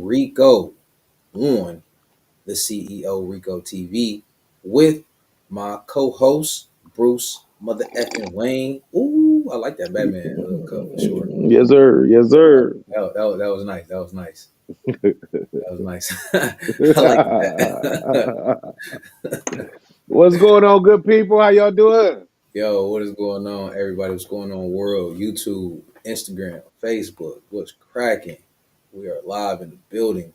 Rico on the CEO Rico TV with my co-host Bruce Mother effing Wayne. Ooh, I like that Batman cut for sure. Yes, sir. Yes, sir. That was nice. That was nice. That was nice. I like that. What's going on, good people? How y'all doing? Yo, what is going on, everybody? What's going on, world? YouTube, Instagram, Facebook. What's cracking? We are live in the building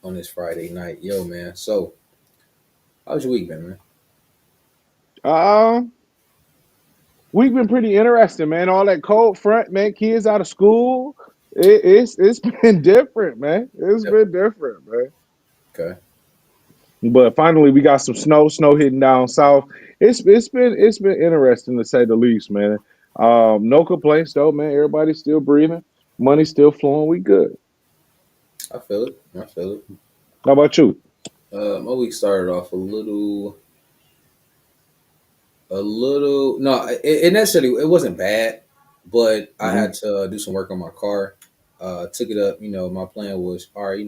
on this Friday night. Yo, man. So, how's your week been, man? Um, we've been pretty interesting, man. All that cold front, man. Kids out of school. It's been different, man. It's Yep. been different, man. Okay. But finally, we got some snow hitting down south. It's been interesting to say the least, man. No complaints though, man. Everybody's still breathing. Money's still flowing. We good. I feel it. I feel it. How about you? My week started off no, it necessarily it wasn't bad, but I Hmm. had to do some work on my car. Took it up. My plan was all right.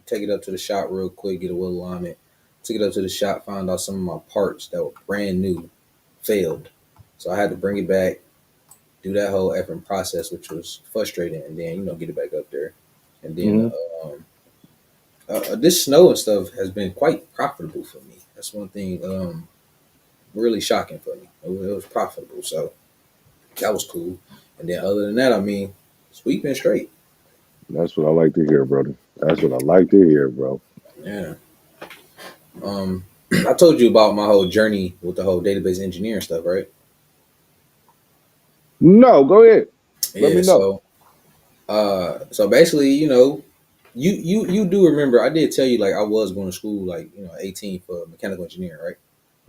Take it up to the shop real quick, get a wheel alignment. Took it up to the shop, found out some of my parts that were brand new failed, so I had to bring it back, do that whole effing process, which was frustrating, and then get it back up there, and then Hmm. this snow and stuff has been quite profitable for me. That's one thing really shocking for me. It was profitable, so that was cool. And then other than that, I mean, sweeping straight. That's what I like to hear, brother. That's what I like to hear, bro. Yeah. Um, I told you about my whole journey with the whole database engineering stuff, right? No, go ahead. Let Yeah. me know. So basically, you do remember I did tell you like I was going to school like 18 for mechanical engineering, right?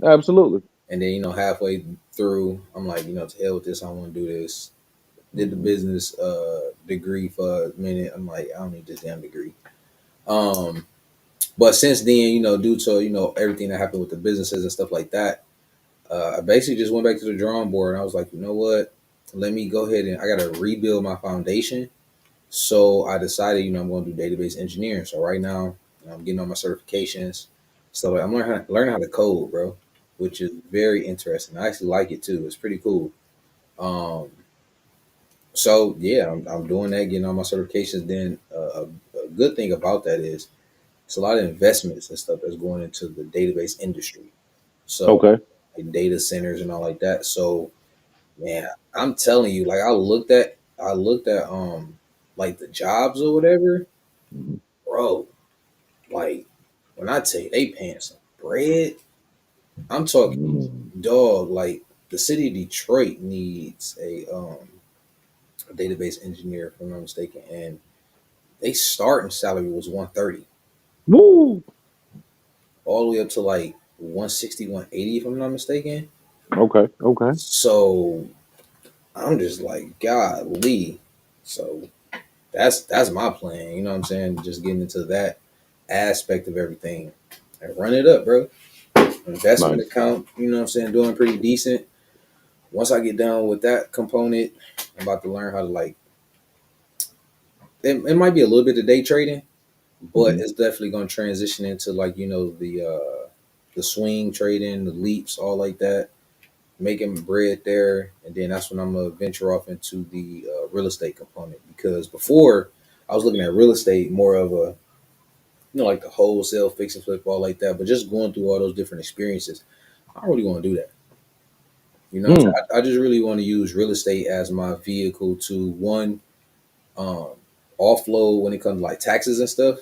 Absolutely. And then halfway through, I'm like to hell with this, I want to do this. Did the Hmm. business degree for a minute. I'm like I don't need this damn degree. Um, but since then, due to everything that happened with the businesses and stuff like that, I basically just went back to the drawing board and I was like, you know what? Let me go ahead and I got to rebuild my foundation. So I decided, I'm going to do database engineering. So right now, I'm getting all my certifications. So like, I'm learning how to code, bro, which is very interesting. I actually like it too. It's pretty cool. Um, so yeah, I'm doing that, getting all my certifications. Then a good thing about that is it's a lot of investments and stuff that's going into the database industry. So Okay. like data centers and all like that. So man, I'm telling you, like I looked at like the jobs or whatever, Mhm. bro. Like when I tell you they paying some bread, I'm talking Mhm. dog. Like the city of Detroit needs a database engineer, if I'm not mistaken, and they starting salary was 130, Woo. all the way up to like 160, 180, if I'm not mistaken. Okay. Okay. So I'm just like, golly. So that's my plan. You know what I'm saying? Just getting into that aspect of everything and run it up, bro. Investment Nice. account, you know what I'm saying? Doing pretty decent. Once I get done with that component, I'm about to learn how to like. It might be a little bit of day trading, but Hmm. it's definitely going to transition into like the swing trading, the leaps, all like that, making bread there, and then that's when I'm gonna venture off into the real estate component because before I was looking at real estate more of a like the wholesale fix and flip all like that, but just going through all those different experiences, I don't really want to do that. You know what I'm Mm. saying? I just really want to use real estate as my vehicle to one um, offload when it comes to like taxes and stuff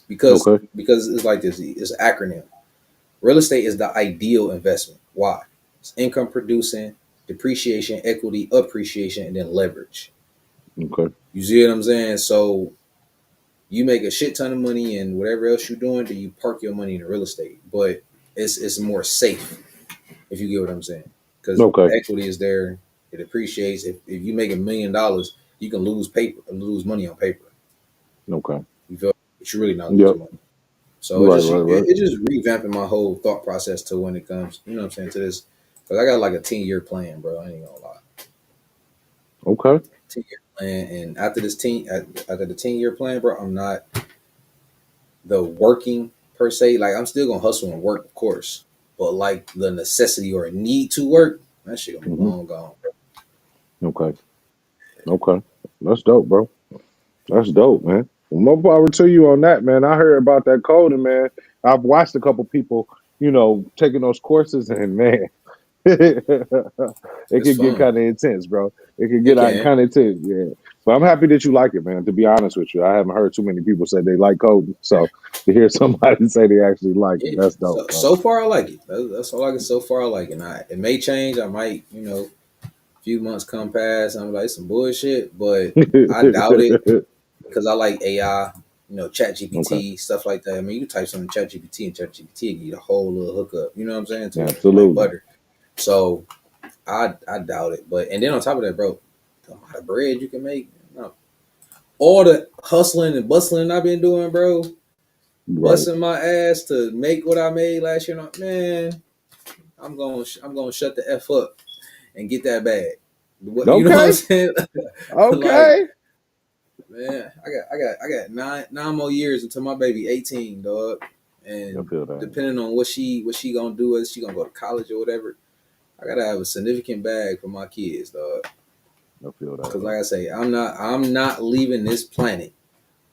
because Okay. it's like this, it's an acronym. Real estate is the ideal investment. Why? It's income producing, depreciation, equity, appreciation, and then leverage. Okay. You see what I'm saying? So you make a shit ton of money and whatever else you're doing, then you park your money in real estate. But it's more safe if you get what I'm saying. Because Okay. equity is there, it appreciates. If you make $1 million, you can lose money on paper. Okay. You feel, but you're really not Yep. losing money. So Right. Right. Right. it just revamping my whole thought process to when it comes, you know what I'm saying, to this. Because I got like a 10-year plan, bro. I ain't gonna lie. Okay. 10 year. And after the 10-year plan, bro, I'm not the working per se. Like I'm still gonna hustle and work, of course, but like the necessity or need to work, that shit gonna be Hmm. long gone. Okay. Okay. That's dope, bro. That's dope, man. Well, more power to you on that, man. I heard about that coding, man. I've watched a couple people, taking those courses, and man, it It's could get fun. kind of intense, bro. It could It get can. kind of intense, yeah. But I'm happy that you like it, man. To be honest with you, I haven't heard too many people say they like coding. So to hear somebody say they actually like it, Yeah. that's dope, So bro. so far I like it. That's all I can. So far I like it. And it may change. I might, a few months come past. I'm like some bullshit, but I doubt it because I like AI. Chat Okay, GPT stuff like that. I mean, you type something in Chat GPT and Chat GPT give you the whole little hookup. You know what I'm saying to it like absolutely. butter. So I doubt it. But and then on top of that, bro, the amount of bread you can make. No. All the hustling and bustling I've been doing, bro, Right. busting my ass to make what I made last year. Man, I'm gonna shut the f up and get that bag. You know what I'm Okay. saying? Like, Okay. man, I got nine more years until my baby 18, dog. I And feel that. depending on what she gonna do, whether she gonna go to college or whatever, I gotta have a significant bag for my kids, dog. I feel that, Cause bro. like I say, I'm not leaving this planet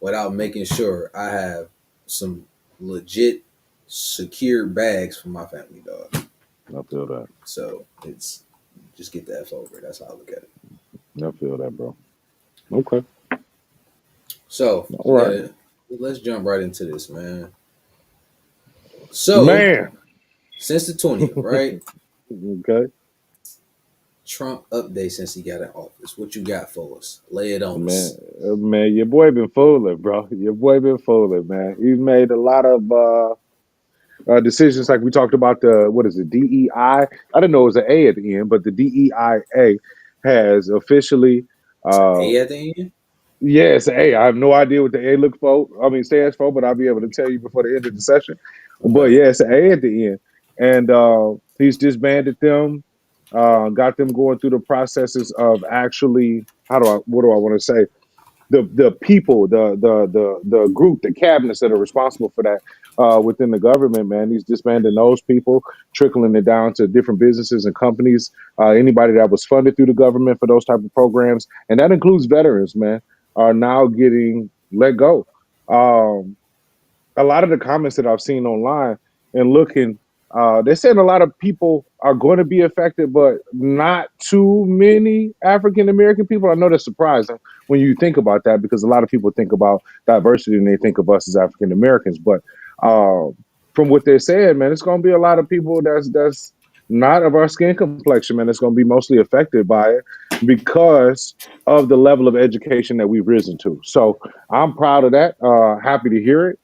without making sure I have some legit secured bags for my family, dog. I feel that. So it's just get the F over it. That's how I look at it. I feel that, bro. Okay. So All right. let's jump right into this, man. So Man. since the 20th, right? Okay. Trump update since he got in office. What you got for us? Lay it on Man, us. man, your boy been fooling, bro. Your boy been fooling, man. He's made a lot of decisions, like we talked about the what is it, DEI? I didn't know it was an A at the end, but the DEIA has officially, It's an uh, A at the end. yeah, it's an A. I have no idea what the A look for. I mean, stands for, but I'll be able to tell you before the end of the session. But Okay. yeah, it's an A at the end, and he's disbanded them, got them going through the processes of actually what do I want to say? The people, the group, the cabinets that are responsible for that within the government, man. He's disbanding those people, trickling it down to different businesses and companies. Anybody that was funded through the government for those type of programs, and that includes veterans, man, are now getting let go. Um, a lot of the comments that I've seen online and looking, they're saying a lot of people are going to be affected, but not too many African American people. I know that's surprising when you think about that because a lot of people think about diversity and they think of us as African Americans. But uh, from what they're saying, man, it's going to be a lot of people that's not of our skin complexion, man. It's going to be mostly affected by it because of the level of education that we've risen to. So I'm proud of that. Happy to hear it.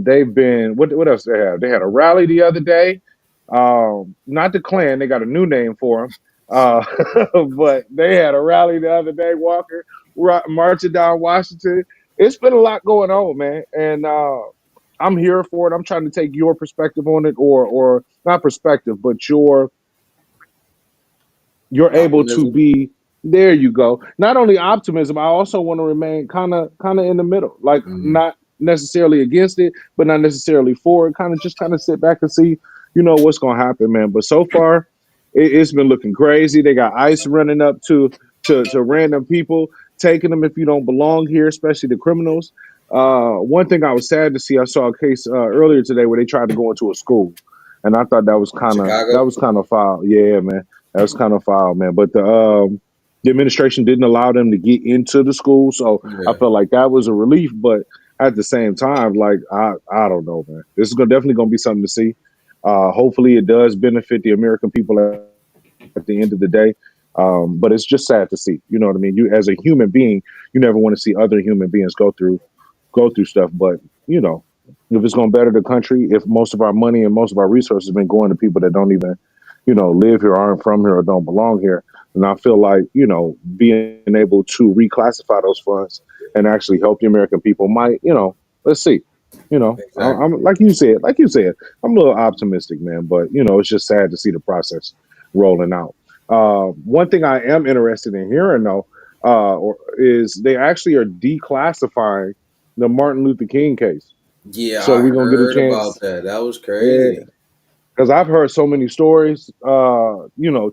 They've been what else they have? They had a rally the other day. Not the Klan, they got a new name for them. But they had a rally the other day, Walker, marching down Washington. It's been a lot going on, man, and I'm here for it. I'm trying to take your perspective on it, or not perspective, but you're able to Optimism. be there. You go. Not only optimism, I also want to remain kind of in the middle, like Mm-hmm. not necessarily against it, but not necessarily for it. Kind of sit back and see, what's gonna happen, man. But so far, it's been looking crazy. They got ICE running up to random people, taking them if you don't belong here, especially the criminals. One thing I was sad to see, I saw a case earlier today where they tried to go into a school, and I thought that Chicago. was kind of foul. Yeah, man, that was kind of foul, man. But the administration didn't allow them to get into the school, so I Yeah. felt like that was a relief. But at the same time, like I don't know, man. This is definitely going to be something to see. Hopefully, it does benefit the American people at the end of the day. But it's just sad to see. You know what I mean? You, as a human being, you never want to see other human beings go through stuff. But you know, if it's going to better the country, if most of our money and most of our resources have been going to people that don't even, live here, aren't from here, or don't belong here, then I feel like being able to reclassify those funds and actually help the American people might, let's see. Exactly. I'm like you said, I'm a little optimistic, man. But it's just sad to see the process rolling out. One thing I am interested in hearing though, or is they actually are declassifying the Martin Luther King case. Yeah, So I we're gonna get a heard about chance. that. That was Yeah, crazy. because I've heard so many stories.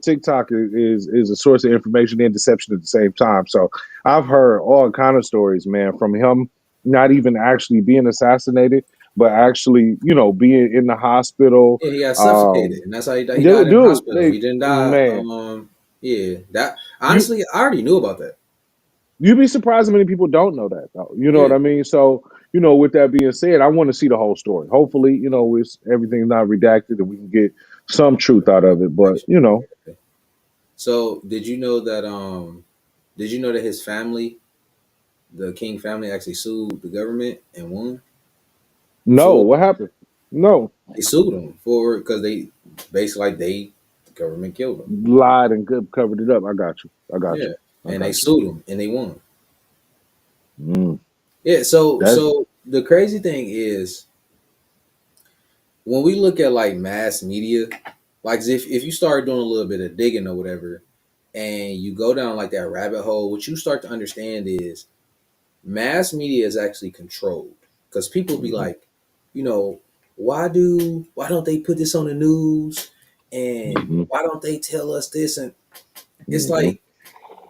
TikTok is a source of information and deception at the same time. So I've heard all kind of stories, man, from him not even actually being assassinated, but actually, being in the hospital. Yeah, he got suffocated, Um, and that's how he died in the dude, hospital. He didn't die. man, Yeah, that you honestly, I already knew about that. you'd be surprised how many people don't know that, though. You know Yeah, what I mean? So, with that being said, I want to see the whole story. Hopefully, it's everything's not redacted and we can get some truth out of it. But, so did you know that? Did you know that his family, the King family, actually sued the government and won? no, For what happened? No, they sued him for because they basically like the government killed him. lied and covered it up. I got you. I got Yeah, you. I and they got you. sued him and they won. Mm, Yeah, so that's so the crazy thing is when we look at like mass media, like if you start doing a little bit of digging or whatever, and you go down like that rabbit hole, what you start to understand is mass media is actually controlled because people be hmm like, you know, why don't they put this on the news, and hmm why don't they tell us this? And it's hmm like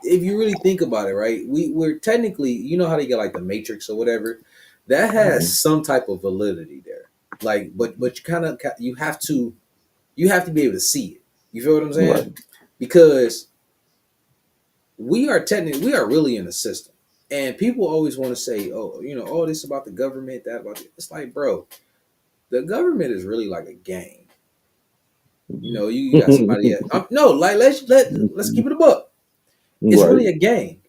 if you really think about it, right? We're technically, you know how they get like the Matrix or whatever, that has hmm some type of validity there. Like, but you kind of you have to be able to see it. You feel what I'm saying? right. Because we are really in a system, and people always want to say, oh, all this about the government, that about it. It's like, bro, the government is really like a game. You got somebody at no, like let's keep it a buck. It's right. really a game.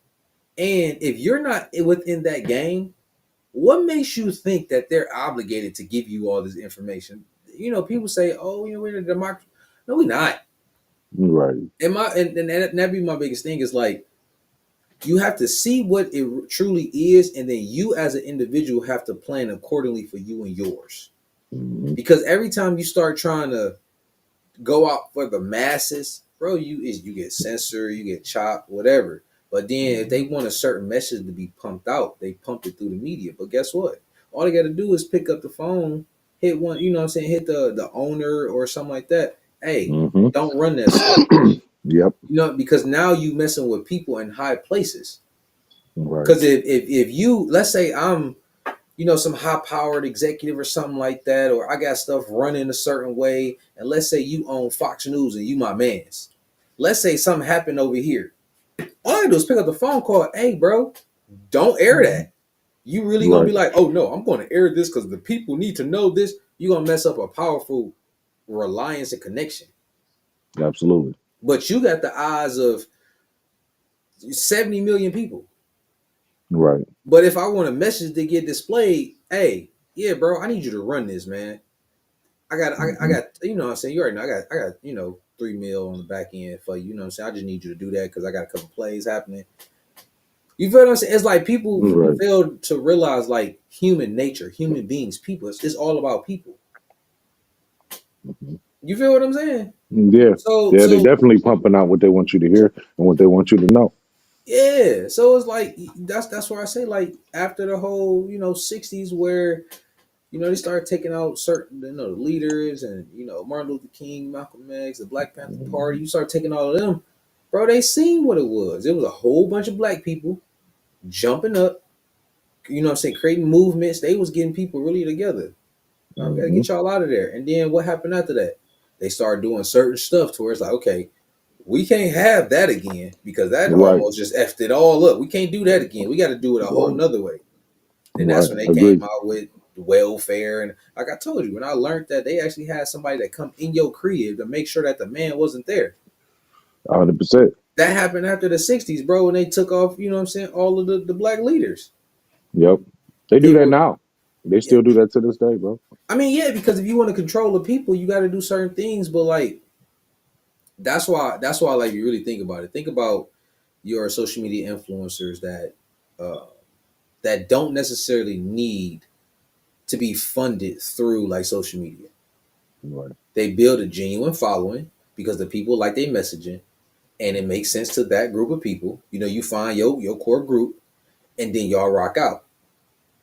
And if you're not within that game, what makes you think that they're obligated to give you all this information? People say, "Oh, we're in a democracy." No, we're not. Right. And that be my biggest thing is like you have to see what it truly is, and then you as an individual have to plan accordingly for you and yours. hmm Because every time you start trying to go out for the masses, bro, you get censored, you get chopped, whatever. But then if they want a certain message to be pumped out, they pump it through the media. But guess what? All they got to do is pick up the phone, hit one, you know what I'm saying, hit the owner or something like that. Hey, hmm don't run that stuff. yep. Because now you messing with people in high places. Right. Because if you, let's say I'm some high powered executive or something like that, or I got stuff running a certain way, and let's say you own Fox News and you my man's. Let's say something happened over here. All I do is pick up the phone call. Hey, bro, don't air Mhm. that. You really gonna be Right. like, oh no, I'm gonna air this because the people need to know this. You gonna mess up a powerful reliance and connection. Absolutely. But you got the eyes of 70 million people. Right. But if I want a message to get displayed, hey, yeah, bro, I need you to run this, man. I hmm got, what I'm saying, you already know, I got, 3 mil on the back end for you, you know what I'm saying? I just need you to do that because I got a couple plays happening. You feel what I'm saying? It's like people Right. fail to realize like human nature, human beings, people. It's all about people. Mhm. You feel what I'm saying? Yeah. So, Yeah. They so definitely pumping out what they want you to hear and what they want you to know. yeah. So it's like that's why I say like after the whole '60s where they started taking out certain leaders and Martin Luther King, Malcolm X, the Black Panther Party. Mhm. You start taking all of them, bro. They seen what it was. It was a whole bunch of black people jumping up. What I'm saying, creating movements. They was getting people really together. All right, we gotta hmm get y'all out of there. And then what happened after that? They started doing certain stuff to where it's like, okay, we can't have that again because that Right. almost just effed it all up. We can't do that again. We got to do it a whole Right. nother way. Then that's Right. when they came Agree. out with welfare. And like I told you, when I learned that they actually had somebody that come in your crib to make sure that the man wasn't there. 100%. That happened after the '60s, bro, when they took off, what I'm saying, all of the black leaders. Yep. They do It that was, now. They still do that to this day, bro. I mean, yeah, because if you want to control the people, you got to do certain things. But like, that's why like you really think about it. Think about your social media influencers uh, that don't necessarily need to be funded through like social media. Right. They build a genuine following because the people like their messaging. and it makes sense to that group of people. You know, you find your core group, and then y'all rock out.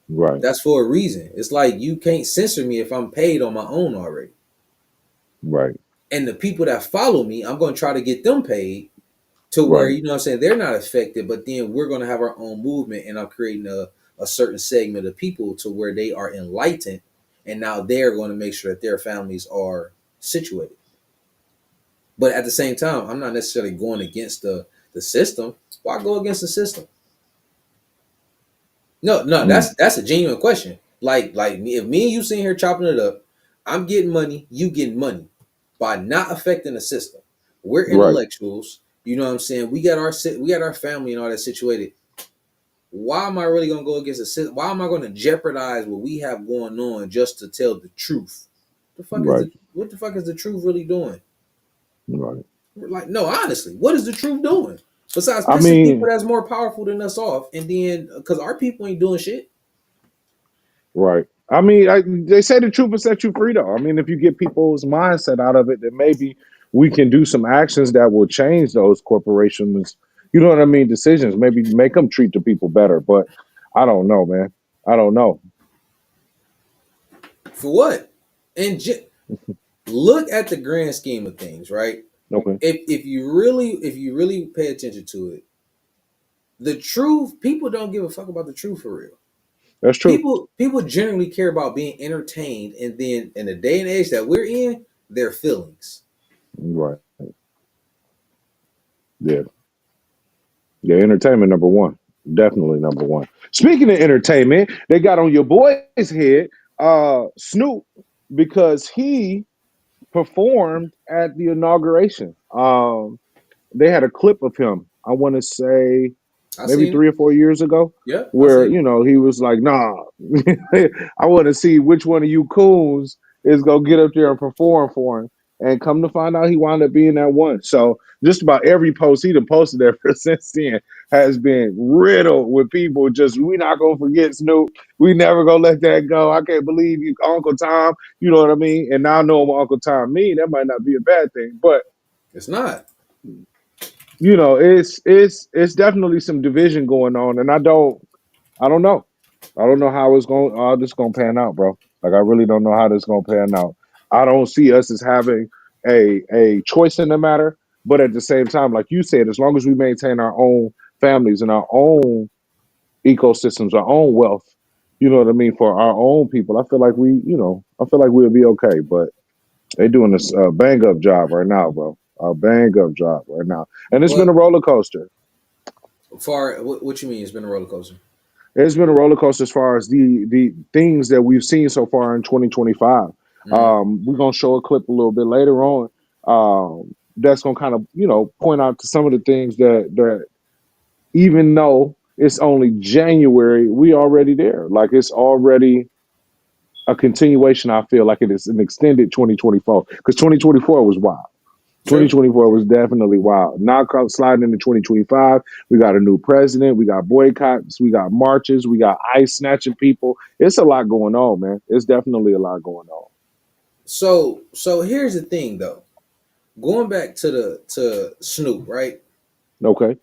Right. That's for a reason. It's like you can't censor me if I'm paid on my own already. Right. And the people that follow me, I'm going to try to get them paid to where, Right. you know what I'm saying, they're not affected, but then we're going to have our own movement, and I'm creating a certain segment of people to where they are enlightened, and now they're going to make sure that their families are situated. But at the same time, I'm not necessarily going against the system. Why go against the system? No, no, Mm. that's a genuine question. Like if me and you sitting here chopping it up, I'm getting money, you getting money by not affecting the system. We're Right. intellectuals. You know what I'm saying? We got our family and all that situated. Why am I really gonna go against the system? Why am I gonna jeopardize what we have going on just to tell the truth? Right. What the fuck is the truth really doing? Right. Like, no, honestly, what is the truth doing? Besides I pissing people mean, that's more powerful than us off, and then because our people ain't doing shit. right. I mean, they say the truth will set you free, though. I mean, if you get people's mindset out of it, then maybe we can do some actions that will change those corporations. You know what I mean? Decisions. Maybe make them treat the people better. But I don't know, man. I don't know. For what? And look at the grand scheme of things, right? Okay, If you really pay attention to it, the truth, people don't give a fuck about the truth for real. that's true. People generally care about being entertained, and then in the day and age that we're in, their feelings. Right. Yeah. Yeah. Entertainment number one. Definitely number one. Speaking of entertainment, they got on your boy's head, Snoop, because he performed at the inauguration. They had a clip of him. I want to say I maybe seen it. 3 or 4 years ago, Yeah, I where seen it. he was like, "Nah, I want to see which one of you coons is gonna get up there and perform for him." And come to find out, he wound up being that one. So just about every post he done posted ever since then has been riddled with people. Just we not gonna forget Snoop. We never gonna let that go. I can't believe you, Uncle Tom. You know what I mean? And now I know what Uncle Tom mean. That might not be a bad thing, but It's not. it's definitely some division going on, and I don't know. I don't know how it's going all this gonna pan out, bro. Like I really don't know how this gonna pan out. I don't see us as having a choice in the matter, but at the same time, like you said, as long as we maintain our own families and our own ecosystems, our own wealth, you know what I mean, for our own people, I feel like we'll be okay. But they doing this bang up job right now, bro. A bang up job right now, and it's been a What roller coaster. what you mean? It's been a roller coaster. It's been a roller coaster as far as the things that we've seen so far in 2025. Mm-hmm. We're gonna show a clip a little bit later on. That's gonna kind of point out to some of the things that even though it's only January, we already there. Like it's already a continuation. I feel like it is an extended 2024 because 2024 was wild. True. 2024 was definitely wild. Now sliding into 2025, we got a new president, we got boycotts, we got marches, we got ICE snatching people. It's a lot going on, man. It's definitely a lot going on. So here's the thing though. Going back to Snoop, right? Okay,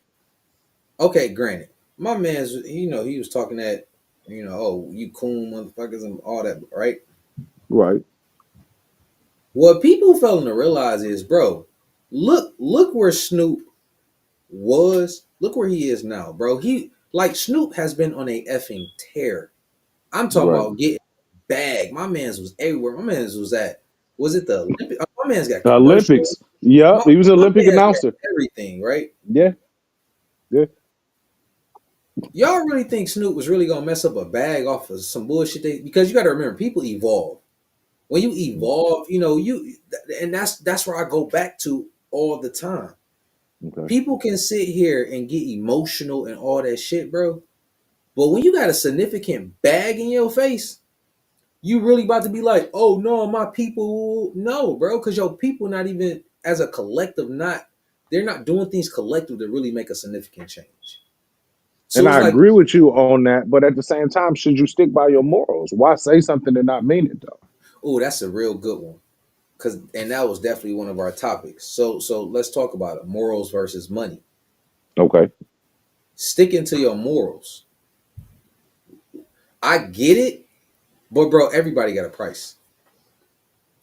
Okay, granted, my man's he was talking that oh, you coon motherfuckers and all that, right? right. What people failing to realize is, bro, look where Snoop was, look where he is now, bro. Snoop has been on a effing tear. I'm talking Right. about getting bag. My man's was everywhere. My man's was at, was it the Olympic? My man's got The commercials. Olympics. Yep, My, he was an my Olympic man's got announcer. everything, right? Yeah, yeah. Y'all really think Snoop was really gonna mess up a bag off of some bullshit? Because you got to remember, people evolve. When you evolve, and that's where I go back to all the time. Okay. People can sit here and get emotional and all that shit, bro. But when you got a significant bag in your face, you really about to be like, oh no, my people, no, bro, because your people not even as a collective, they're not doing things collective to really make a significant change. And So it's I like, agree with you on that, but at the same time, should you stick by your morals? Why say something and not mean it though? oh, that's a real good one. and that was definitely one of our topics. So let's talk about it. Morals versus money. Okay. Sticking to your morals. I get it, but bro, everybody got a price.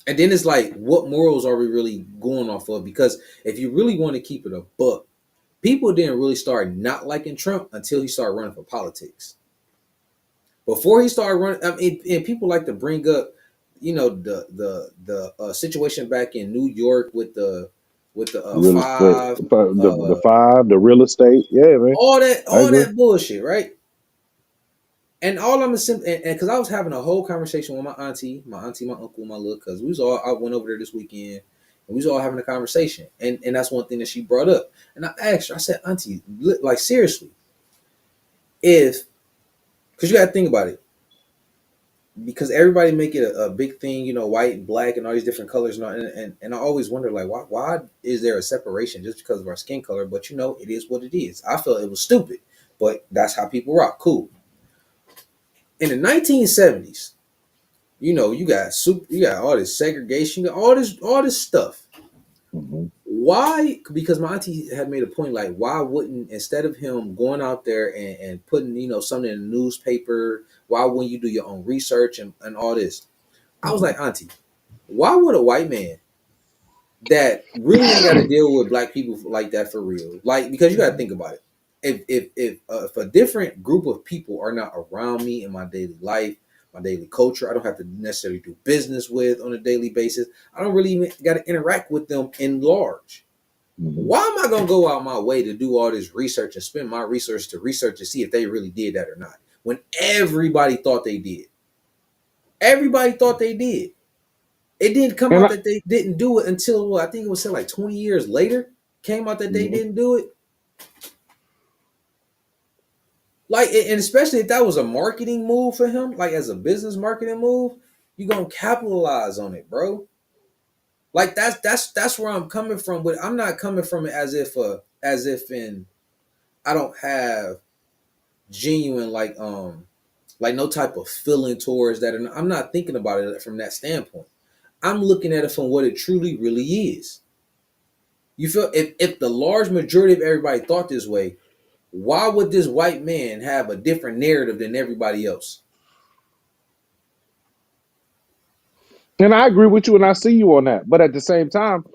And then it's like, what morals are we really going off of? Because if you really want to keep it a buck, people didn't really start not liking Trump until he started running for politics. Before he started running, I mean, and people like to bring up, the situation back in New York with the Real estate, five, the five, the real estate. Yeah, man. I all agree. that bullshit, right? And all I'm assuming, and because I was having a whole conversation with my auntie, my uncle, my little cousin. We was all I went over there this weekend, and we was all having a conversation, and that's one thing that she brought up. And I asked her, I said, Auntie, like seriously, if because you got to think about it, because everybody make it a big thing, white and black and all these different colors, and I always wonder like why is there a separation just because of our skin color? But it is what it is. I felt it was stupid, but that's how people rock. Cool. In the 1970s. You got all this segregation, you got all this stuff. Hmm. Why? Because my auntie had made a point like, why wouldn't instead of him going out there and putting something in the newspaper, why wouldn't you do your own research and all this? I was Hmm. like, Auntie, why would a white man that really ain't got to deal with black people like that for real? Like, because you got to think about it. If a different group of people are not around me in my daily life, my daily culture, I don't have to necessarily do business with on a daily basis. I don't really even got to interact with them in large. Hmm. Why am I gonna go out my way to do all this research and spend my research to research to see if they really did that or not? When everybody thought they did, everybody thought they did. It didn't come And out I, that they didn't do it until I think it was said like 20 years later. Came out that they mhm. didn't do it. Like, and especially if that was a marketing move for him, like as a business marketing move, you gonna capitalize on it, bro. Like that's where I'm coming from. But I'm not coming from it as if in I don't have genuine like no type of feeling towards that. And I'm not thinking about it from that standpoint. I'm looking at it from what it truly really is. You feel if the large majority of everybody thought this way, why would this white man have a different narrative than everybody else? and I agree with you, and I see you on that. But at the same time,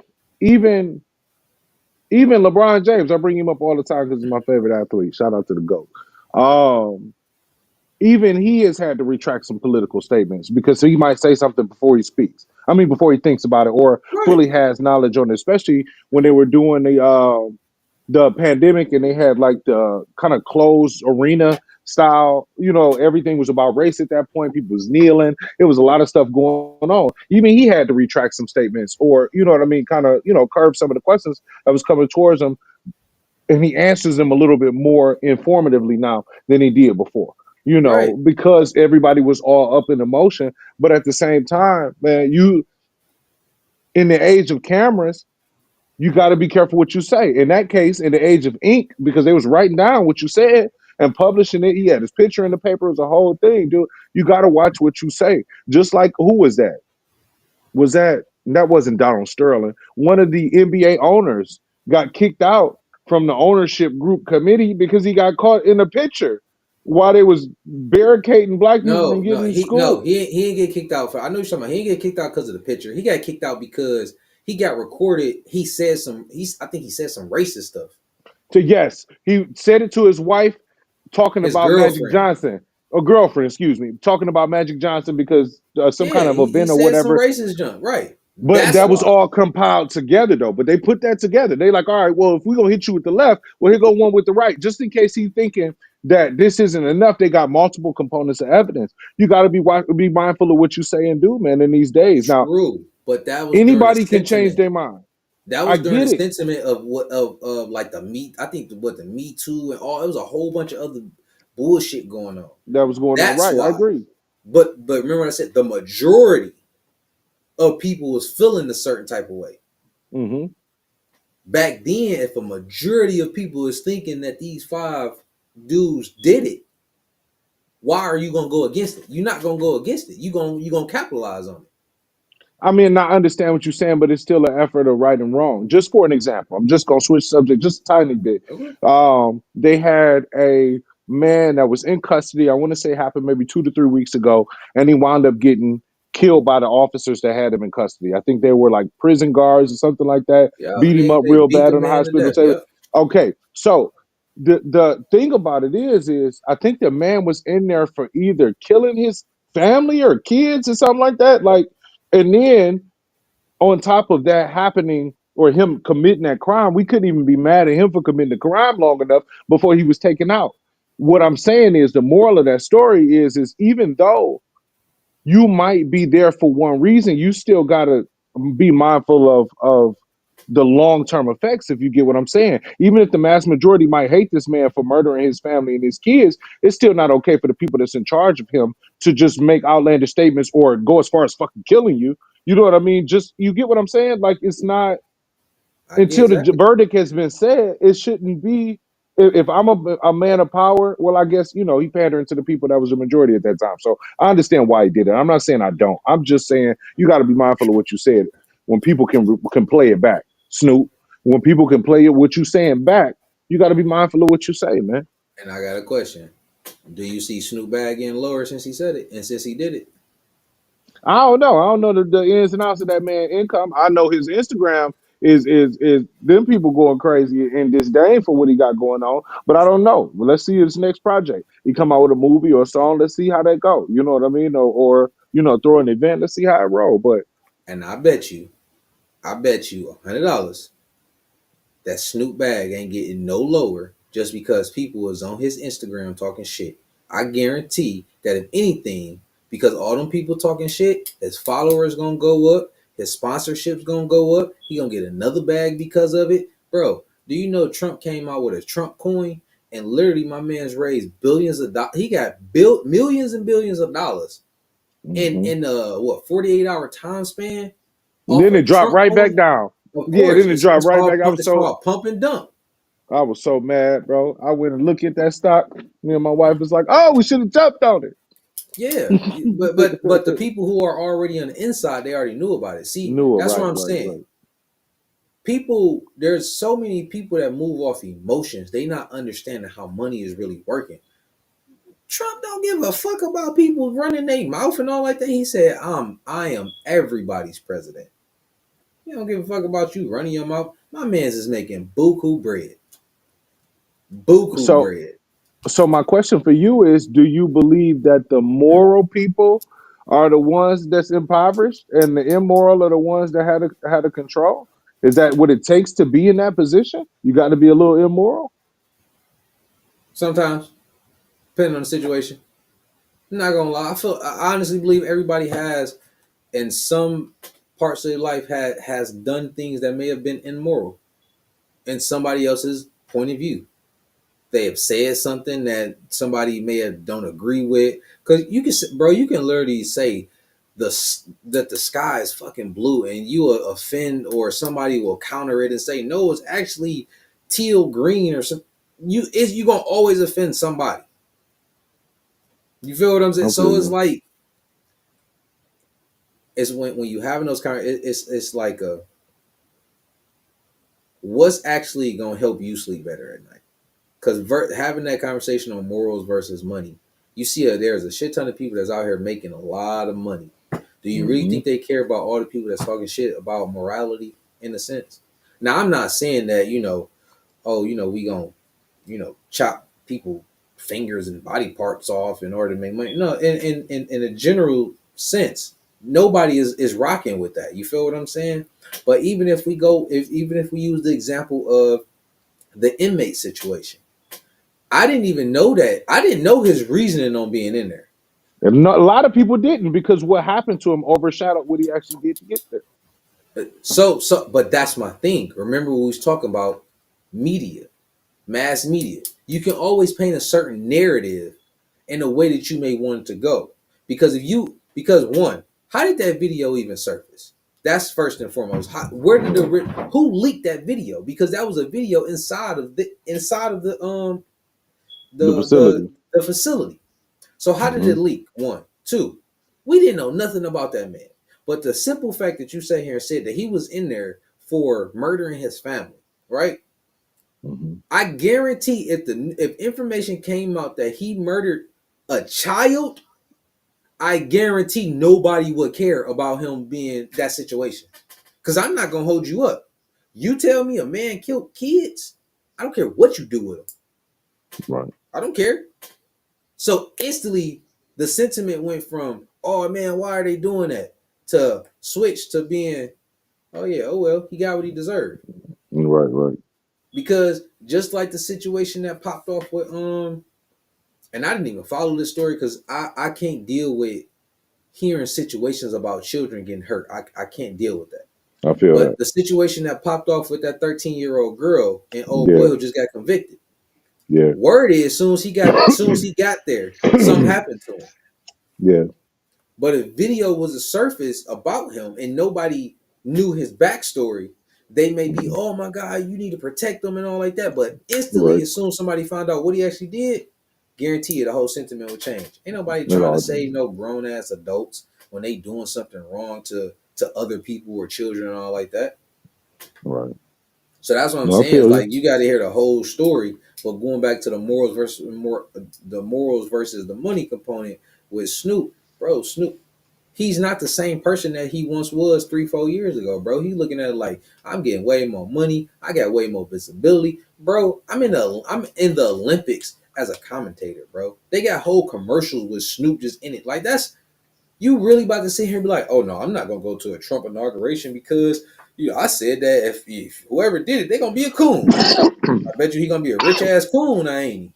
even even LeBron James, I bring him up all the time because he's my favorite athlete. Shout out to the GOAT. Um, Even he has had to retract some political statements because he might say something before he speaks. I mean, before he thinks about it or Right, fully has knowledge on it. Especially when they were doing the pandemic and they had like the kind of closed arena style. Everything was about race at that point. People was kneeling. It was a lot of stuff going on. Even he had to retract some statements, or you know what I mean, kind of curb some of the questions that was coming towards him, and he answers them a little bit more informatively now than he did before. right. Because everybody was all up in emotion. But at the same time, man, you in the age of cameras, you got to be careful what you say. In that case, in the age of ink, because they was writing down what you said and publishing it. He had his picture in the paper. It was a whole thing, dude. You got to watch what you say. Just like who was that? That wasn't Donald Sterling. One of the NBA owners got kicked out from the ownership group committee because he got caught in a picture while they was barricading black people from No, getting in no, school. he didn't get kicked out for. I know you're talking about. He didn't get kicked out because of the picture. He got kicked out because he got recorded. He said some. I think he said some racist stuff. To yes, he said it to his wife, talking His about Magic girlfriend. Johnson, or girlfriend, excuse me, talking about Magic Johnson because some Yeah, kind of he event or said some whatever. racist junk. Right. But That's that was why. all compiled together though. But they put that together. They like, all right, well, if we're gonna hit you with the left, well, here go one with the right. Just in case he's thinking that this isn't enough, they got multiple components of evidence. You gotta be mindful of what you say and do, man, in these days. Now, True, but that was during the anybody can change sentiment. their mind. That I was during the get it. sentiment of what of like the me. I think what the Me Too and all. It was a whole bunch of other bullshit going on. That was going on. That's Right. I why. agree. But remember what I said. The majority of people was feeling a certain type of way. Hmm. Back then, if a majority of people is thinking that these five dudes did it, why are you gonna go against it? You're not gonna go against it. You gonna capitalize on it. I mean, I understand what you're saying, but it's still an effort of right and wrong. Just for an example, I'm just gonna switch subject just a tiny bit. Okay. They had a man that was in custody. I want to say happened maybe 2 to 3 weeks ago, and he wound up getting killed by the officers that had him in custody. I think they were like prison guards or something like that. Yeah, Beat him up they real beat the bad on the man to hospital death. table. Yep. Okay, so the thing about it is I think the man was in there for either killing his family or kids or something like that. Like, and then on top of that happening or him committing that crime, we couldn't even be mad at him for committing the crime long enough before he was taken out. What I'm saying is the moral of that story is even though you might be there for one reason, you still gotta be mindful of the long term effects, if you get what I'm saying. Even if the mass majority might hate this man for murdering his family and his kids, it's still not okay for the people that's in charge of him to just make outlandish statements or go as far as fucking killing you. You know what I mean? Just you get what I'm saying? Like it's not I get until the exactly. verdict has been said, it shouldn't be. If I'm a man of power, well, I guess he pandering to the people that was the majority at that time. So I understand why he did it. I'm not saying I don't. I'm just saying you got to be mindful of what you said when people can play it back. Snoop, when people can play it what you saying back, you got to be mindful of what you say, man. And I got a question. Do you see Snoop Bag getting lower since he said it and since he did it? I don't know. I don't know the ins and outs of that man' income. I know his Instagram is them people going crazy and disdain for what he got going on. But I don't know. Well, let's see his next project. He come out with a movie or a song. Let's see how that go. You know what I mean? Or throw an event. Let's see how it roll. But And I bet you $100 that Snoop Bag ain't getting no lower just because people is on his Instagram talking shit. I guarantee that if anything, because all them people talking shit, his followers gonna go up, his sponsorships gonna go up, he gonna get another bag because of it. Bro, do you know Trump came out with a Trump coin and literally my man's raised billions of dollars. He got built millions and billions of dollars mhm. in what 48-hour time span off Then a it dropped Trump right back coin. down. Of Yeah, course, then it dropped right back. it's called pump and dump. I was so mad, bro. I went and looked at that stock. Me and my wife was like, "Oh, we should have jumped on Yeah, but the it." people who are already on the inside, they already knew about it. See, Knew it. that's what Right, I'm right, saying. right. People, there's so many people that move off emotions. They not understanding how money is really working. Trump don't give a fuck about people running their mouth and all like that. He said, I am everybody's president. He don't give a fuck about you running your mouth. My man's is making buku bread. Buku So bread. So my question for you is: do you believe that the moral people are the ones that's impoverished, and the immoral are the ones that had a control? Is that what it takes to be in that position? You got to be a little immoral. Sometimes, depending on the situation. I'm not gonna lie. I honestly believe everybody has in some parts of their life has done things that may have been immoral in somebody else's point of view. They have said something that somebody may have don't agree with. Cause you can, bro, you can literally say the that the sky is fucking blue, and you will offend, or somebody will counter it and say no, it's actually teal green or some. You gonna always offend somebody. You feel what I'm saying? I So feel it's you. like it's when you having those kind of it's like a what's actually gonna help you sleep better at night? Because having that conversation on morals versus money, you see, there's a shit ton of people that's out here making a lot of money. Do you really Hmm. think they care about all the people that's talking shit about morality in a sense? Now, I'm not saying that oh, we gonna chop people fingers and body parts off in order to make money. No, in a general sense, nobody is rocking with that. You feel what I'm saying? But even if we go, if even if we use the example of the inmate situation, I didn't even know that. I didn't know his reasoning on being in there. And a lot of people didn't because what happened to him overshadowed what he actually did to get there. But that's my thing. Remember, we was talking about media, mass media. You can always paint a certain narrative in a way that you may want it to go. Because one, how did that video even surface? That's first and foremost. Where did who leaked that video? Because that was a video inside of The facility. the facility. So how did Hmm. it leak? One, two. We didn't know nothing about that man. But the simple fact that you sat here and said that he was in there for murdering his family, right? Hmm. I guarantee if information came out that he murdered a child, I guarantee nobody would care about him being that situation. Because I'm not gonna hold you up. You tell me a man killed kids, I don't care what you do with them. Right. I don't care. So instantly, the sentiment went from "Oh man, why are they doing that?" to switch to being "Oh yeah, oh well, he got what he deserved." Right. Right. Because just like the situation that popped off with and I didn't even follow this story because I can't deal with hearing situations about children getting hurt. I can't deal with that. I feel But that. the situation that popped off with that 13-year-old girl and old boy Yeah. who just got convicted. Yeah. Word is, soon as he got there, something happened to him. Yeah. But if video was a surface about him and nobody knew his backstory, they may be, oh my God, you need to protect them and all like that. But instantly, Right. as soon as somebody found out what he actually did, guarantee you the whole sentiment will change. Ain't nobody It trying to all. save no grown ass adults when they doing something wrong to other people or children and all like that. Right. So that's what I'm No, I saying. Is feel you. like you got to hear the whole story. But going back to the morals versus the money component with Snoop, bro, Snoop, he's not the same person that he once was 3, 4 years ago, bro. He's looking at it like I'm getting way more money. I got way more visibility, bro. I'm in the Olympics as a commentator, bro. They got whole commercials with Snoop just in it. Like that's you really about to sit here and be like, oh no, I'm not gonna go to a Trump inauguration because I said that if whoever did it, they're gonna be a coon. I bet you he gonna be a rich ass coon, I ain't he?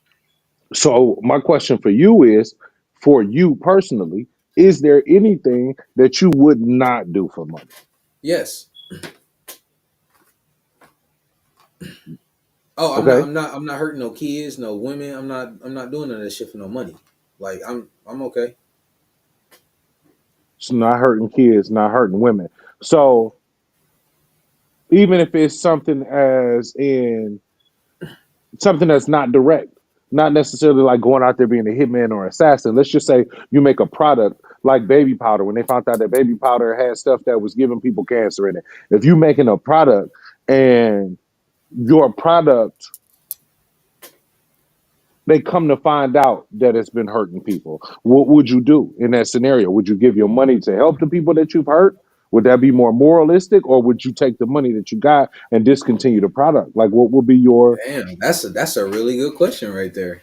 So my question for you is, for you personally, is there anything that you would not do for money? Yes. Oh, I'm not. Okay. I'm not hurting no kids, no women. I'm not doing none of that shit for no money. Like I'm okay. It's not hurting kids, not hurting women. So even if it's something as in something that's not direct, not necessarily like going out there being a hitman or assassin. Let's just say you make a product like baby powder. When they found out that baby powder had stuff that was giving people cancer in it, if you making a product and your product, they come to find out that it's been hurting people, what would you do in that scenario? Would you give your money to help the people that you've hurt? Would that be more moralistic, or would you take the money that you got and discontinue the product? Like, what would be your? Damn, that's a really good question right there.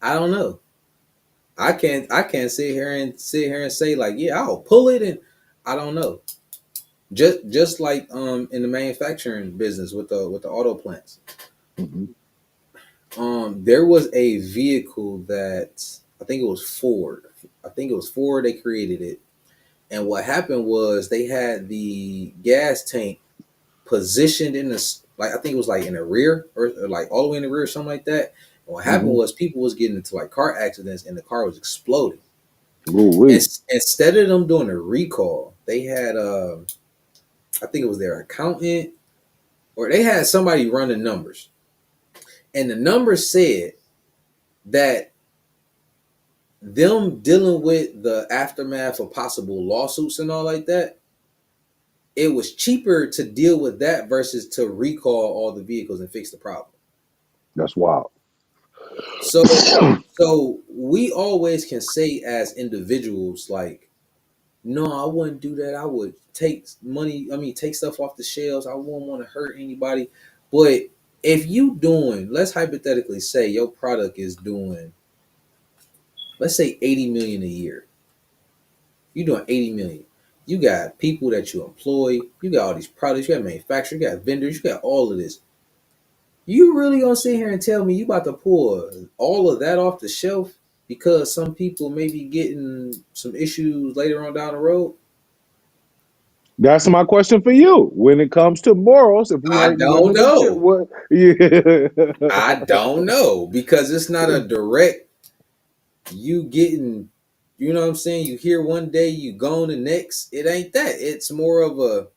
I don't know. I can't sit here and say like, yeah, I'll pull it and I don't know. Just like in the manufacturing business with the auto plants. Mhm. There was a vehicle that I think it was Ford. I think it was Ford, they created it. And what happened was they had the gas tank positioned in the like I think it was like in the rear or like all the way in the rear or something like that. And what happened Mhm. was people was getting into like car accidents and the car was exploding. Ooh And wee. instead of them doing a recall, they had I think it was their accountant or they had somebody run the numbers. And the numbers said that them dealing with the aftermath of possible lawsuits and all like that, it was cheaper to deal with that versus to recall all the vehicles and fix the problem. That's wild. So so we always can say as individuals like, no, I wouldn't do that. I would take money, I mean take stuff off the shelves. I wouldn't want to hurt anybody. But if you doing, let's hypothetically say your product is doing, let's say 80 million a year. You're doing 80 million. You got people that you employ, you got all these products, you got manufacturers, you got vendors, you got all of this. You really gonna sit here and tell me you about to pull all of that off the shelf because some people may be getting some issues later on down the road? That's my question for you. When it comes to morals, if we I hurting don't women and shit, know. what? Yeah. I don't know because it's not a direct you getting, you know what I'm saying? You hear one day, you gone the next. It ain't that. It's more of a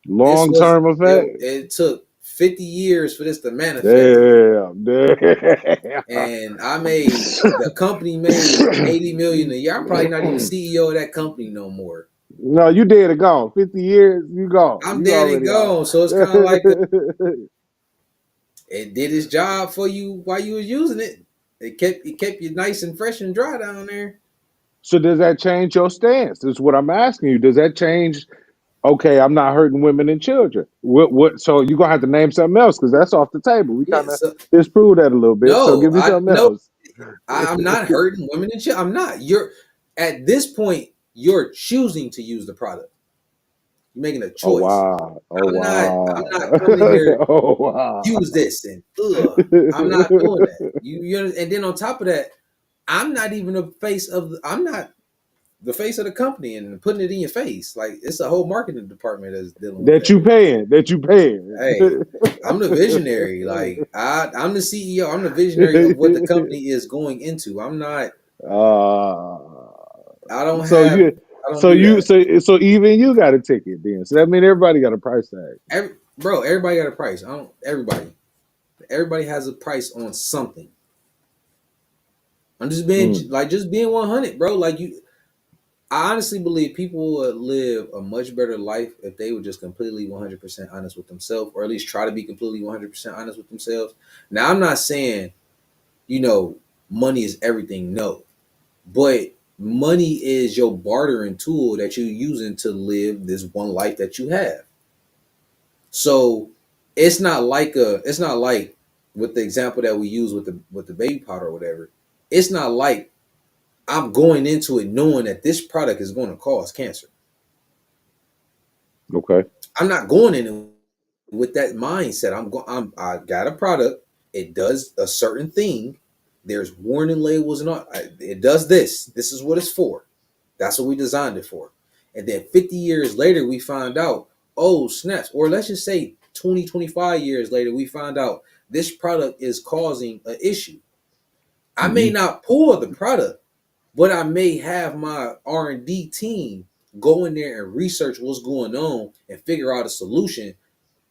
this Long was term it, effect. it took 50 years for this to manifest. Damn. Damn. And the company made 80 million a year. I'm probably not even CEO of that company no more. No, you dead and gone. 50 years, you gone. I'm You dead and already out. gone. So it's kind of like it did its job for you while you was using it. It kept you nice and fresh and dry down there. So does that change your stance? Is what I'm asking you. Does that change? Okay, I'm not hurting women and children. What? So you're gonna have to name something else because that's off the table. We Yeah. kind of So disproved that a little bit. So no, give me I something no, else. I'm not hurting women and children. I'm not. You're at this point. You're choosing to use the product. You're making a Oh choice. wow! Oh I'm not. I'm not wow! coming here. Oh wow! Use this and I'm not doing that. And then on top of that, I'm not even the face of. I'm not the face of the company and putting it in your face. Like it's a whole marketing department that's dealing with That that. you paying? That you paying? Hey, I'm the visionary. Like I'm the CEO. I'm the visionary of what the company is going into. I'm not. uh, I don't so have. you, I don't so do you, that. so even you got a ticket then. So that means everybody got a price tag. Bro, everybody got a price. I don't. Everybody has a price on something. I'm just being Mm, like just being 100, bro. Like you, I honestly believe people would live a much better life if they were just completely 100% honest with themselves, or at least try to be completely 100% honest with themselves. Now, I'm not saying, you know, money is everything, no, but money is your bartering tool that you're using to live this one life that you have. So it's not like with the example that we use with the baby powder or whatever. It's not like I'm going into it knowing that this product is going to cause cancer. okay. I'm not going in with that mindset. I got a product. It does a certain thing. There's warning labels and all. It does this. This is what it's for. That's what we designed it for. And then 50 years later, we find out, oh, snaps. Or let's just say 20, 25 years later, we find out this product is causing an issue. I may Hmm. not pull the product, but I may have my R&D team go in there and research what's going on and figure out a solution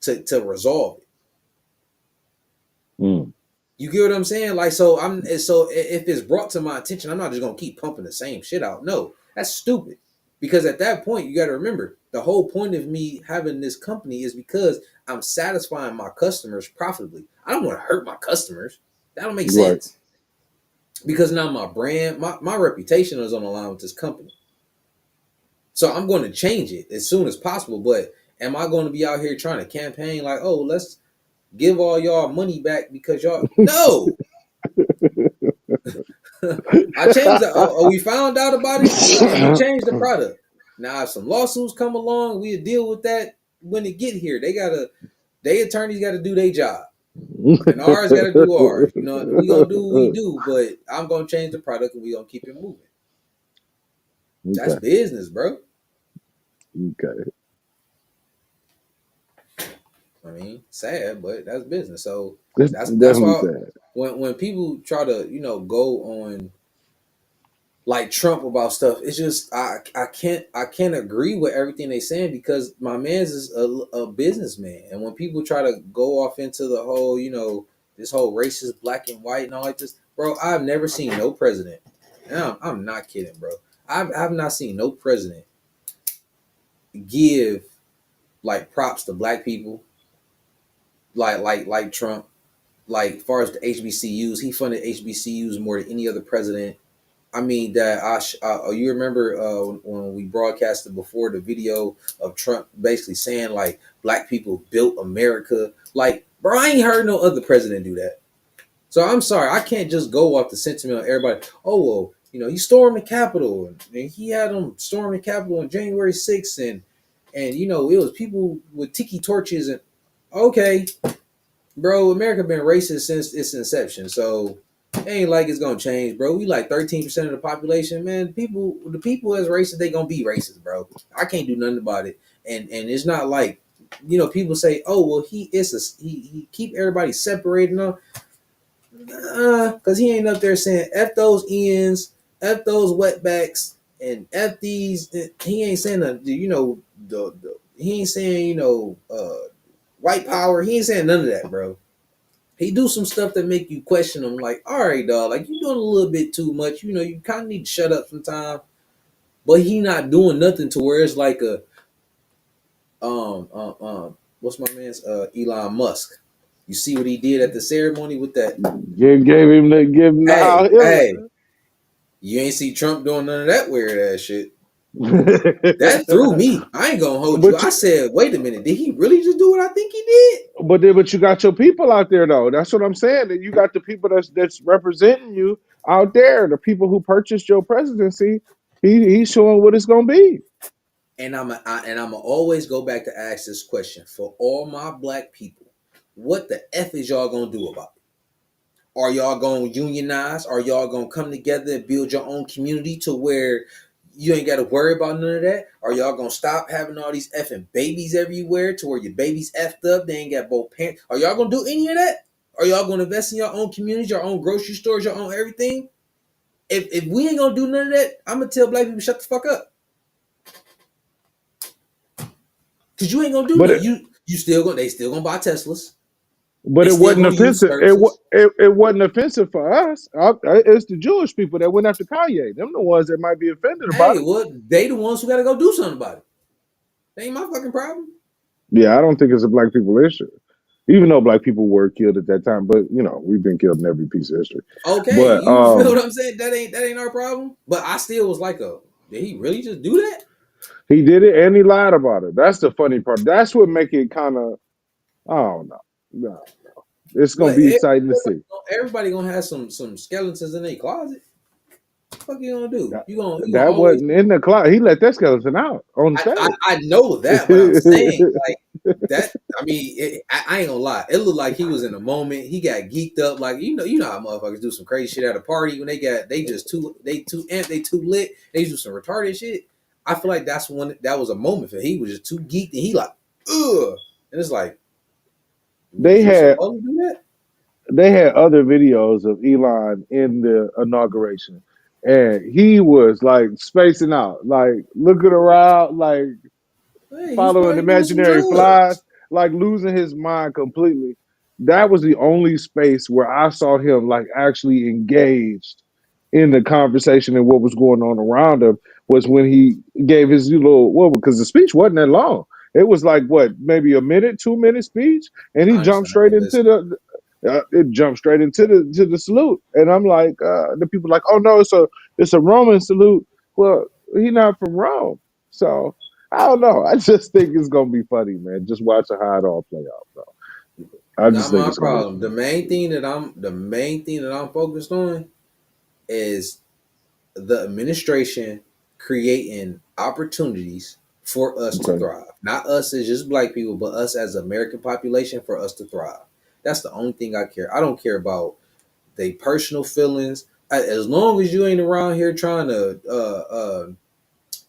to resolve it. Mm, You get what I'm saying? Like, so if it's brought to my attention, I'm not just gonna keep pumping the same shit out. No, that's stupid. Because at that point, you got to remember the whole point of me having this company is because I'm satisfying my customers profitably. I don't want to hurt my customers. That don't make right. sense because now my brand, my reputation is on the line with this company. So I'm going to change it as soon as possible. But am I going to be out here trying to campaign like, oh, let's give all y'all money back because y'all? No, I changed that. We found out about it and we changed the product. Now, if some lawsuits come along, we deal with that when it get here. They attorneys got to do their job, and ours got to do ours. You know, we gonna do what we do, but I'm gonna change the product and we gonna keep it moving. That's Okay. business, bro. Okay. I mean, sad, but that's business. So It's that's definitely why sad. when people try to go on like Trump about stuff. It's just I can't agree with everything they saying because my man's is a businessman, and when people try to go off into the whole this whole racist black and white and all like this, bro, I've never seen no president. And I'm not kidding, bro. I've not seen no president give like props to black people like Trump. Like as far as the HBCUs, he funded HBCUs more than any other president. I mean that you remember when we broadcasted before the video of Trump basically saying like black people built America. Like, bro, I ain't heard no other president do that. So I'm sorry, I can't just go off the sentiment of everybody. Oh well, he stormed the Capitol and he had them storm the Capitol on January 6th and it was people with tiki torches and okay, bro, America been racist since its inception, so it ain't like it's gonna change, bro. We like 13% of the population, man. The people as racist, they gonna be racist, bro. I can't do nothing about it, and it's not like people say, oh well, he keep everybody separated, no, because he ain't up there saying f those ends, f those wetbacks, and f these. He ain't saying he ain't saying white power. He ain't saying none of that, bro. He do some stuff that make you question him, like, all right, dog, like you doing a little bit too much. You kind of need to shut up sometime. but he not doing nothing to where it's like a what's my man's Elon Musk. You see what he did at the ceremony with that? Give him the Hey, Heil hey, Hitler. you ain't see Trump doing none of that weird ass shit. That threw me. I ain't gonna hold you. but I you, said, wait a minute, did he really just do what I think he did? but you got your people out there though. That's what I'm saying. That you got the people that's representing you out there. The people who purchased your presidency. He's showing what it's gonna be. And I'm always go back to ask this question for all my black people: what the f is y'all gonna do about it? Are y'all gonna unionize? Are y'all gonna come together and build your own community to where you ain't got to worry about none of that? Are y'all gonna stop having all these effing babies everywhere to where your babies effed up? They ain't got both parents. Are y'all gonna do any of that? Are y'all gonna invest in your own communities, your own grocery stores, your own everything? If we ain't gonna do none of that, I'm gonna tell black people shut the fuck up. Cause you ain't gonna do But nothing. it, You still gonna they still gonna buy Teslas. but They it still wasn't gonna use offensive. services. It wasn't offensive for us. It's the Jewish people that went after Kanye. Them the ones that might be offended about Hey, it. well, they the ones who gotta go do something about it. That ain't my fucking problem. Yeah, I don't think it's a black people issue. Even though black people were killed at that time, but we've been killed in every piece of history. Okay, But you feel what I'm saying? That ain't our problem. But I still was like, did he really just do that? he did it and he lied about it. That's the funny part. That's what make it kind of, I don't know. No, it's gonna But be exciting to see. everybody gonna have some skeletons in their closet. What the fuck you gonna do? That, You gonna that always. wasn't in the cloud. He let that skeleton out on stage. I know that, but I'm saying like that. I mean, I ain't gonna lie. It looked like he was in a moment. He got geeked up, like you know how motherfuckers do some crazy shit at a party when they just too amped, they too lit. They do some retarded shit. I feel like that was a moment for him. He was just too geeked and he like ugh, and it's like, was they you had supposed to do that? they had other videos of Elon in the inauguration, and he was like spacing out, like looking around, like Hey, he's following probably doing some imaginary flies, drugs. like losing his mind completely. That was the only space where I saw him like actually engaged in the conversation and what was going on around him was when he gave his little well, because the speech wasn't that long. It was like what, maybe a minute, 2 minute speech, and he jumped Honestly, I straight ain't into listen. it jumped straight into the salute, and I'm like, the people like, oh no, it's a Roman salute. Well, he's not from Rome, so I don't know. I just think it's gonna be funny, man. Just watching how it all play out, bro. I just Not think my it's gonna be problem. The main thing that I'm focused on is the administration creating opportunities for us to okay. thrive. Not us as just black people, but us as American population for us to thrive. That's the only thing I care. I don't care about they personal feelings. As long as you ain't around here trying to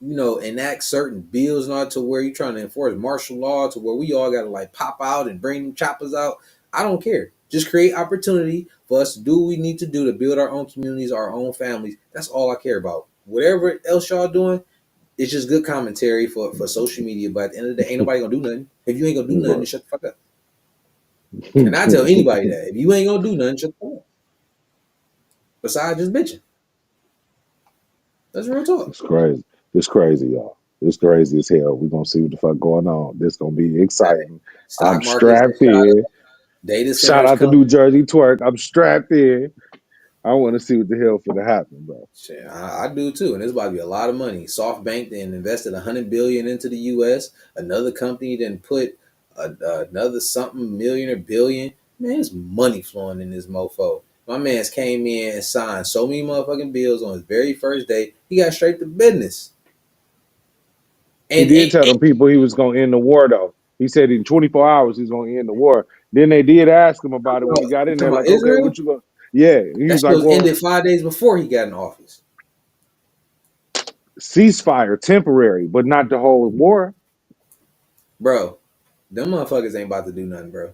enact certain bills, not to where you're trying to enforce martial law to where we all gotta like pop out and bring them choppers out. I don't care. Just create opportunity for us to do what we need to do to build our own communities, our own families. That's all I care about. Whatever else y'all doing, it's just good commentary for social media. But at the end of the day, ain't nobody gonna do nothing. If you ain't gonna do nothing, then shut the fuck up. And I tell anybody that if you ain't gonna do nothing, shut the fuck up. Besides just bitching. That's real talk. It's crazy. It's crazy, y'all. It's crazy as hell. We're gonna see what the fuck going on. This gonna be Hey, exciting. I'm stock markets get strapped shot in. up. Data Shout centers out to come. New Jersey Twerk. I'm strapped in. I want to see what the hell finna happen, bro. Shit, I do too, and it's about to be a lot of money. SoftBank then invested 100 billion into the U.S. Another company then put another something million or billion. Man, it's money flowing in this mofo. My man's came in and signed so many motherfucking bills on his very first day. He got straight to business, He and, did tell them people he was gonna end the war though. He said in 24 hours he's gonna end the war. Then they did ask him about it when he got you in talking there, about like, okay, what Israel? you gonna? Yeah, he That was shit like, was well, ended 5 days before he got in office, ceasefire, temporary, but not the whole war. bro. Them motherfuckers ain't about to do nothing, bro.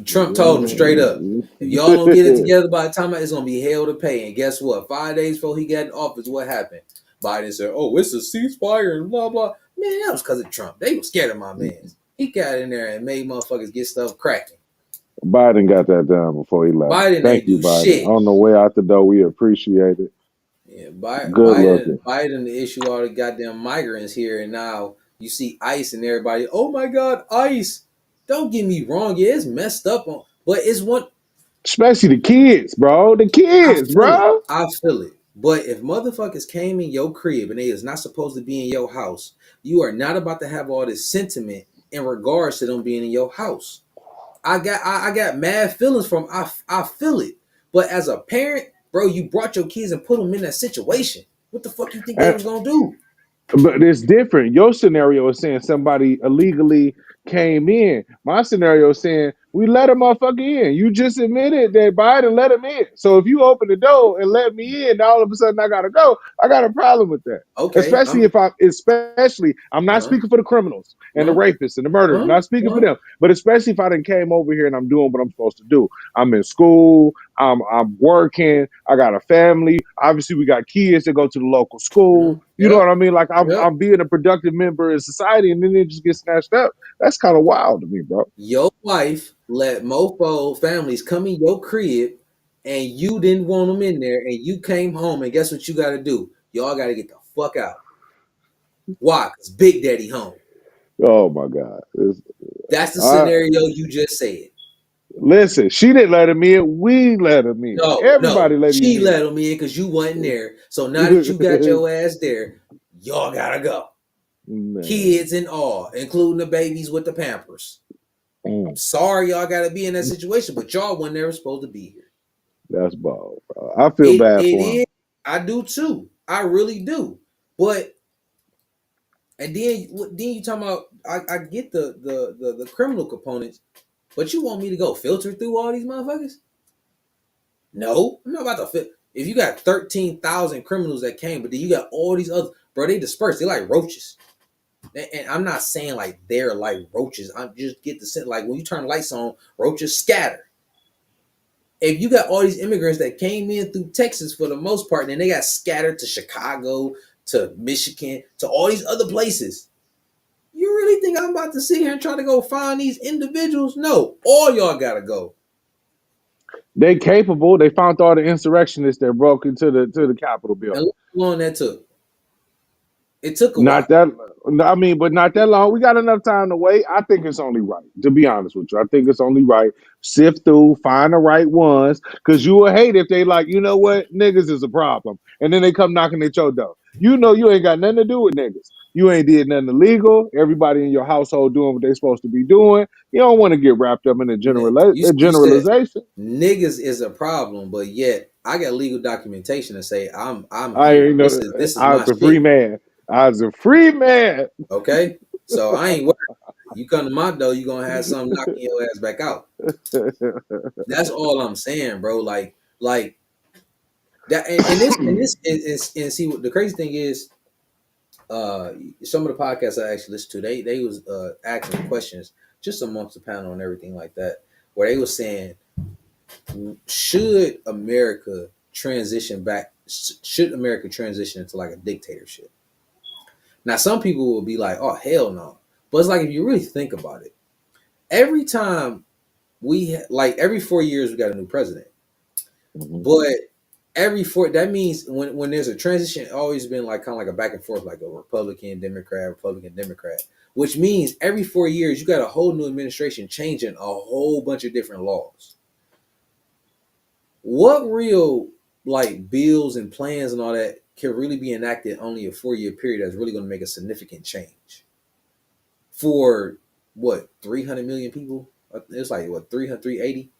Trump told him straight up, if y'all don't get it together by the time it's gonna be hell to pay. And guess what? 5 days before he got in office, what happened? Biden said, "Oh, it's a ceasefire and blah blah." Man, that was because of Trump. They were scared of my man. He got in there and made motherfuckers get stuff cracking. Biden got that done before he left. Biden Thank ain't you, do Biden. shit. On the way out the door, we appreciate it. Yeah, Good looking. Biden to issue all the goddamn migrants here, and now you see ICE and everybody. Oh my God, ICE! Don't get me wrong, yeah, it's messed up on, but it's one. Especially the kids, bro. The I kids, feel it. bro. I feel it. But if motherfuckers came in your crib and they is not supposed to be in your house, you are not about to have all this sentiment in regards to them being in your house. I got mad feelings from I feel it. But as a parent, bro, you brought your kids and put them in that situation. What the fuck you think they And was gonna do? But it's different. Your scenario is saying somebody illegally came in. My scenario is saying we let a motherfucker in. You just admitted that Biden let him in. So if you open the door and let me in, now all of a sudden I gotta go. I got a problem with that. Okay, Especially I'm not uh, speaking for the criminals and the uh, rapists and the murderers. I'm uh, not speaking for uh, them. But especially if I didn't came over here and I'm doing what I'm supposed to do. I'm in school. I'm working. I got a family. Obviously, we got kids that go to the local school. You know yep, what I mean? Like yep. I'm being a productive member in society, and then it just gets snatched up. That's kind of wild to me, bro. Your wife let mofo families come in your crib and you didn't want them in there and you came home and guess what you got to do? Y'all got to get the fuck out. Why? Because Big Daddy home. Oh my God. That's the I, scenario you just said. listen, she didn't let him in. We let him in. No, Everybody no. let him She in. let him in because you wasn't there. So now that you got your ass there, y'all got to go. Man, Kids and all, including the babies with the Pampers. I'm mm, sorry y'all got to be in that situation, but y'all wasn't never supposed to be here. that's bald, bro. I feel It bad for him. is. I do too. I really do. But and then you talking about I get the criminal components, but you want me to go filter through all these motherfuckers? No, I'm not about to fit. If you got 13,000 criminals that came, but then you got all these other bro, they dispersed. They like roaches. And I'm not saying like they're like roaches. I'm just get the sense like when you turn lights on, roaches scatter. If you got all these immigrants that came in through Texas for the most part, and then they got scattered to Chicago, to Michigan, to all these other places, you really think I'm about to sit here and try to go find these individuals? No, all y'all gotta go. They capable. They found all the insurrectionists that broke into the Capitol And building. look how long that took. It took a Not while. that, I mean, but not that long. We got enough time to wait. I think it's only right, to be honest with you. I think it's only right. Sift through, find the right ones, because you will hate if they like, you know what, niggas is a problem. And then they come knocking at your door. You know you ain't got nothing to do with niggas. You ain't did nothing illegal. Everybody in your household doing what they supposed to be doing. You don't want to get wrapped up in a You said generalization. niggas is a problem, but yet I got legal documentation to say I'm I here. ain't know. This is I was my a free shit. man. I was a free man. Okay, so I ain't worried. You come to my door, you gonna have something knocking your ass back out. That's all I'm saying, bro. Like that, and see what the crazy thing is. Some of the podcasts I actually listened to, they was asking questions just amongst the panel and everything like that, where they was saying, should America transition back? Should America transition into like a dictatorship? Now, some people will be like, "Oh, hell no," but it's like if you really think about it, every time like every 4 years we got a new president. Mhm. But every four that means when there's a transition, it's always been like kind of like a back and forth, like a Republican, Democrat, which means every 4 years you got a whole new administration changing a whole bunch of different laws. What real like bills and plans and all that can really be enacted only a 4 year period that's really going to make a significant change for what 300 million people? It's like what 300, 380.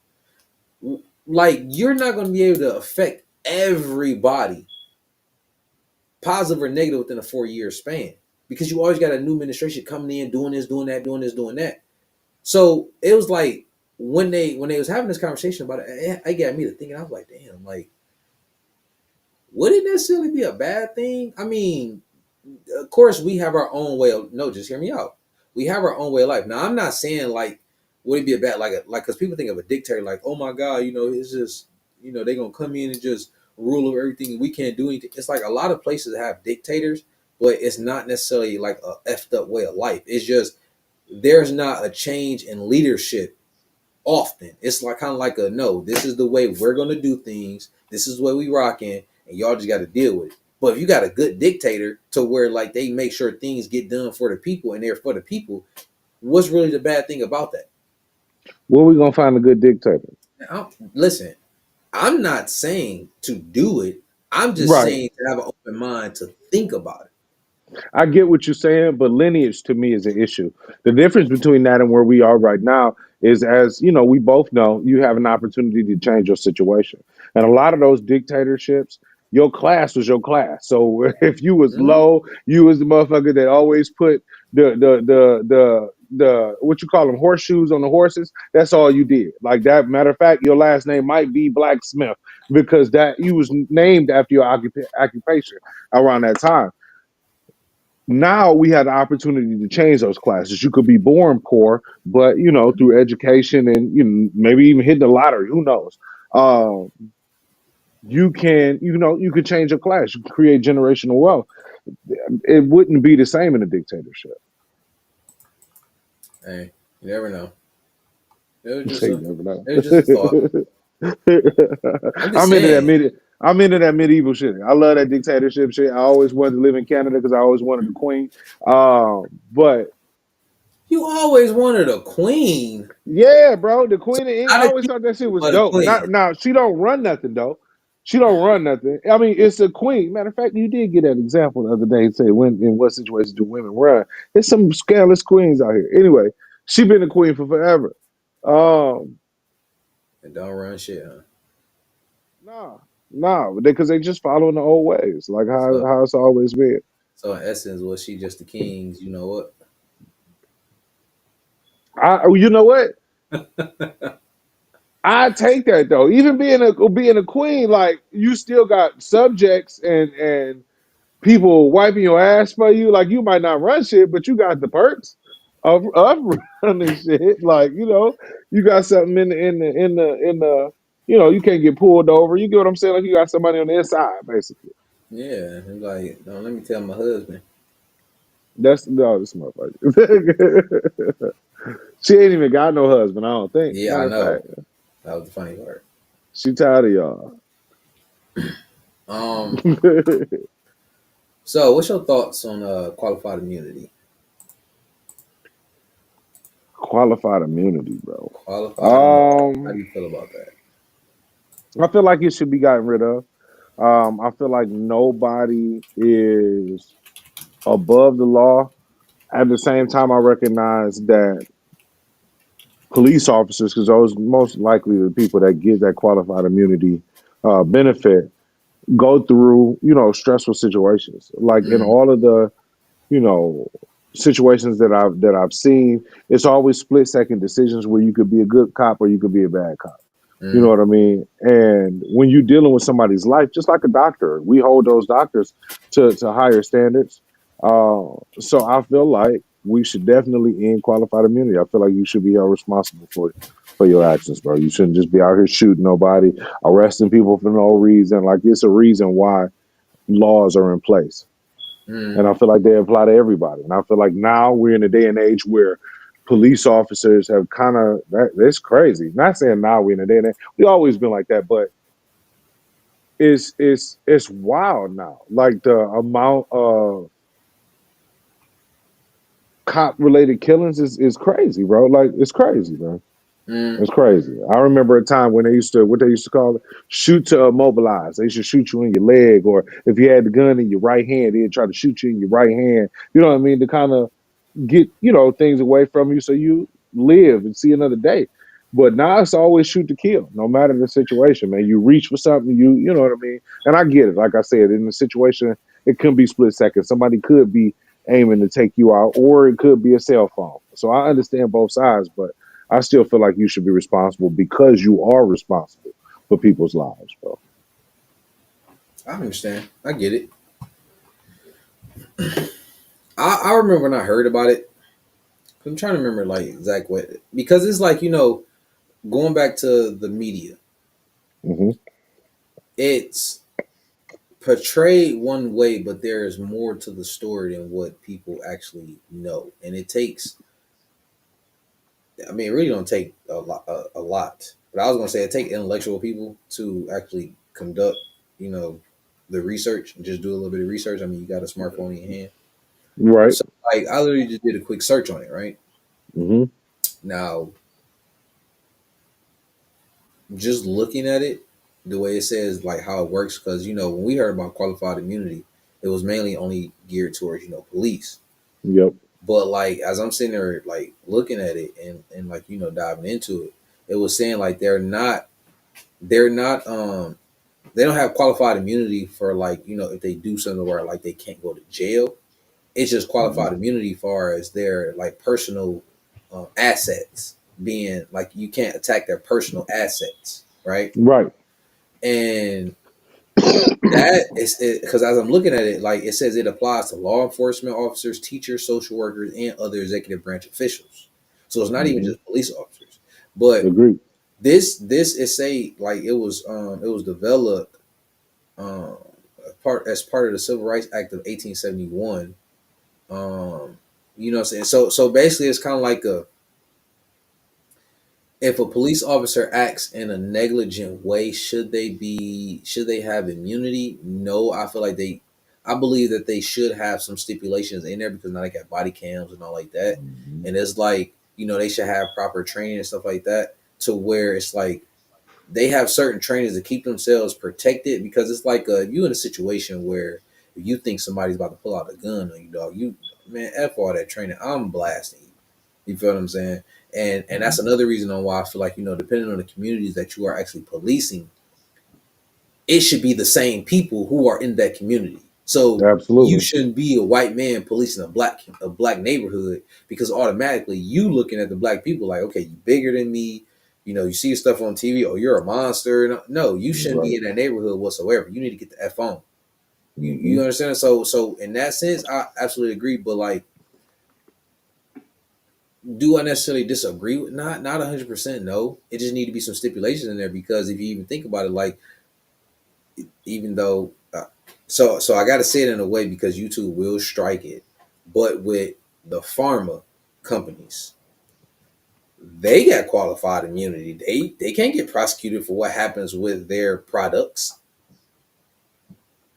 Like you're not going to be able to affect everybody positive or negative within a 4 year span because you always got a new administration coming in doing this, doing that, doing this, doing that. So it was like when they was having this conversation about it got me to thinking. I was like, damn, like would it necessarily be a bad thing? I mean, of course we have our own way of no, just hear me out. We have our own way of life. Now I'm not saying like would it be a bad like because people think of a dictator like, oh my god, it's just they're gonna come in and just rule over everything and we can't do anything. It's like a lot of places have dictators, but it's not necessarily like a effed up way of life. It's just there's not a change in leadership often. It's like kind of like a no, this is the way we're gonna do things, this is the way we rocking, and y'all just got to deal with it. But if you got a good dictator to where like they make sure things get done for the people and they're for the people, what's really the bad thing about that? Where we gonna find a good dictator? Listen, I'm not saying to do it. I'm just Right. saying to have an open mind to think about it. I get what you're saying, but lineage to me is an issue. The difference between that and where we are right now is, as you know, we both know, you have an opportunity to change your situation. And a lot of those dictatorships, your class was your class. So if you was Mhm. low, you was the motherfucker that always put the what you call them, horseshoes on the horses. That's all you did. Like that. Matter of fact, your last name might be Blacksmith because that you was named after your occupation around that time. Now we had the opportunity to change those classes. You could be born poor, but you know, through education and you know, maybe even hit the lottery, who knows? Um, you can, you know, you could change your class. You can create generational wealth. It wouldn't be the same in a dictatorship. Hey, you never know. It was You just say you a, never know. it was just a thought. I'm just I'm into that saying. I'm into that medieval shit. I love that dictatorship shit. I always wanted to live in Canada because I always wanted a queen. But You always wanted a queen, yeah, bro, the Queen of England. I not a always king, thought that shit was but a dope. Not queen. now, she don't run nothing though. She don't run nothing. I mean, it's a queen. Matter of fact, you did get an example the other day. And say when in what situations do women run? There's some scandalous queens out here. Anyway, she been a queen for forever. Um, And don't run shit, huh? nah, nah, because they just following the old ways, like So, how it's always been. so in essence, was she just the king's? You know what? You know what? I take that though. Even being a queen, like you still got subjects and people wiping your ass for you. Like you might not run shit, but you got the perks of running shit. Like you know, you got something in the you know, you can't get pulled over. You get what I'm saying? Like you got somebody on the inside, basically. Yeah, and like, no, let me tell my husband. That's no this motherfucker. She ain't even got no husband. I don't think. Yeah, I Matter of fact, know. That was the funny part. she tired of y'all. Um, so what's your thoughts on qualified immunity? Qualified immunity, bro. Qualified immunity. How Um, do you feel about that? I feel like it should be gotten rid of. I feel like nobody is above the law. At the same time, I recognize that police officers, because those most likely the people that get that qualified immunity benefit, go through you know stressful situations. Like in Mm, all of the you know situations that I've seen, it's always split second decisions where you could be a good cop or you could be a bad cop. You know mm, what I mean? And when you're dealing with somebody's life, just like a doctor, we hold those doctors to higher standards. So I feel like we should definitely end qualified immunity. I feel like you should be held responsible for your actions, bro. You shouldn't just be out here shooting nobody, arresting people for no reason. Like it's a reason why laws are in place. mm. And I feel like they apply to everybody. And I feel like now we're in a day and age where police officers have kind of that's crazy. Not saying now we're in a day and age. We always been like that, but it's wild now. Like the amount of cop related killings is crazy, bro. Like it's crazy, bro. Mm. It's crazy. I remember a time when they used to what they used to call it shoot to immobilize. They used to shoot you in your leg, or if you had the gun in your right hand, they'd try to shoot you in your right hand. You know what I mean? To kind of get you know things away from you so you live and see another day. But now it's always shoot to kill, no matter the situation, man. You reach for something, you know what I mean. And I get it. Like I said, in the situation, it can be split second. Somebody could be aiming to take you out, or it could be a cell phone. So I understand both sides, but I still feel like you should be responsible because you are responsible for people's lives, bro. I understand. I get it. I remember when I heard about it. I'm trying to remember like exact what because it's like going back to the media. Hmm. It's portrayed one way, but there is more to the story than what people actually know, and it takes. I mean, it really don't take a lot. But I was gonna say it take intellectual people to actually conduct, you know, the research and just do a little bit of research. I mean, you got a smartphone in your hand, Right. so like I literally just did a quick search on it. Right Hmm. now, just looking at it, the way it says like how it works, because when we heard about qualified immunity, it was mainly only geared towards police. Yep. But like as I'm sitting there like looking at it and like diving into it, it was saying like they're not they don't have qualified immunity for like if they do something where like they can't go to jail. It's just Hmm. qualified immunity far as their like personal assets being like you can't attack their personal assets, right? Right. And that is because as I'm looking at it, like it says it applies to law enforcement officers, teachers, social workers, and other executive branch officials. So it's not even Hmm. just police officers. But Agreed. this is say like it was developed um part of the Civil Rights Act of 1871. What I'm saying? So basically it's kind of like a if a police officer acts in a negligent way, should they have immunity? No, I believe that they should have some stipulations in there because now they got body cams and all like that. Hmm. And it's like, they should have proper training and stuff like that to where it's like they have certain trainings to keep themselves protected because it's like you in a situation where if you think somebody's about to pull out a gun on you, dog, you man, F all that training, I'm blasting you. You feel what I'm saying? And that's another reason on why I feel like, depending on the communities that you are actually policing, it should be the same people who are in that community. So you Absolutely. shouldn't be a white man policing a black neighborhood because automatically you looking at the black people like, okay, you bigger than me. You see your stuff on TV. Oh, you're a monster. No, you shouldn't be Right. in that neighborhood whatsoever. You need to get the f on. You Hmm. understand? So in that sense, I absolutely agree. But like, do I necessarily disagree with? Not 100%. No, it just need to be some stipulations in there because if you even think about it, like even though so I got to say it in a way because YouTube will strike it, but with the pharma companies, they got qualified immunity. They can't get prosecuted for what happens with their products.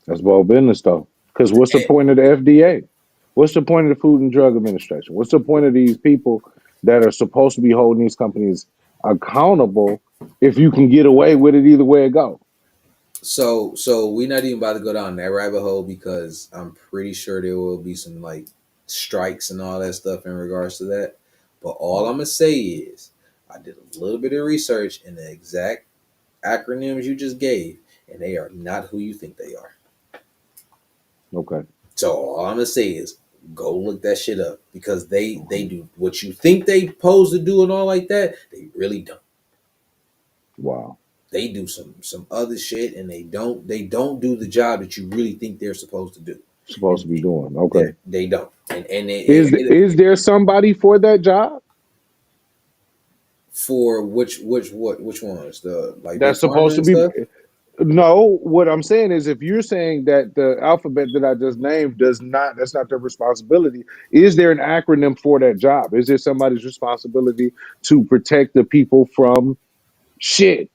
That's well business though. Because what's the And point of the FDA? What's the point of the Food and Drug Administration? What's the point of these people that are supposed to be holding these companies accountable if you can get away with it either way it go? so we're not even about to go down that rabbit hole because I'm pretty sure there will be some like strikes and all that stuff in regards to that. But all I'm gonna say is I did a little bit of research in the exact acronyms you just gave, and they are not who you think they are. Okay. So all I'm gonna say is go look that shit up because they do what you think they pose to do and all like that. They really don't. Wow. They do some other shit, and they don't do the job that you really think they're supposed to do, Supposed and to be doing. they Okay. they don't. And Is there somebody for that job for which ones the like big that's pharma supposed to and be? stuff. No, what I'm saying is if you're saying that the alphabet that I just named does not, that's not their responsibility, is there an acronym for that job? Is there somebody's responsibility to protect the people from shit?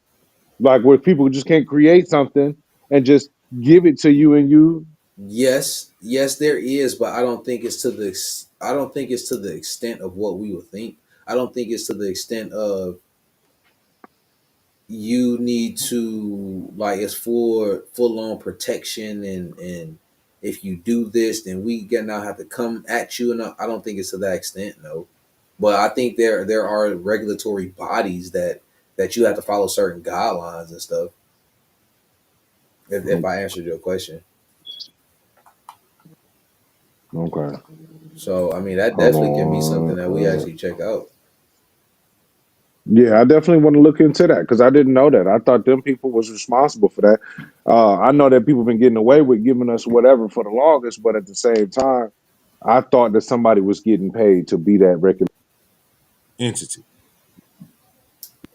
Like where people just can't create something and just give it to you and you. Yes, there is, but I don't think it's to the extent of what we would think. I don't think it's to the extent of you need to like it's for full on protection and if you do this then we gonna have to come at you and I don't think it's to that extent, no. But I think there are regulatory bodies that you have to follow certain guidelines and stuff if I answered your question. Okay. So I mean that Hold definitely can be something on. that we actually check out. Yeah, I definitely want to look into that because I didn't know that. I thought them people was responsible for that. I know that people been getting away with giving us whatever for the longest, but at the same time, I thought that somebody was getting paid to be that regular entity.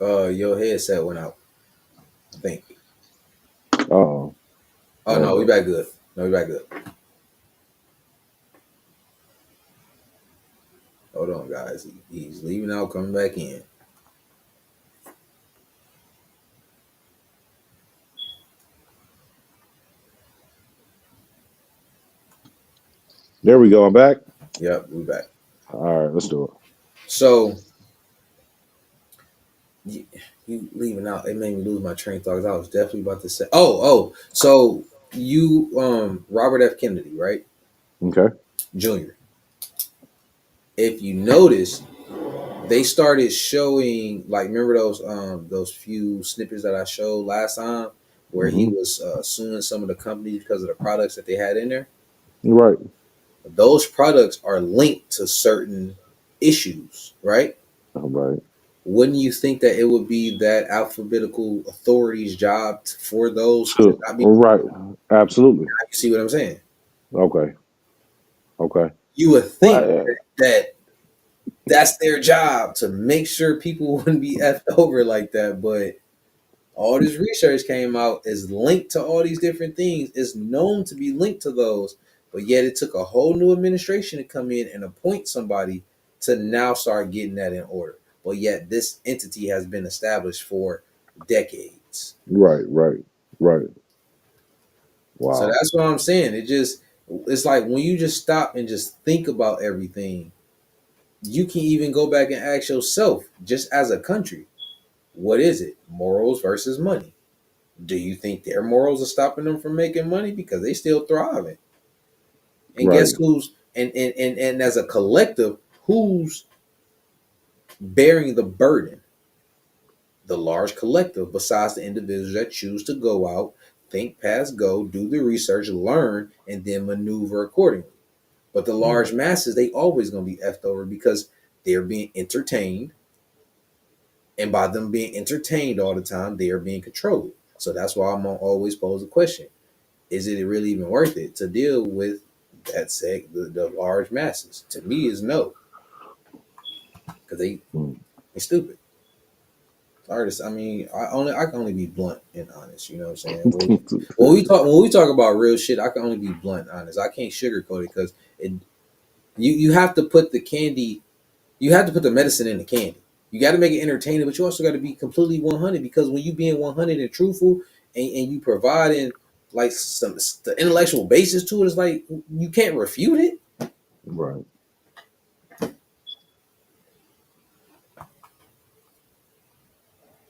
Your headset went out, I think. Oh, Oh no, hold we up. back good. No, we back good. Hold on, guys. He's leaving out, coming back in. There we go. I'm back. Yep, we back. All right, let's do it. So you, you leaving out, it made me lose my train of thought. 'Cause I was definitely about to say, so you, Robert F. Kennedy, right, Okay. Jr. If you notice, they started showing, like, remember those few snippets that I showed last time where he Hmm. was suing some of the companies because of the products that they had in there. Right. Those products are linked to certain issues, right? All right. Wouldn't you think that it would be that alphabetical authority's job for those to So, not be? right. Absolutely. You see what I'm saying? Okay. Okay. You would think Well, that that's their job to make sure people wouldn't be effed over like that, but all this research came out is linked to all these different things. It's known to be linked to those, but yet it took a whole new administration to come in and appoint somebody to now start getting that in order. But yet this entity has been established for decades. right. Right. Right. So Wow. that's what I'm saying. It's like when you just stop and just think about everything, you can even go back and ask yourself, just as a country, what is it? Morals versus money. Do you think their morals are stopping them from making money? Because they still thriving. And guess Right. who's and as a collective, who's bearing the burden? The large collective, besides the individuals that choose to go out, think past go, do the research, learn, and then maneuver accordingly. But the Mm. large masses, they always gonna be effed over because they're being entertained, and by them being entertained all the time, they are being controlled. So that's why I'm gonna always pose a question: is it really even worth it to deal with the large masses? To me, is no, because Mm. they stupid. Artists. I mean, I can only be blunt and honest. You know what I'm saying? When we talk about real shit, I can only be blunt and honest. I can't sugarcoat it because it you have to put the candy, you have to put the medicine in the candy. You got to make it entertaining, but you also got to be completely 100, because when you being 100 and truthful, and you providing like some the intellectual basis to it, it's like you can't refute it. Right.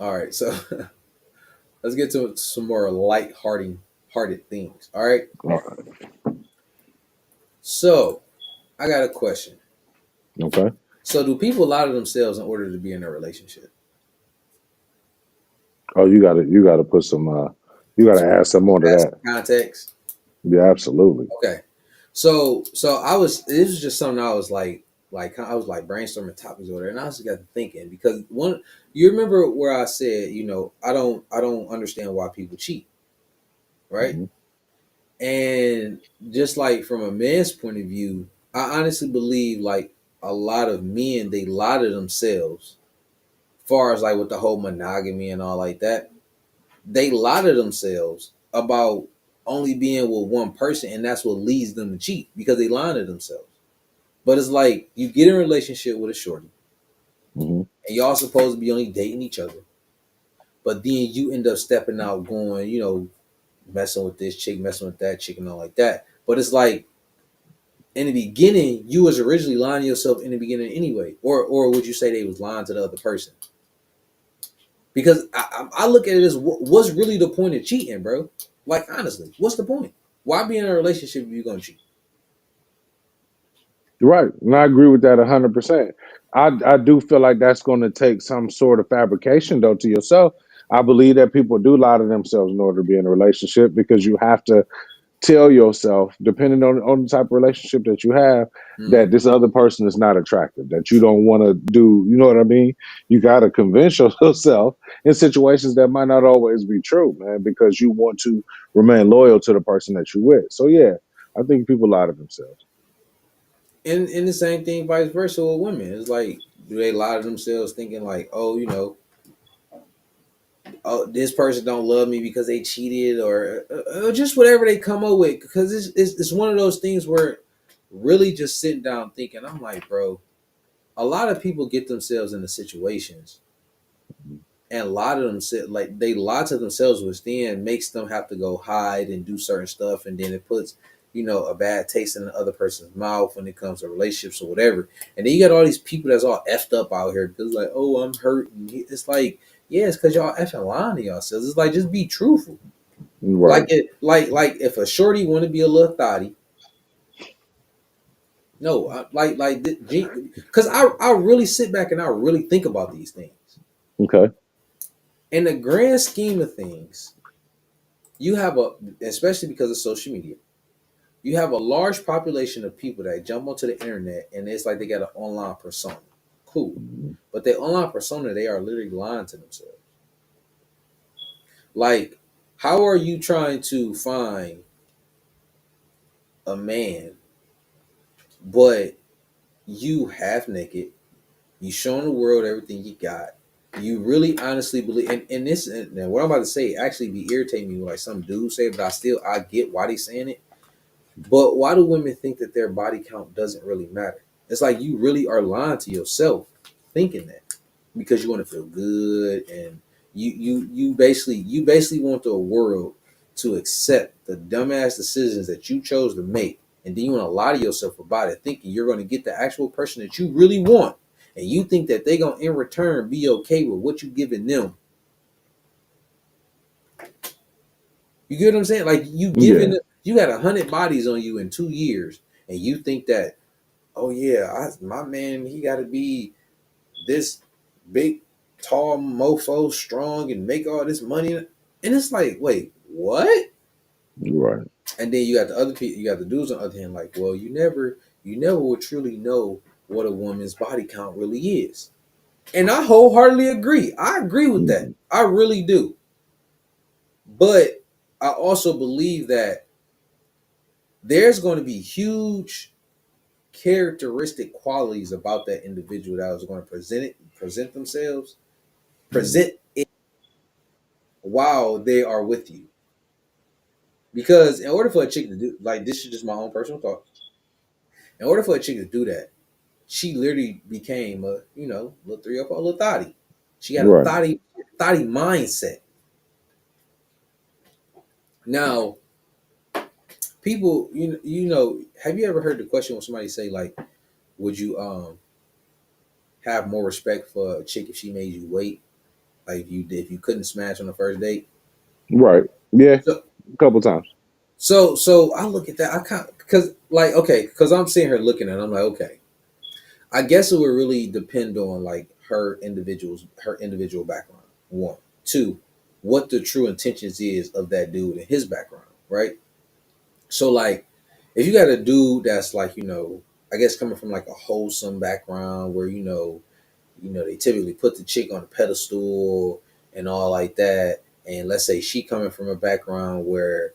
All right, so let's get to some more hearted things. All right, All right. so I got a question. Okay. So do people lie to themselves in order to be in a relationship? Oh, you gotta put some you gotta add some more to That's that. context. Yeah, absolutely. Okay. So I was, this was just something I was like I was like brainstorming topics over there, and I just got to thinking, because one, you remember where I said, I don't understand why people cheat, right? Hmm. And just like from a man's point of view, I honestly believe like a lot of men, they lie to themselves, far as like with the whole monogamy and all like that. They lie to themselves about only being with one person, and that's what leads them to cheat, because they lie to themselves. But it's like you get in a relationship with a shorty, Hmm. and y'all supposed to be only dating each other, but then you end up stepping out, going, messing with this chick, messing with that chick, and all like that. But it's like in the beginning, you was originally lying to yourself in the beginning anyway, or would you say they was lying to the other person? Because I look at it as, what's really the point of cheating, bro? Like, honestly, what's the point? Why be in a relationship if you're gonna cheat? Right. And I agree with that 100%. I do feel like that's going to take some sort of fabrication, though, to yourself. I believe that people do lie to themselves in order to be in a relationship, because you have to tell yourself, depending on the type of relationship that you have, Hmm. that this other person is not attractive, that you don't want to do, you know what I mean? You got to convince yourself in situations that might not always be true, man, because you want to remain loyal to the person that you're with. So, yeah, I think people lie to themselves. And the same thing, vice versa with women. It's like, do they lie to themselves, thinking like, oh, oh, this person don't love me because they cheated, or just whatever they come up with, because it's one of those things where really just sitting down thinking, I'm like, bro, a lot of people get themselves into situations and lie to themselves, they lie to themselves, which then makes them have to go hide and do certain stuff, and then it puts a bad taste in the other person's mouth when it comes to relationships or whatever. And then you got all these people that's all effed up out here because like, oh, I'm hurt. And it's like, yeah, it's because y'all effing lying to yourselves. It's like, just be truthful. Like Right. it, like if a shorty want to be a little thotty, no, because I really sit back and I really think about these things. Okay. In the grand scheme of things, you have especially because of social media, you have a large population of people that jump onto the internet and it's like they got an online persona. Cool. But their online persona, they are literally lying to themselves. Like, how are you trying to find a man, but you half naked, you showing the world everything you got. You really honestly believe, and this, and what I'm about to say actually be irritating me, like some dudes say, but I get why they saying it. But why do women think that their body count doesn't really matter? It's like you really are lying to yourself thinking that because you want to feel good and you basically want the world to accept the dumbass decisions that you chose to make, and then you want to lie to yourself about it, thinking you're going to get the actual person that you really want, and you think that they're going to in return be okay with what you giving them. You get what I'm saying? Like Yeah. you got 100 bodies on you in 2 years, and you think that, oh yeah, my man, he got to be this big, tall mofo, strong, and make all this money. And it's like, wait, what? Right. And then you got the other people, you got the dudes on the other hand, like, well, you never will truly know what a woman's body count really is. And I wholeheartedly agree. I agree with that. Mhm. I really do. But I also believe that there's going to be huge characteristic qualities about that individual that was going to present themselves, Mhm. present it while they are with you. Because in order for a chick to do like this is just my own personal thoughts. In order for a chick to do that, she literally became a little 3 or 4 little thotty. She had a Right. thotty mindset. Now, people, have you ever heard the question when somebody say like, would you have more respect for a chick if she made you wait? Like if you couldn't smash on the first date? Right. Yeah. So A couple times. so I look at that. I kind because like okay, because I'm sitting here looking at it, I'm like, okay, I guess it would really depend on like her individual background. One, two, what the true intentions is of that dude and his background, right? So like, if you got a dude that's like I guess coming from like a wholesome background where they typically put the chick on a pedestal and all like that. And let's say she coming from a background where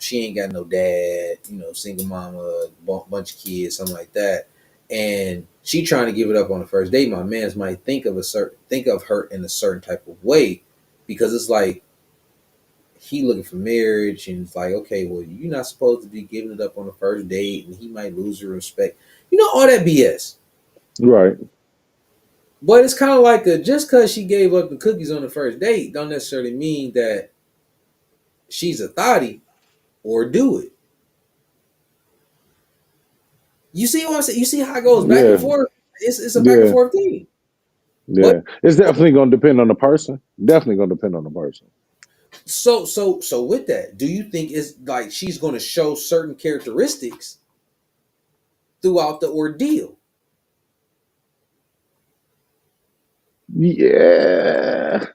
she ain't got no dad, single mama, bunch of kids, something like that, and she trying to give it up on the first date. My man's might think of her in a certain type of way because it's like he looking for marriage and it's like, okay, well, you're not supposed to be giving it up on the first date, and he might lose your respect, all that BS. Right. But it's kind of like just because she gave up the cookies on the first date, don't necessarily mean that she's a thotty or do it. You see what I'm saying? You see how it goes back and Yeah. forth? It's a back and Yeah. forth thing. But Yeah. It's definitely gonna depend on the person. Definitely gonna depend on the person. so with that, do you think it's like she's going to show certain characteristics throughout the ordeal? Yeah.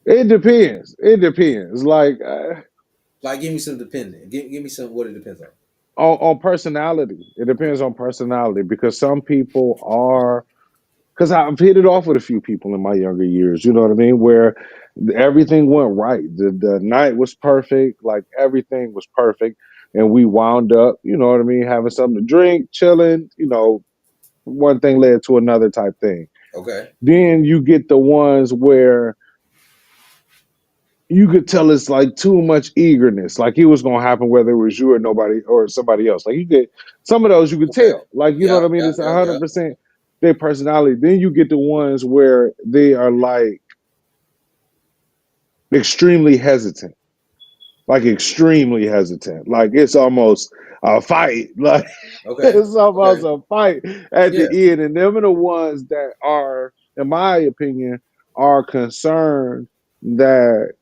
It depends. It depends. Like Like, give me some dependent. Give me some what it depends on. on personality. It depends on personality because some people are because I've hit it off with a few people in my younger years, you know what I mean? Where everything went right. The night was perfect, like everything was perfect. And we wound up, you know what I mean, having something to drink, chilling, one thing led to another type thing. Okay. Then you get the ones where you could tell it's like too much eagerness, like it was gonna happen whether it was you or nobody or somebody else. Like you get some of those you could Okay. tell, like you know Yeah. what I mean. Yeah. It's a Yeah. hundred Yeah. percent their personality. Then you get the ones where they are like extremely hesitant, like extremely hesitant. Like it's almost a fight. Like Okay. it's almost Okay. a fight at Yeah. the end. And them are the ones that are, in my opinion, are concerned that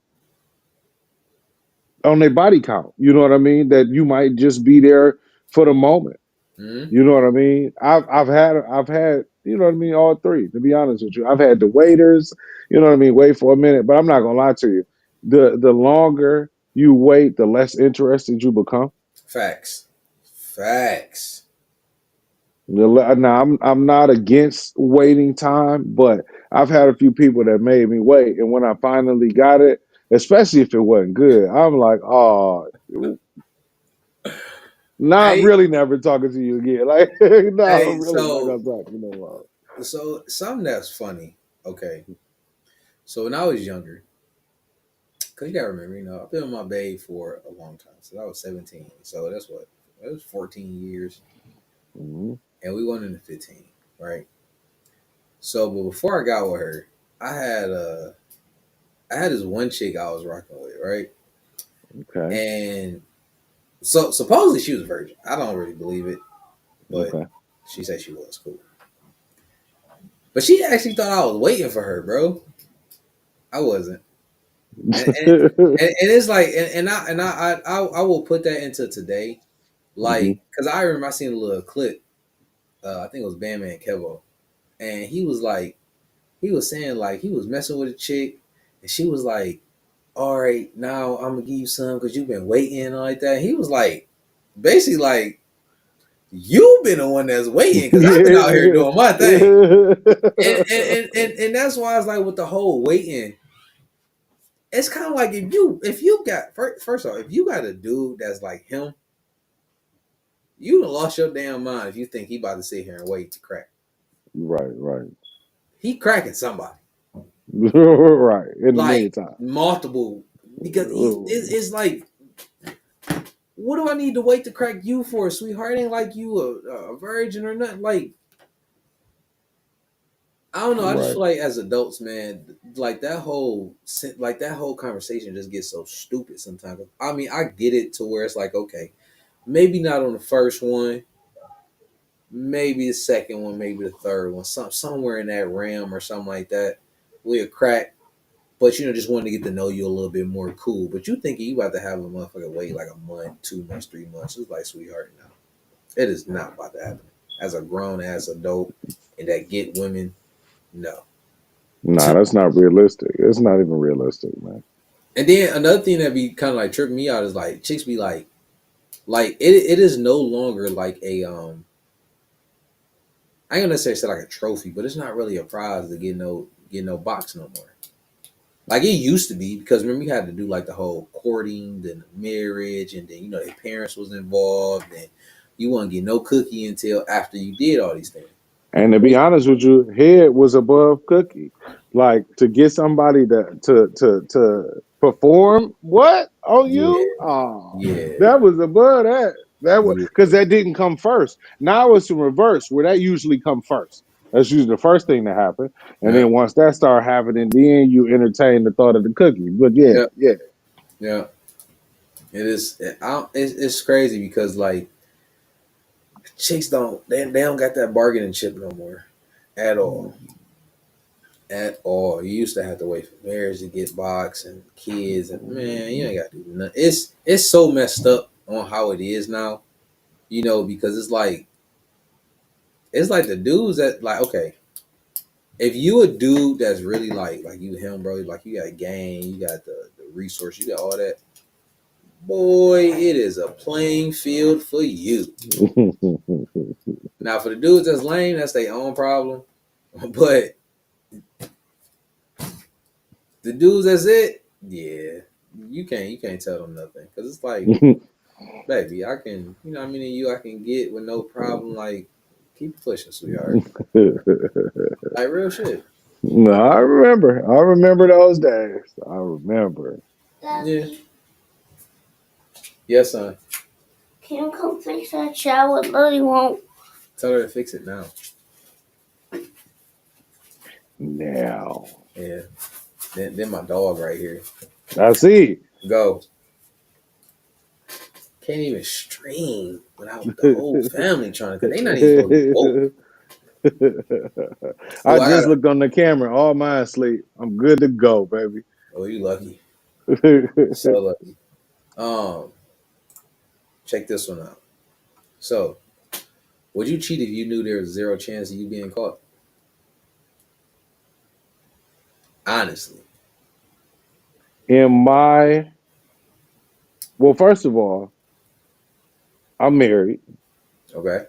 on their body count. You know what I mean? That you might just be there for the moment. Hmm. You know what I mean? I've had you know what I mean, all three, to be honest with you. I've had the waiters, you know what I mean, wait for a minute, but I'm not gonna lie to you. The longer you wait, the less interested you become. Facts. Facts. Now I'm not against waiting time, but I've had a few people that made me wait, and when I finally got it, especially if it wasn't good, I'm like, oh, not Hey, really never talking to you again. Like, no, hey. really not gonna talk. You know, So something that's funny. Okay. So when I was younger, cause you gotta remember, I've been with my babe for a long time. So I was 17. So that's what that was 14 years, Mhm. and we went into 15, right? So, but before I got with her, I had uh I had this one chick I was rocking with, right? Okay, And so supposedly she was a virgin. I don't really believe it, but okay. she said she was cool. But she actually thought I was waiting for her, bro. I wasn't. And it's like and I will put that into today, Hmm. like because I remember I seen a little clip. I think it was Bandman Kevo, and he was saying like he was messing with a chick, and she was like, "All right, now I'm gonna give you some because you've been waiting and all like that." He was like, basically like, "You've been the one that's waiting because I've been out here Yeah. doing my thing," and that's why it's like with the whole waiting. It's kind of like if you got first off, if you got a dude that's like him, you done lost your damn mind if you think he about to sit here and wait to crack. Right, right, He cracking somebody right. In the like meantime, multiple because it's like, what do I need to wait to crack you for, sweetheart? It ain't like you a virgin or nothing. Like I don't know. I just right, feel like as adults, man, like that whole conversation just gets so stupid sometimes. I mean, I get it to where it's like, okay, maybe not on the first one, maybe the second one, maybe the third one, somewhere in that realm or something like that. We'll crack, but just wanting to get to know you a little bit more, cool. But you thinking you about to have a motherfucker wait like a month, 2 months, 3 months? It's like, sweetheart, no, it is not about to happen. As a grown ass adult and that get women, no. nah, that's not realistic. It's not even realistic, man. And then another thing that be kind of like tripping me out is like chicks be like it is no longer like I ain't gonna necessarily say like a trophy, but it's not really a prize to get no box no more. Like it used to be, because remember you had to do like the whole courting, then the marriage, and then their parents was involved, and you wouldn't get no cookie until after you did all these things. And to be honest with you, head was above cookie. Like to get somebody to perform what on Yeah, you? Oh, yeah, that was above that. That was because yeah, that didn't come first. Now it's in reverse, where that usually come first. That's usually the first thing to happen, and yeah, then once that start happening, then you entertain the thought of the cookie. But yeah, yeah, yeah. yeah. It is. It's crazy because like chicks they don't got that bargaining chip no more, at all, at all. You used to have to wait for marriage to get box and kids, and man, you ain't got to do nothing. It's so messed up on how it is now, because it's like the dudes that like, okay, if you a dude that's really like you him, bro, like you got game, you got the resource, you got all that, boy, it is a playing field for you. Now for the dudes that's lame, that's their own problem. But the dudes that's it, yeah, you can't tell them nothing because it's like, baby, I can, how many of you I can get with no problem. Like, keep pushing, sweetheart. Like real shit. No, I remember. I remember those days. I remember. Yeah. Yes, son. Can you come fix that shower? Lily won't. Tell her to fix it now. Now Yeah. Then my dog right here. I see. Go. can't even stream without the whole family trying to. Cause they not even supposed to be woke. I Oh, I just got. looked on the camera. All mine asleep. I'm good to go, baby. Oh, you lucky. So lucky. Um, check this one out. So, would you cheat if you knew there was zero chance of you being caught? Honestly, Well, first of all, I'm married. okay.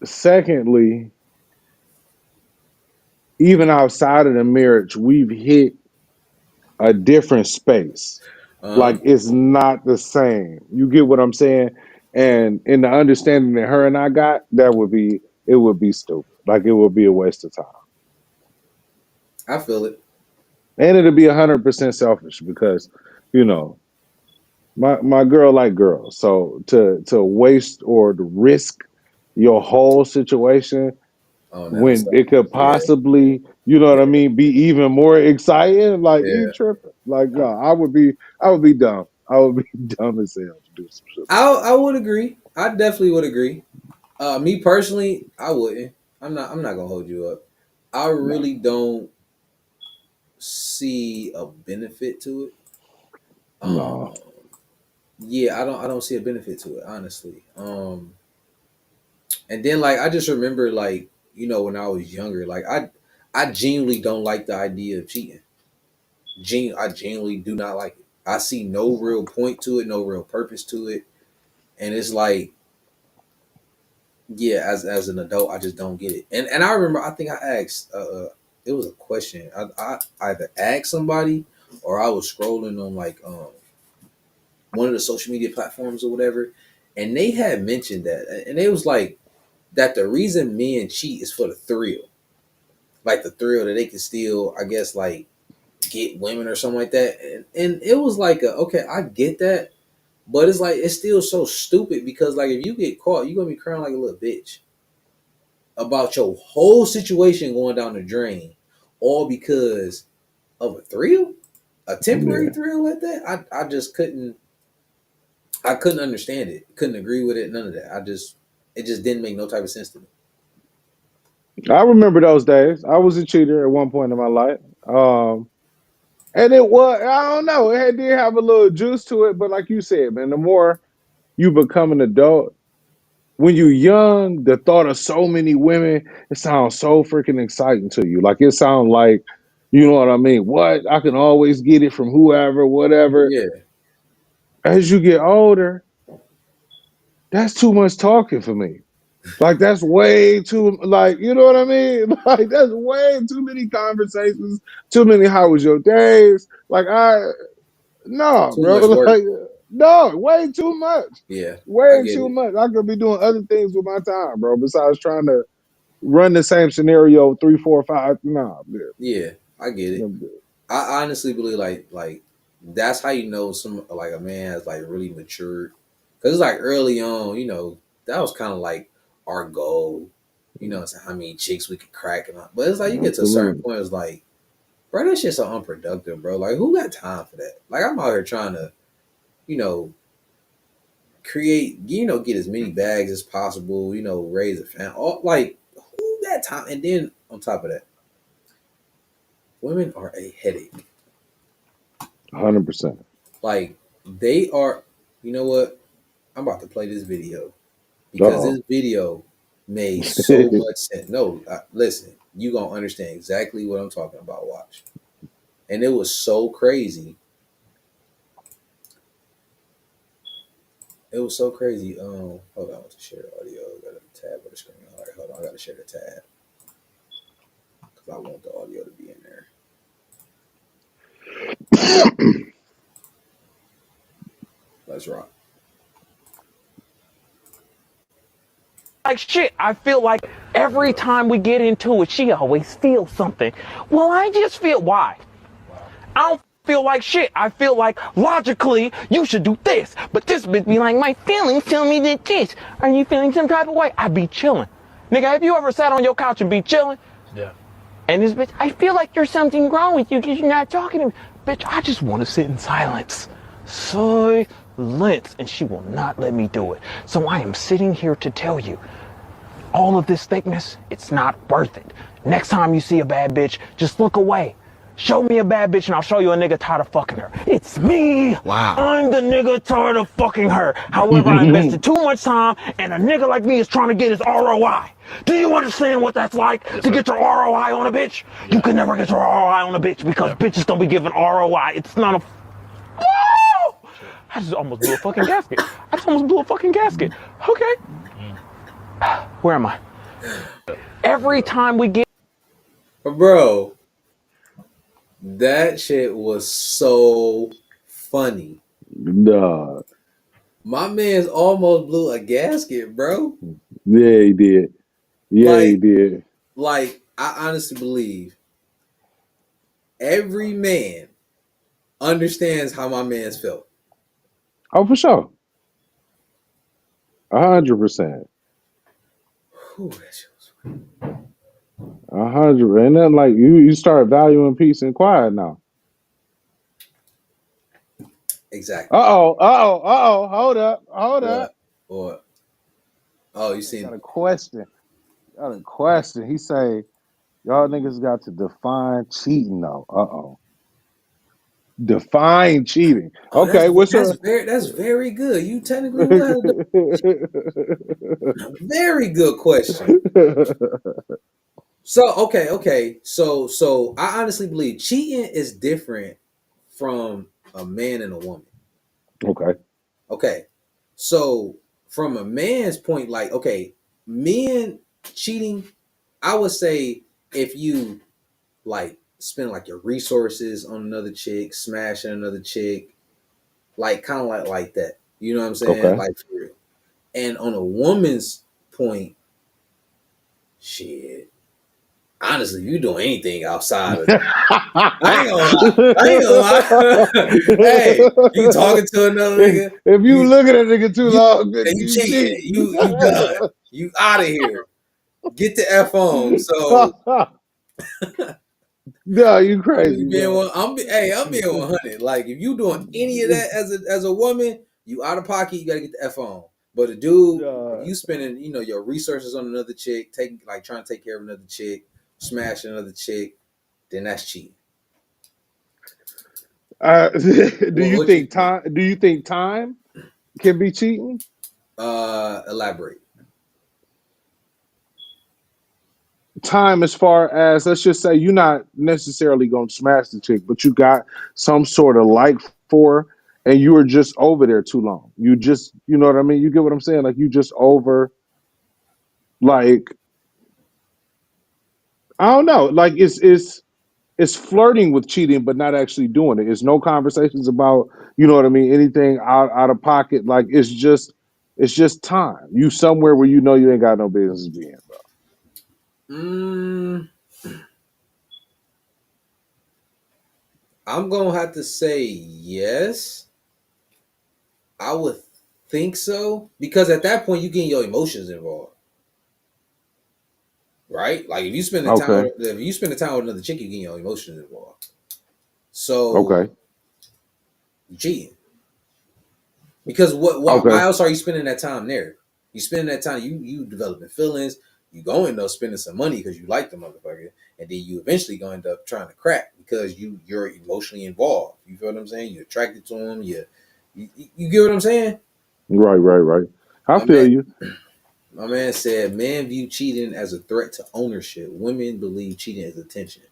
Secondly, even outside of the marriage, we've hit a different space. Uh, Like it's not the same. You get what I'm saying? And in the understanding that her and I got, it would be stupid. Like it would be a waste of time. I feel it. And it'd be 100% selfish because, you know, my girl like girls. So to waste or to risk your whole situation Oh, never when stop. it could Yeah, possibly, you know what I yeah, mean, be even more exciting. Like you yeah. tripping. Like no, I would be dumb. I would be dumb as hell to do some shit like I would agree. I definitely would agree. Me personally, I wouldn't. I'm not gonna hold you up. I that. really don't see a benefit to it. No, Um, yeah, I don't see a benefit to it, honestly. And then like I just remember like when I was younger, like I genuinely don't like the idea of cheating. I genuinely do not like it. I see no real point to it, no real purpose to it, and it's like yeah, as an adult, I just don't get it. And I remember I think I asked it was a question. I either asked somebody or I was scrolling on like one of the social media platforms or whatever, and they had mentioned that, and it was like that the reason men cheat is for the thrill, like the thrill that they can still, I guess, like get women or something like that, and it was like okay, I get that, but it's like it's still so stupid because like if you get caught, you're gonna be crying like a little bitch about your whole situation going down the drain, all because of a thrill, a temporary yeah. thrill like that. I just couldn't. I couldn't understand it. Couldn't agree with it. None of that. It just didn't make no type of sense to me. I remember those days. I was a cheater at one point in my life. And it was, I don't know, did have a little juice to it, but like you said, man, the more you become an adult, when you're young, the thought of so many women, it sounds so freaking exciting to you. Like it sounds like, you know what I mean? What? I can always get it from whoever, whatever. Yeah, As you get older, that's too much talking for me. Like that's way too like you know what I mean? Like that's way too many conversations, too many how was your days? Like no, too bro. much work. Like no, way too much. Yeah, I Way get too it. much. I could be doing other things with my time, bro, besides trying to run the same scenario three, four, five. Nah, man. Yeah, I get it. I'm good. I honestly believe like that's how you know some like a man has like really matured because it's like early on, that was kind of like our goal, it's how many chicks we could crack and all. But it's like you get to a certain Absolutely. point, it's like, bro, that shit's so unproductive, bro. Like who got time for that? Like I'm out here trying to, you know, create, get as many bags as possible, raise a family. All, like who got time? And then on top of that, women are a headache. 100%. Like they are, you know what? I'm about to play this video because Uh-oh. this video made so much sense. No, listen, you gonna understand exactly what I'm talking about. Watch, and it was so crazy. It was so crazy. Hold on to share the audio. I got a tab on the screen. All right, hold on. I got to share the tab because I want the audio to be in there. Let's rock. Like shit, I feel like every time we get into it, she always feels something. Well, I just feel why? I don't feel like shit. I feel like logically you should do this, but this bitch be like, my feelings tell me that this. Are you feeling some type of way? I be chilling. Nigga, have you ever sat on your couch and be chilling? Yeah. And this bitch, I feel like there's something wrong with you because you're not talking to me. Bitch, I just want to sit in silence. So, lengths and she will not let me do it. So I am sitting here to tell you, all of this thickness, it's not worth it. Next time you see a bad bitch, just look away. Show me a bad bitch and I'll show you a nigga tired of fucking her. It's me. Wow. I'm the nigga tired of fucking her. However, I invested too much time and a nigga like me is trying to get his ROI. Do you understand what that's like to get your ROI on a bitch? You can never get your ROI on a bitch because bitches don't be giving ROI. It's not a... Woo! I just almost blew a fucking gasket. Okay. Where am I? Every time we get... Bro, that shit was so funny. Nah. My man's almost blew a gasket, bro. Yeah, he did. Yeah, he Like, did. like I honestly believe every man understands how my man's felt. Oh, for sure. 100%. Whew, that shit was funny. 100. Ain't nothing like you start valuing peace and quiet now. Exactly. Hold up. Or oh, you Got seen a question. He say, y'all niggas got to define cheating though. Define cheating. oh Okay, what's your that's very good. You technically will have a very good question. So okay. So I honestly believe cheating is different from a man and a woman. Okay. Okay. So from a man's point, like, okay, men cheating, I would say if you like spend like your resources on another chick, smashing another chick, like kind of like that. You know what I'm saying? Okay. Like for real. And on a woman's point, shit. Honestly, you doing anything outside of I ain't gonna lie. Hey, you talking to another nigga, If you you look at a nigga too you long, then and you you cheating. cheat. You done. You out of here. Get the F on. So No, you crazy, bro. I'm being 100. Like if you doing any of that as a woman, you out of pocket, you gotta get the F on. But a dude, if you spending, your resources on another chick, trying to take care of another chick, smashing another chick, then that's cheating. Do you What you think think? time? Do you think time can be cheating? Elaborate. Time, as far as let's just say you're not necessarily gonna smash the chick, but you got some sort of like for, her, and you were just over there too long. You know what I mean? You get what I'm saying? Like you just over, like I don't know, like it's flirting with cheating, but not actually doing it. It's no conversations about, you know what I mean, anything out of pocket. Like it's just time. You somewhere where you know you ain't got no business being, bro. Mm, I'm gonna have to say yes. I would think so because at that point you getting your emotions involved, right? Like Okay. if you spend the time with another chick, you getting your emotions involved. So Okay. you cheating because why Okay. else are you spending that time there? You spending that time you developing feelings. You go end up spending some money because you like the motherfucker, and then you eventually gonna end up trying to crack because you're emotionally involved. You feel what I'm saying? You're attracted to him. You get what I'm saying? Right. I My feel man, you. my man said, men view cheating as a threat to ownership. Women believe cheating is attention.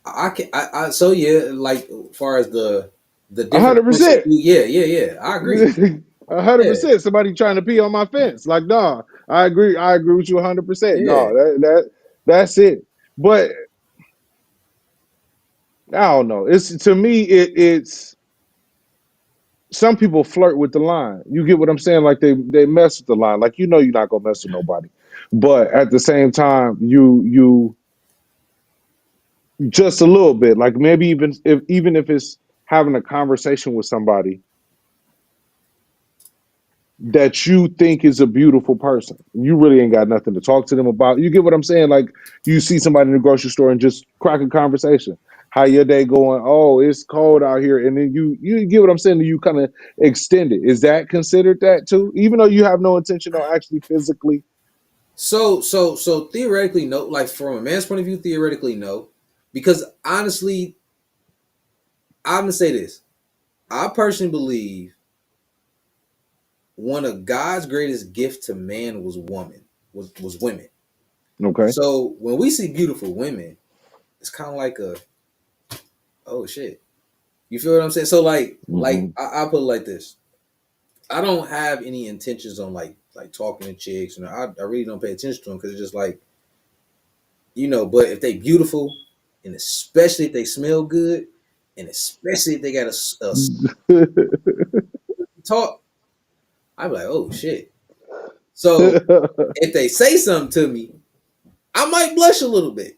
I can, I so yeah, like as far as the different points of 100%. view, yeah, I agree. Yeah, 100%. Somebody trying to pee on my fence. Like, nah, I agree. I agree with you 100%. yeah. No, that's it. But I don't know. It's to me, it's some people flirt with the line. You get what I'm saying? Like they mess with the line. Like you're not gonna mess with nobody, but at the same time, you just a little bit. Like maybe even if it's having a conversation with somebody that you think is a beautiful person, you really ain't got nothing to talk to them about. You get what I'm saying? Like you see somebody in the grocery store and just crack a conversation. how your day going? Oh, it's cold out here, and then you get what I'm saying. You kind of extend it. Is that considered that too? Even though you have no intention on actually physically. So theoretically, no. Like from a man's point of view, theoretically, no. Because honestly, I'm gonna say this. I personally believe one of God's greatest gift to man was was women. Okay. So when we see beautiful women, it's kind of like a oh shit. You feel what I'm saying? So Hmm. I put it like this. I don't have any intentions on like talking to chicks, and I really don't pay attention to them because it's just like But if they beautiful, and especially if they smell good, and especially if they got a talk, I'm like, oh shit. So if they say something to me, I might blush a little bit.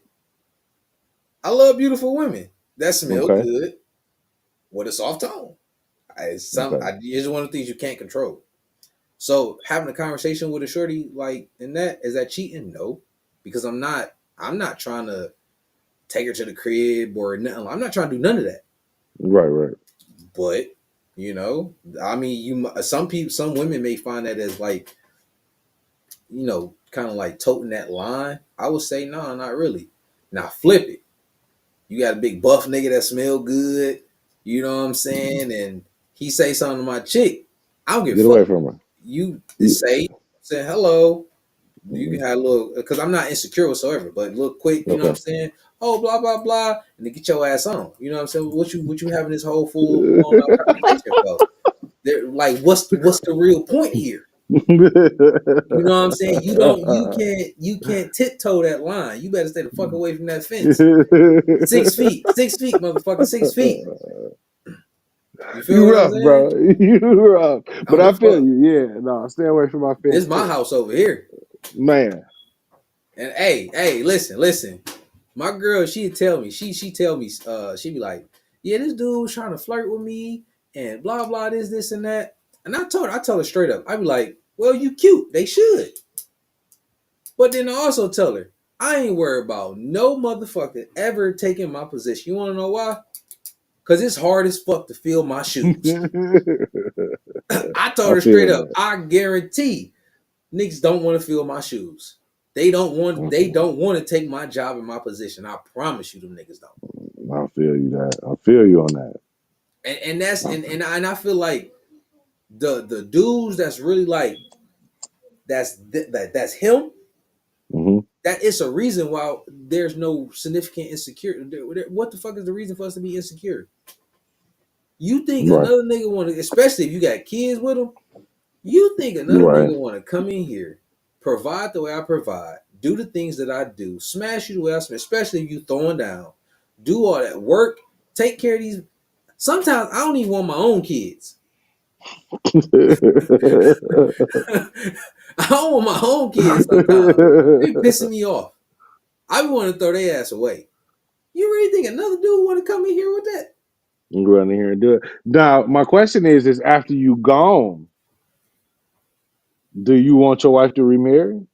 I love beautiful women that smell Okay. good with a soft tone. Okay. It's one of the things you can't control. So having a conversation with a shorty like in that is that cheating? No, because I'm not trying to take her to the crib or nothing. I'm not trying to do none of that. Right. Right. But I mean, some women may find that as like kind of like toting that line. I would say no, not really. Now flip it. You got a big buff nigga that smell good. You know what I'm saying? And he say something to my chick. I don't give a Get fuck. away from her. You Yeah. say hello. You can Mhm. have a little because I'm not insecure whatsoever, but look quick. You know what I'm Okay. saying? Oh, blah blah blah, and then get your ass on. You know what I'm saying? What you having this whole full blown out conversation for? They're like, what's the real point here? You know what I'm saying? You can't tiptoe that line. You better stay the fuck away from that fence. 6 feet, motherfucker, 6 feet. You feel You what I'm rough, saying? bro. You rough. I But don't I give a feel fuck. you. Yeah. No, stay away from my This fence is my too. house over here. Man. And hey, listen. My girl, she'd tell me, she tell me, she'd be like, yeah, this dude was trying to flirt with me and blah blah this and that. And I tell her straight up, I'd be like, well, you cute. They should. But then I also tell her, I ain't worried about no motherfucker ever taking my position. You wanna know why? Cause it's hard as fuck to fill my shoes. I told I her straight feel up, that. I guarantee niggas don't want to fill my shoes. They don't want they Mhm. don't want to take my job and my position. I promise you them niggas don't. I feel you that. I feel you on that. And that's and I feel like the dudes that's really like that's him. Hmm. That it's a reason why there's no significant insecurity. What the fuck is the reason for us to be insecure? You think Right. another nigga want to, especially if you got kids with them, you think another Right. nigga want to come in here, provide the way I provide, do the things that I do, smash you the way I smash, especially if you throwing down, do all that work, take care of these. Sometimes I don't even want my own kids. I don't want my own kids sometimes. They pissing me off. I want to throw their ass away. You really think another dude want to come in here with that? You go in here and do it. Now, my question is after you gone, do you want your wife to remarry?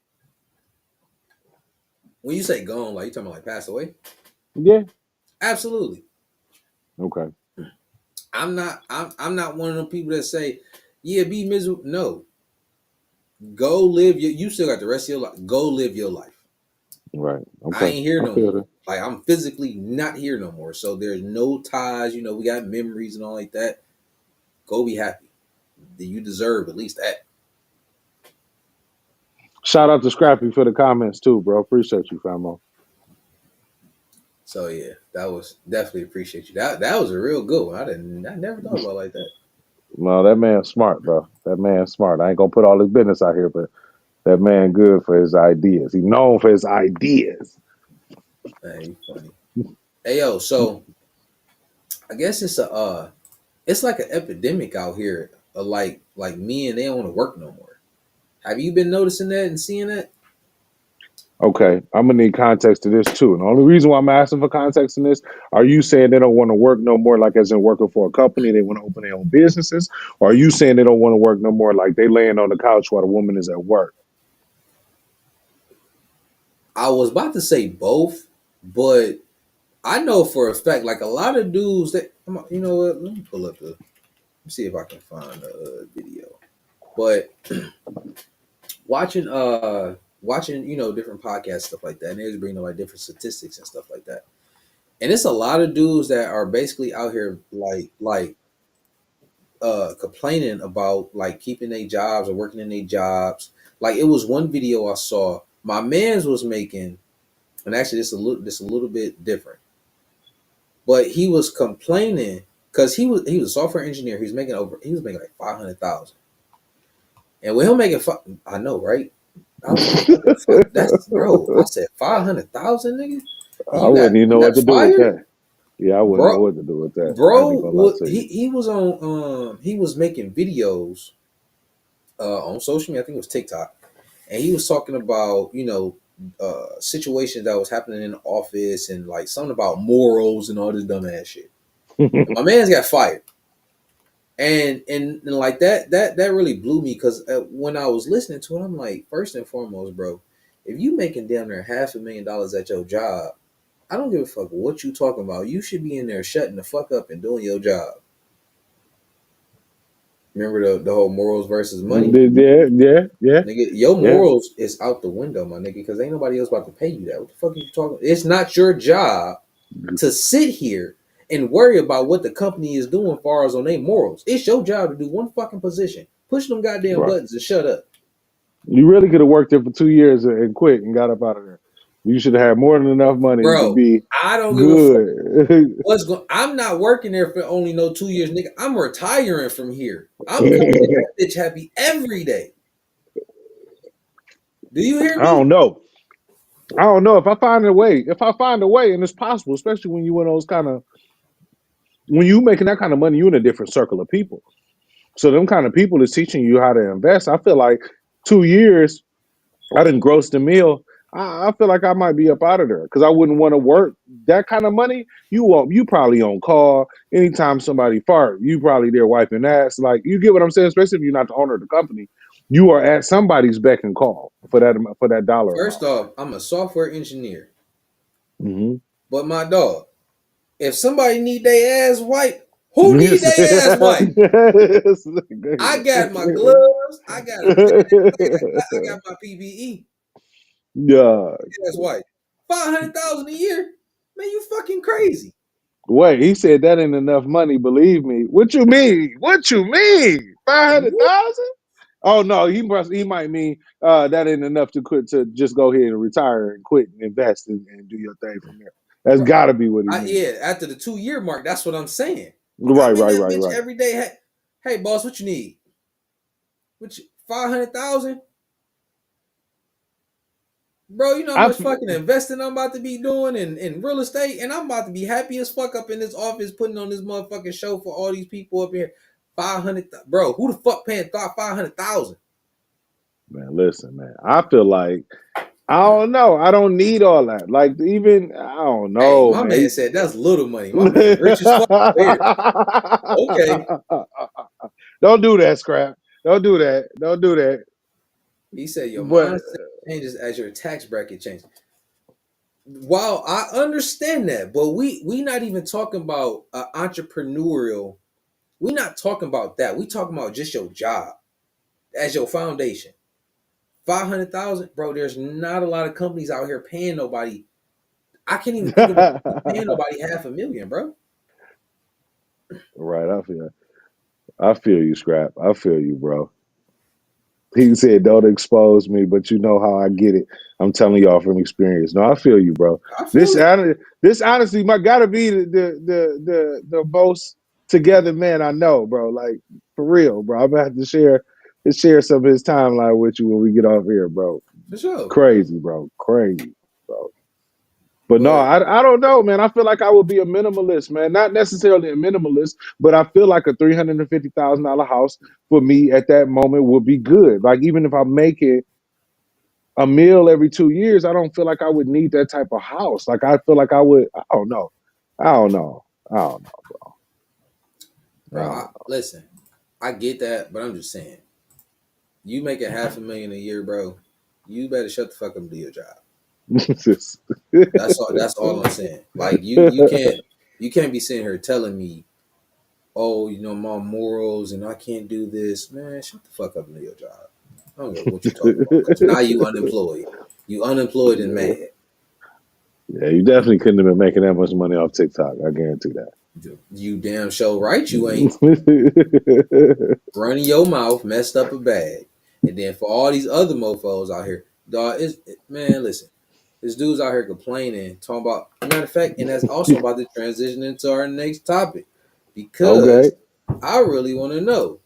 When you say gone, like you talking about like pass away? Yeah. Absolutely. Okay. I'm not one of them people that say, yeah, be miserable. No. Go live you still got the rest of your life. Go live your life. Right. I Okay. ain't here I no feel more. that. Like I'm physically not here no more. So there's no ties, we got memories and all like that. Go be happy. You deserve at least that. Shout out to Scrappy for the comments too, bro. Appreciate you, famo. So yeah, that was definitely appreciate you. That was a real good one. I never thought about it like that. No, that man's smart, bro. That man's smart. I ain't gonna put all his business out here, but that man good for his ideas. He known for his ideas. Man, you funny. Hey yo, so I guess it's like an epidemic out here. Like men, they don't want to work no more. Have you been noticing that and seeing that? Okay, I'm gonna need context to this too. And the only reason why I'm asking for context in this, are you saying they don't want to work no more, like as in working for a company, they want to open their own businesses, or are you saying they don't want to work no more, like they laying on the couch while the woman is at work? I was about to say both, but I know for a fact, like a lot of dudes that, you know what? Let me pull up let me see if I can find a video. But watching different podcasts, stuff like that, and they was bringing up like different statistics and stuff like that. And it's a lot of dudes that are basically out here complaining about like keeping their jobs or working in their jobs. Like it was one video I saw, my man's was making, and actually this a little bit different, but he was complaining because he was a software engineer. He was making like 500,000, and with him making I know, right? I was like, what the fuck? That's bro. I said 500,000, nigga, and I wouldn't even you know what got to do with fired, that. Yeah, I wouldn't know bro. what to do with that. I ain't Bro, gonna lie to you. he was on he was making videos on social media. I think it was TikTok, and he was talking about situations that was happening in the office and like something about morals and all this dumbass shit. And my man's got fired, and like that really blew me because when I was listening to it, I'm like, first and foremost, bro, if you making damn near $500,000 at your job, I don't give a fuck what you talking about. You should be in there shutting the fuck up and doing your job. Remember the whole morals versus money? Yeah. Nigga, your Yeah. morals is out the window, my nigga, because ain't nobody else about to pay you that. What the fuck are you talking? It's not your job to sit here and worry about what the company is doing as far as on their morals. It's your job to do one fucking position. Push them goddamn Right. buttons and shut up. You really could have worked there for 2 years and quit and got up out of there. You should have had more than enough money to Bro, be I don't give a fuck good. what's going. I'm not working there for only no 2 years, nigga. I'm retiring from here. I'm coming in that bitch happy every day. Do you hear I me? don't know. I don't know if I find a way. If I find a way, and it's possible, especially when you in those kind of when you making that kind of money, you in a different circle of people. So them kind of people is teaching you how to invest. I feel like 2 years, I didn't gross the meal. I feel like I might be up out of there because I wouldn't want to work that kind of money. You probably on call anytime somebody fart. You probably there wiping ass. Like you get what I'm saying. Especially if you're not the owner of the company, you are at somebody's beck and call for that dollar First amount. off, I'm a software engineer, Mm-hmm. but my dog, if somebody need their ass wiped, who need Yes. their ass wiped? I got my gloves. I got a mask. I got my PPE. Yeah. That's wiped. 500,000 a year, man. You fucking crazy. Wait, he said that ain't enough money. Believe me. What you mean? What you mean? 500,000? Oh no, he might mean that ain't enough to quit to just go ahead and retire and quit and invest and do your thing from there. That's Bro, got to be what he means. yeah, after the 2 year mark, that's what I'm saying. Right, I'm in right, that right, bitch right. every day. Hey, boss, what you need? What 500,000? Bro, you know how I much fucking investing I'm about to be doing in real estate, and I'm about to be happy as fuck up in this office putting on this motherfucking show for all these people up here. 500, bro. Who the fuck paying 500,000? man, listen, man. I feel like I don't know. I don't need all that. Like even I don't Hey, know, my man man. said that's little money. My man rich as fuck here. Okay, Don't do that, scrap. Don't do that. Don't do that. he said your But mindset changes as your tax bracket changes. While I understand that, but we not even talking about entrepreneurial. We not talking about that. We talking about just your job as your foundation. 500,000, bro. There's not a lot of companies out here paying nobody. I can't even think of a company paying nobody 500,000, bro. right, I feel you, scrap. I feel you, bro. He said, "Don't expose me," but you know how I get it. I'm telling y'all from experience. No, I feel you, bro. I feel it. This honestly might gotta be the most together man I know, bro. Like for real, bro. I'm gonna have to share some of his timeline with you when we get off here, bro. For sure. Crazy, bro. Crazy, bro. But no, But I don't know, man. I feel like I would be a minimalist, man. Not necessarily a minimalist, but I feel like a $350,000 house for me at that moment would be good. Like even if I'm making a meal every 2 years, I don't feel like I would need that type of house. Like I feel like I would. I don't know. I don't know. I don't know. I bro, don't know. listen, I get that, but I'm just saying, you making 500,000 a year, bro. You better shut the fuck up and do your job. That's all I'm saying. Like you can't be sitting here telling me, oh, my morals and I can't do this. Man, shut the fuck up and do your job. I don't know what you're talking about. Because now you unemployed. You unemployed and Yeah, mad. yeah, you definitely couldn't have been making that much money off TikTok. I guarantee You damn show right you ain't. that. Running your mouth, messed up a bag. And then for all these other mofos out here, dog, man, listen. There's dudes out here complaining, talking about, matter of fact, and that's also about to transition into our next topic. Okay. Because I really want to know,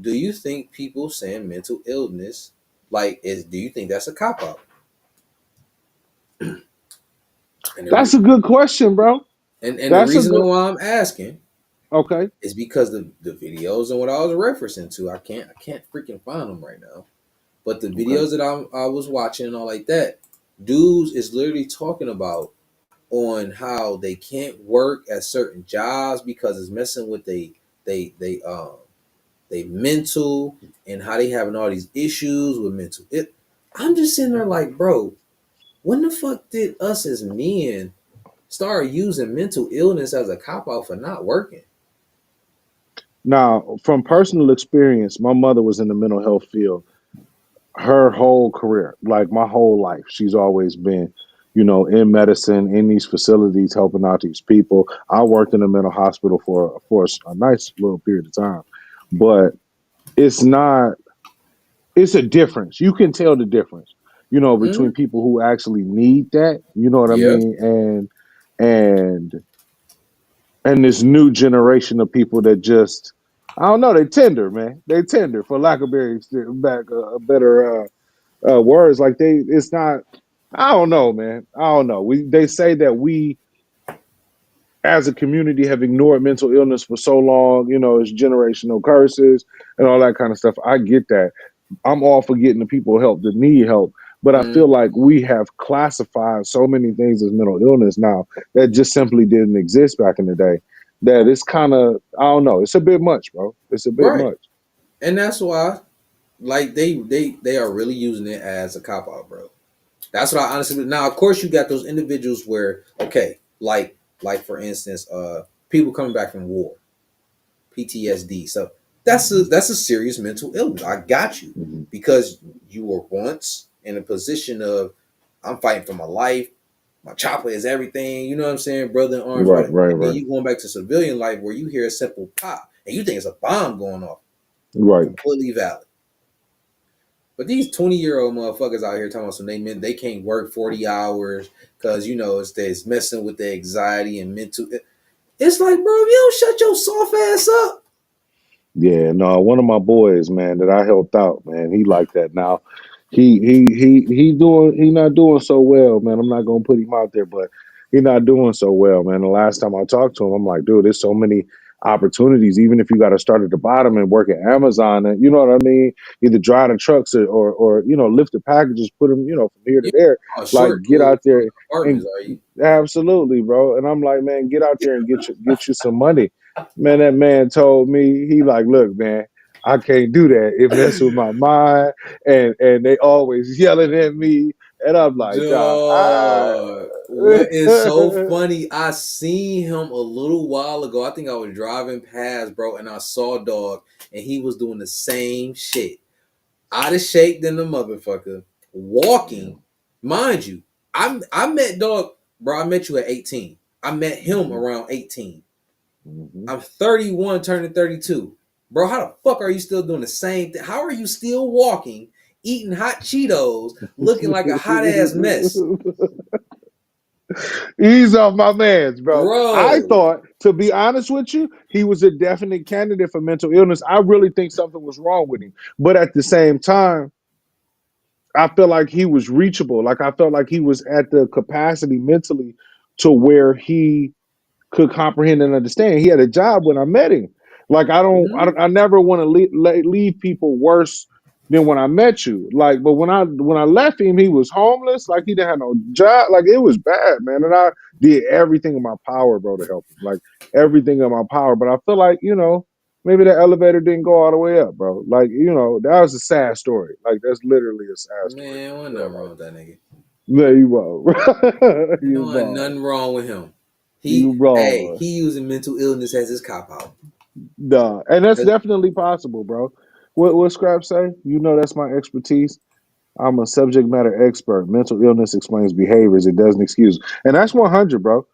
do you think people saying mental illness, do you think that's a cop out? And the, That's re- a good question, bro. and the That's a reason good. why I'm asking Okay. is because the videos and what I was referencing to, I can't freaking find them right now. But the Okay. videos that I was watching and all like that, dudes is literally talking about on how they can't work at certain jobs because it's messing with they mental, and how they having all these issues with mental. I'm just sitting there like, bro, when the fuck did us as men start using mental illness as a cop out for not working? Now, from personal experience, my mother was in the mental health field her whole career, like my whole life. She's always been, in medicine, in these facilities, helping out these people. I worked in a mental hospital for a nice little period of time, but it's not. It's a difference. You can tell the difference, between Mm-hmm. people who actually need that. You know what I Yeah. mean, and and this new generation of people that just, I don't know, they tender, man. They tender, for lack of a better words. Like it's not. I don't know, man. I don't know. They say that we, as a community, have ignored mental illness for so long. It's generational curses and all that kind of stuff. I get that. I'm all for getting the people help that need help. But I Mm, feel like we have classified so many things as mental illness now that just simply didn't exist back in the day. That it's kind of, I don't know. It's a bit much, bro. It's a bit right. much. And that's why, like, they are really using it as a cop out, bro. That's what I honestly. Now, of course, you got those individuals where, okay, like for instance, people coming back from war, PTSD. So that's a serious mental illness. I got you, Mhm. because you were once in a position of, I'm fighting for my life. My chopper is everything. You know what I'm saying? Brother in arms, Right, right? right, And then right, you going back to civilian life where you hear a simple pop and you think it's a bomb going off. right. Completely valid. But these 20-year-old motherfuckers out here talking about some they can't work 40 hours because it's messing with their anxiety and mental. It's like, bro, if you don't shut your soft ass up. Yeah, no, one of my boys, man, that I helped out, man, he like that now. He not doing so well, man. I'm not gonna put him out there, but he not doing so well, man. The last time I talked to him, I'm like, dude, there's so many opportunities. Even if you got to start at the bottom and work at Amazon, and you know what I mean, either drive the trucks or lift the packages, put them, from here to You there. know, Like, short get dude out from there and apartments, are you? absolutely, bro. And I'm like, man, get out there and get you some money. Man, that man told me, he like, look, man, I can't do that. It messes with my mind, and they always yelling at me, and I'm like, dog, Dog, what is so funny? I seen him a little while ago. I think I was driving past, bro, and I saw dog, and he was doing the same shit. Out of shape than the motherfucker. yeah. Walking, mind you, I met dog, bro. I met you at 18. I met him Hmm. around 18. Hmm. I'm 31, turning 32. Bro, how the fuck are you still doing the same thing? How are you still walking, eating hot Cheetos, looking like a hot ass mess? Ease off my man's, bro. I Bro. thought, to be honest with you, he was a definite candidate for mental illness. I really think something was wrong with him. But at the same time, I felt like he was reachable. Like I felt like he was at the capacity mentally to where he could comprehend and understand. He had a job when I met him. Like Mhm. I never want to leave people worse than when I met you. Like, but when I left him, he was homeless. Like he didn't have no job. Like it was bad, man. And I did everything in my power, bro, to help him. Like everything in my power. But I feel like maybe the elevator didn't go all the way up, bro. Like that was a sad story. Like that's literally a sad story Man, wasn't in real nothing wrong life. with that nigga. No, you wrong. You You ain't wrong. nothing wrong with him. You Hey, wrong. he using mental illness as his cop out. Duh. And that's definitely possible, bro. What Scrap say? You know that's my expertise. I'm a subject matter expert. Mental illness explains behaviors. It doesn't excuse. And that's 100, bro.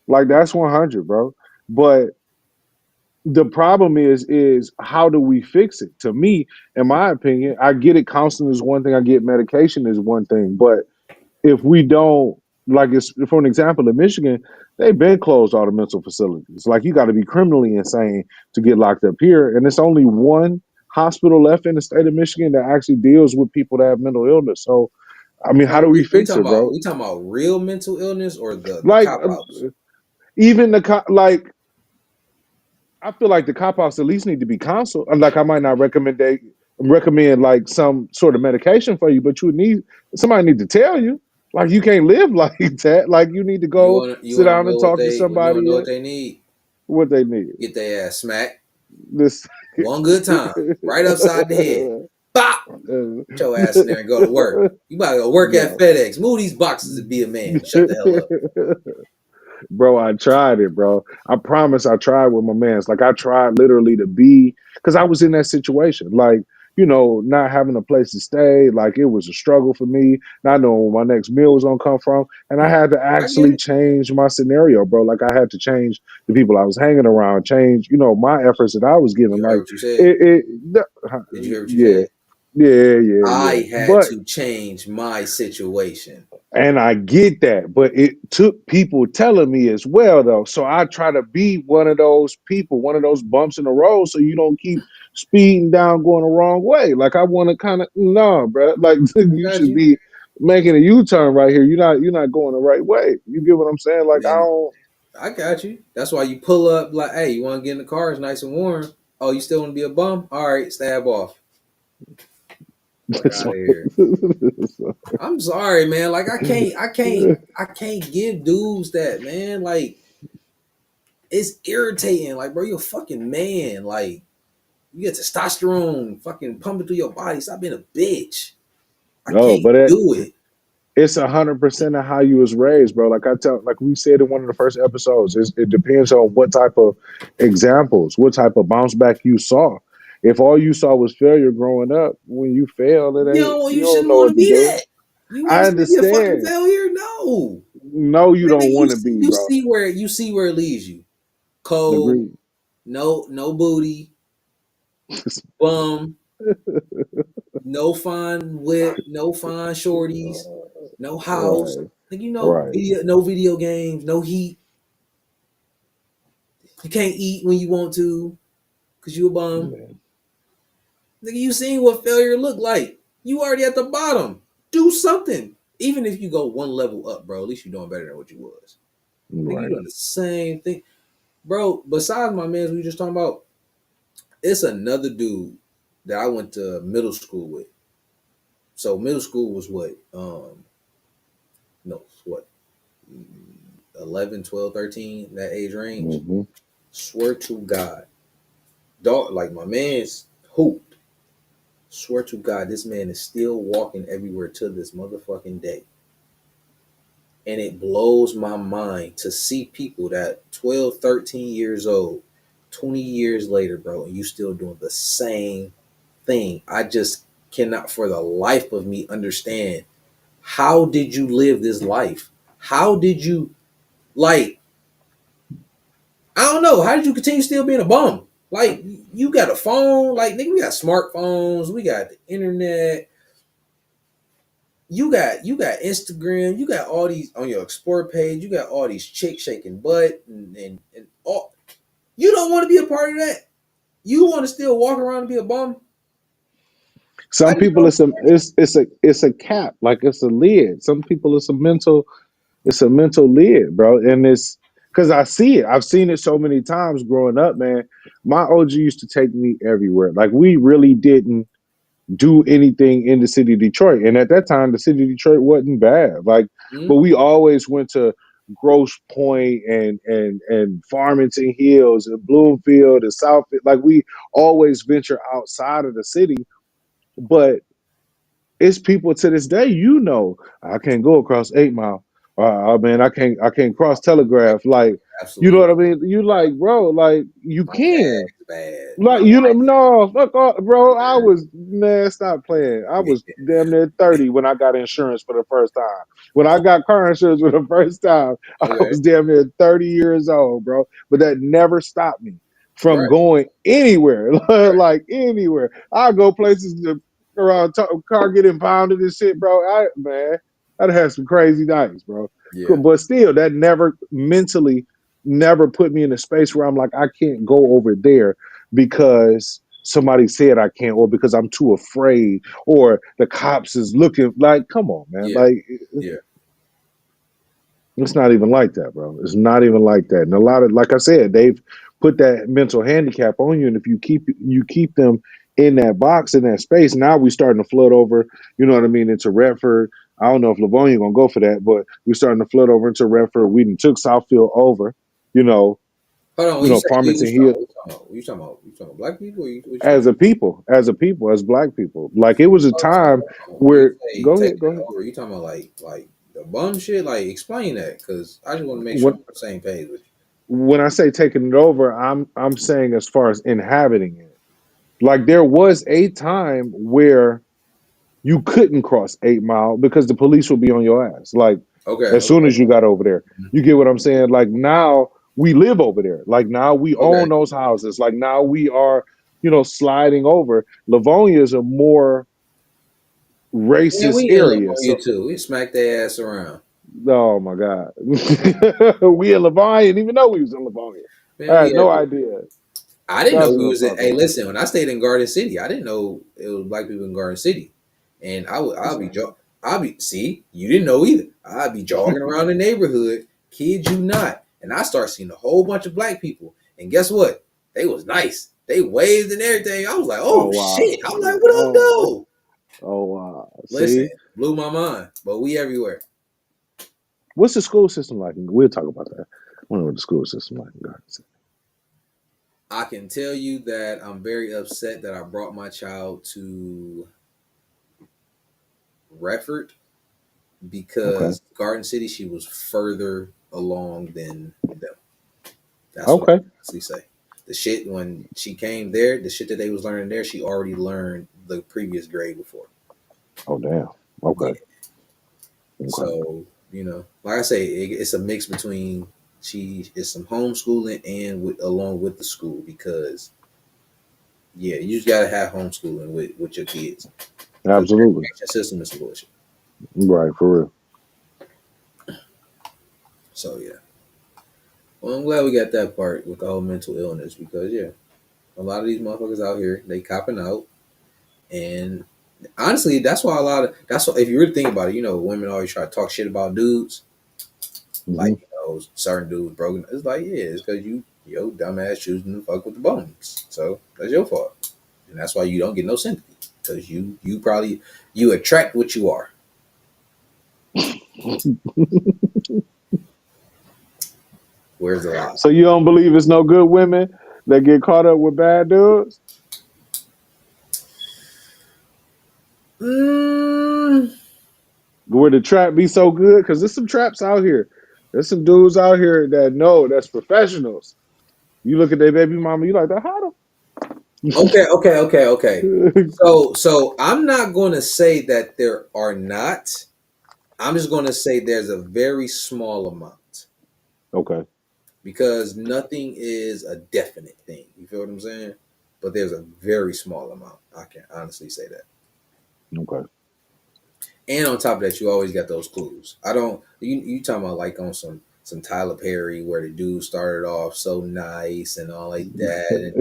Like that's 100, bro. But the problem is how do we fix it? To me, in my opinion, I get it. Counseling is one thing. I get medication is one thing. But if we don't, like, it's for an example, in Michigan, they've been closed all the mental facilities. Like, you got to be criminally insane to get locked up here, and it's only one hospital left in the state of Michigan that actually deals with people that have mental illness. So, I mean, how do we We fix talking it, about bro? we talking about real mental illness or the Like, cop outs? even like I feel like the cop outs at least need to be counseled. Like I might not recommend like some sort of medication for you, but you need somebody need to tell you. Like you can't live like that. Like you need to go You sit wanna down and know what talk to they you wanna somebody know what they need? what they need. Get their ass smacked This one good time, right upside the head. Bop! Get your ass in there and go to work. You about to go work at no. FedEx. Move these boxes and be a man. Shut the hell up. Bro, I tried it, bro. I promise I tried with my mans. Like I tried literally to be because I was in that situation. Like, not having a place to stay. Like it was a struggle for me, not knowing where my next meal was gonna come from. And I had to I get actually it. change my scenario, bro. Like I had to change the people I was hanging around, change, my efforts that I was giving. You heard Like what you said? it Did you hear what you yeah. said? Yeah. I had But to change my situation. and I get that, but it took people telling me as well, though. So I try to be one of those people, one of those bumps in the road, so you don't keep speeding down, going the wrong way. Like I want to kind of no, bro. Like I you got should you. be making a U-turn right here. You're not going the right way. You get what I'm saying? Like I And don't. I got you. That's why you pull up like, hey, you want to get in the car? It's nice and warm. Oh, you still want to be a bum? All right, stab off. Fuck out of here. I'm sorry, man. Like I can't give dudes that, man. Like it's irritating. Like, bro, you're a fucking man. Like you get testosterone fucking pumping through your body. Stop being a bitch. I No, can't but do it. it's 100% of how you was raised, bro. Like we said in one of the first episodes, it depends on what type of examples, what type of bounce back you saw. If all you saw was failure growing up, when you fail, you You don't shouldn't know want what to to be do. that. You want I to be a fucking understand. failure? No. No, you Nigga, don't want to be, bro. you see where it leads you. Cold, Agreed. no booty, bum, no fine whip, no fine shorties, no house. Right, Like right. no video games, no heat. You can't eat when you want to because you a bum. Nigga, you seen what failure look like. You already at the bottom. Do something. Even if you go one level up, bro, at least you're doing better than what you was. Nigga, you Right. doing the same thing. Bro, besides my man we were just talking about, it's another dude that I went to middle school with. So middle school was what? No, what? 11, 12, 13, that age range. Hmm. Swear to God. Dog, like my man's hooped. Swear to God, this man is still walking everywhere to this motherfucking day. And it blows my mind to see people that 12, 13 years old, 20 years later, bro, and you still doing the same thing. I just cannot for the life of me understand how did you live this life? How did you like I don't know, how did you continue still being a bum? Like you got a phone, like nigga, we got smartphones, we got the internet, you got Instagram, you got all these on your explore page, you got all these chicks shaking butt and all you don't want to be a part of that. You want to still walk around and be a bum? I Some just people don't. it's a cap, like it's a lid. Some people it's a mental lid, bro. And it's because I see it. I've seen it so many times growing up, man. My OG used to take me everywhere. Like we really didn't do anything in the city of Detroit. And at that time, the city of Detroit wasn't bad. Like, but Hmm? we always went to Grosse Point and Farmington Hills and Bloomfield and South. Like we always venture outside of the city. But it's people to this day, I can't go across 8 Mile. Man, I can't cross Telegraph. Like, you know Absolutely. what I mean? You like, bro, like you My tag can. is bad. My Like, no, fuck off, bro. Man, stop playing. I was damn near 30 when I got insurance for the first time. When I got car insurance for the first time, I okay. was damn near 30 years old, bro. But that never stopped me from Right. going anywhere, Right. like anywhere. I go places around car getting pounded and shit, bro. Man, I'd had some crazy nights, bro. Yeah. But still, that never mentally never put me in a space where I'm like, I can't go over there because somebody said I can't, or because I'm too afraid, or the cops is looking. Like, come on, man. Yeah. Like, Yeah. it's not even like that, bro. It's not even like that. And a lot of, like I said, they've put that mental handicap on you, and if you keep them in that box, in that space, now we starting to flood over. You know what I mean? Into Redford. I don't know if Livonia gonna go for that, but we're starting to flood over into Redford. We done took Southfield over. You know, Hold on. When you say we, Farmington Hill. what you talking about? You talking about black people? Or what you talking As a people, as black people. Like, it was a time about? When you where say go taking ahead, go it ahead. over, you talking about like the bum shit? Like explain that, because I just want to make sure When I'm on the same page with when I say taking it over, I'm saying as far as inhabiting it. Like, there was a time where you couldn't cross 8 Mile because the police would be on your ass. Like, you. Okay. as soon Okay. as you got over there. You get what I'm saying? Like, now we live over there. Like, now we Okay. own those houses. Like, now we are, sliding over. Livonia is a more Yeah, racist we in area. Livonia So, too. We smack their ass around. oh my God. We in Livonia didn't even know we was in Livonia. Man, I we had no everywhere. idea. I didn't know That's we what I'm was in. talking Hey, about. listen, when I stayed in Garden City, I didn't know it was black people in Garden City, and I'll be see, you didn't know either. I'd be jogging around the neighborhood, kid you not, and I start seeing a whole bunch of black people, and guess what? They was nice. They waved and everything. I was like, Oh oh wow. shit. I'm like, what up, Oh, though? oh wow. Listen, See? blew my mind, but we everywhere. What's the school system like? We'll talk about that. I wonder what the school system like in Garden City. I can tell you that I'm very upset that I brought my child to Redford Okay. because Garden City, she was further along than them. That's what I Okay. can honestly say. The shit when she came there, the shit that they was learning there, she already learned the previous grade before. Oh damn. Yeah. Okay. Okay. So, like I say, it's a mix between she is some homeschooling and along with the school, because yeah, you just gotta have homeschooling with your kids because the Absolutely. education system is bullshit. Right, for real. So yeah. Well, I'm glad we got that part with the whole mental illness, because yeah, a lot of these motherfuckers out here, they copping out. And honestly, that's what, if you really think about it, women always try to talk shit about dudes, Hmm. like, certain dudes broken. It's like, yeah, it's because yo dumbass choosing to fuck with the bones. So that's your fault. And that's why you don't get no sympathy. Because you probably you attract what you are. Where's the lie? So you don't believe it's no good women that get caught up with bad dudes? Mm, Where the trap be so good? Because there's some traps out here. There's some dudes out here that know that's professionals. You look at their baby mama, you like that. How okay. the So I'm not going to say that there are not. I'm just going to say there's a very small amount, Okay. because nothing is a definite thing. You feel what I'm saying? But there's a very small amount. I can honestly say that. Okay. And on top of that, you always got those clues. I don't. You talking about like on some Tyler Perry, where the dude started off so nice and all like that, and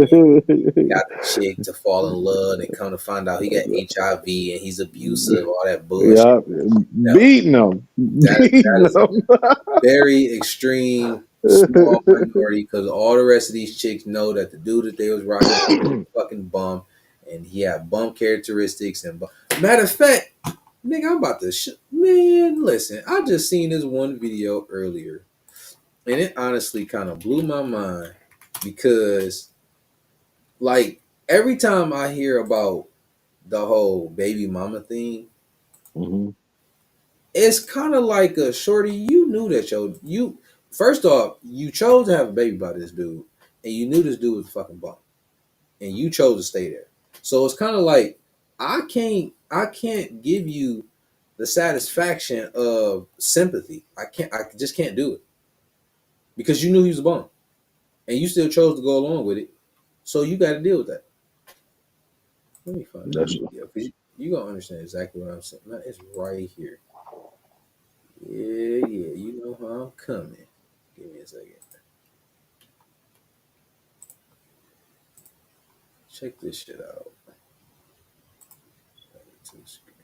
then got the chick to fall in love, and come to find out he got HIV and he's abusive, all that bullshit. Yeah. No, Beating them. that Beating is them. a very extreme small minority, because all the rest of these chicks know that the dude that they was rocking with was a fucking bum, and he had bum characteristics. And matter of fact, nigga, I'm about to man. Listen, I just seen this one video earlier, and it honestly kind of blew my mind, because like every time I hear about the whole baby mama thing, Mm-hmm. It's kind of like a shorty. You knew that you first off, you chose to have a baby by this dude, and you knew this dude was a fucking bum, and you chose to stay there. So it's kind of like I can't give you the satisfaction of sympathy. I just can't do it because you knew he was a bum, and you still chose to go along with it. So you got to deal with that. Let me find that That's video because you gonna understand exactly what I'm saying. No, it's right here. Yeah, yeah, you know how I'm coming. Give me a second. Check this shit out. To the screen.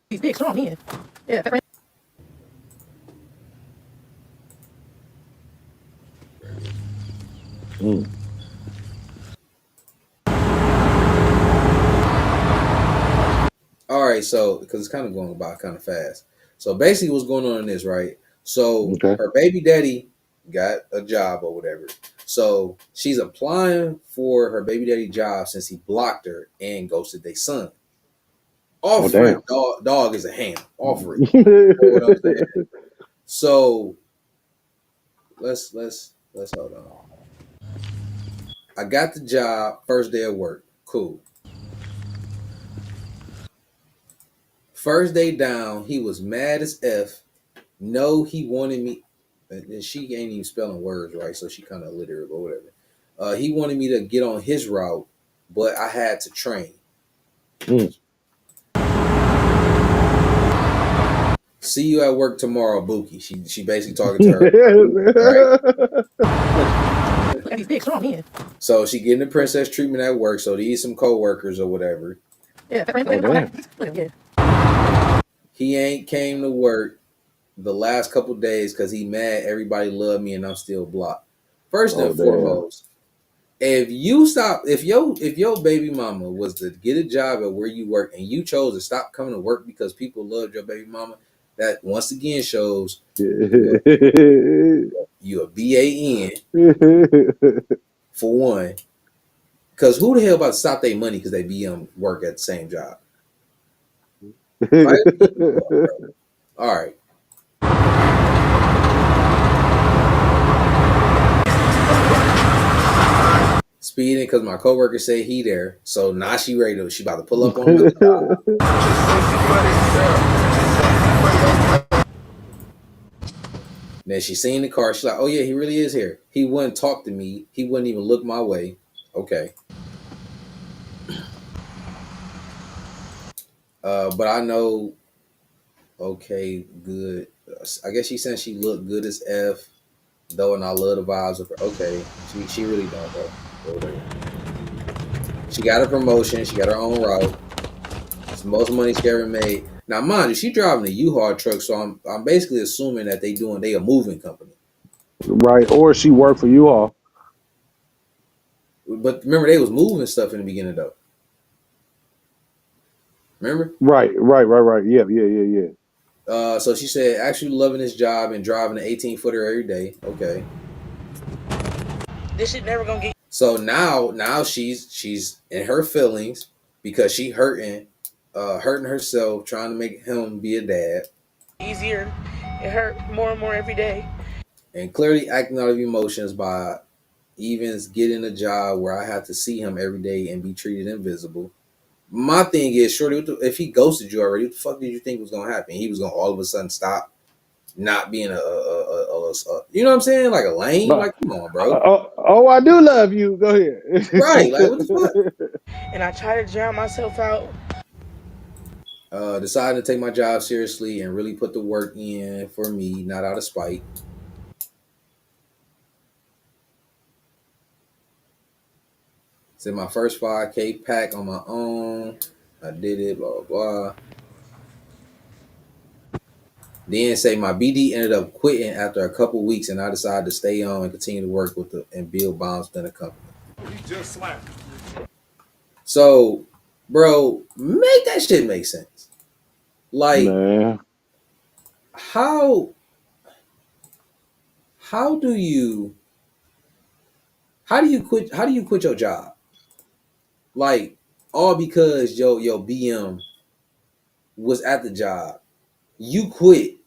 He's big, strong man. Yeah. mm. All right, so because it's kind of going by kind of fast. So basically, what's going on in this, right? So Okay. her baby daddy got a job or whatever. So she's applying for her baby daddy job since he blocked her and ghosted their son. Oh Off rip, damn. dog is a ham. Off rip. You know what I'm saying? So let's hold on. I got the job first day of work. Cool. First day down, he was mad as F. No, he wanted me, and she ain't even spelling words right, so she kind of illiterate, but whatever. He wanted me to get on his route, but I had to train. Mm. See you at work tomorrow, Buki. She basically talking to her, right? He's big, strong man. So she getting the princess treatment at work. So these some coworkers or whatever. Yeah. Oh damn. Yeah. He ain't came to work the last couple days because he mad everybody love me and I'm still blocked. First Oh and damn. foremost, if your baby mama was to get a job at where you work and you chose to stop coming to work because people loved your baby mama, that once again shows you a BAN for one. Because who the hell about to stop their money because they be on work at the same job? Right? All right. Speeding because my coworker said he there. So now she ready to, she about to pull up on another job. Then she seen the car. She's like, oh yeah, he really is here. He wouldn't talk to me. He wouldn't even look my way. Okay. But I know, okay, good. I guess she said she looked good as F, though, and I love the vibes of her. Okay. She really don't, though. Whatever. She got a promotion. She got her own route. It's the most money she ever made. Now, mind you, she driving a U-Haul truck, so I'm basically assuming that they a moving company. Right. Or she worked for you all. But remember, they was moving stuff in the beginning, though. Remember? Right. Yeah. So she said, actually loving this job and driving an 18-footer every day. Okay. This shit never gonna get So now she's in her feelings because she hurting herself, trying to make him be a dad. easier. It hurt more and more every day. And clearly acting out of emotions by even getting a job where I have to see him every day and be treated invisible. My thing is, shorty, if he ghosted you already, what the fuck did you think was gonna happen? He was gonna all of a sudden stop not being you know what I'm saying, like a lame. But, Like, come on, bro. I do love you. Go ahead. Right? Like, what the fuck? And I try to drown myself out. Deciding to take my job seriously and really put the work in for me, not out of spite. Said my first 5K pack on my own. I did it. Blah blah blah. Then say my BD ended up quitting after a couple weeks, and I decided to stay on and continue to work with and build bonds within the company. He just slapped. So, bro, make that shit make sense. Like, Man. how how do you how do you quit your job? Like all because your BM was at the job. You quit.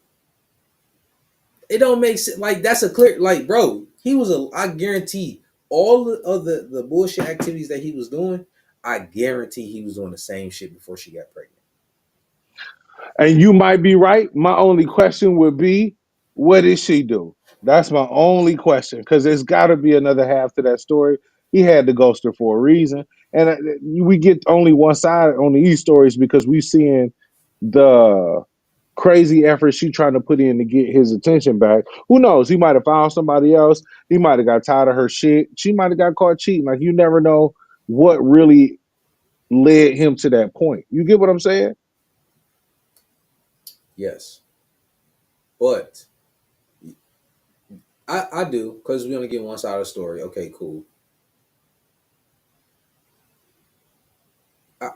It don't make sense. Like that's a clear like bro, he was a I guarantee all of the bullshit activities that he was doing, I guarantee he was doing the same shit before she got pregnant. And you might be right. My only question would be, what did she do? That's my only question, because there's got to be another half to that story. He had to ghost her for a reason, and we get only one side on these stories because we seeing the crazy effort she trying to put in to get his attention back. Who knows? He might have found somebody else. He might have got tired of her shit. She might have got caught cheating. Like you never know what really led him to that point. You get what I'm saying? Yes. But I do, because we only get one side of the story. Okay, cool.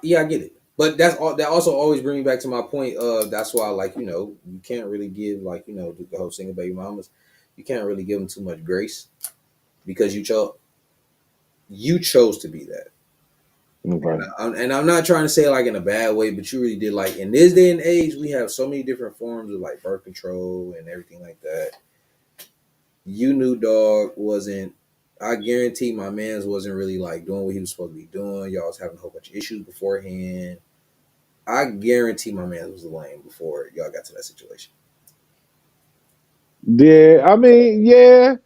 Yeah, I get it. But that's all. That also always brings me back to my point of that's why, like you can't really give like the whole single baby mamas, you can't really give them too much grace because you chose to be that. Okay. And I'm not trying to say it like in a bad way, but you really did. Like in this day and age, we have so many different forms of like birth control and everything like that. You knew dog wasn't. I guarantee my man's wasn't really like doing what he was supposed to be doing. Y'all was having a whole bunch of issues beforehand. I guarantee my man was lame before y'all got to that situation. Yeah, I mean, yeah,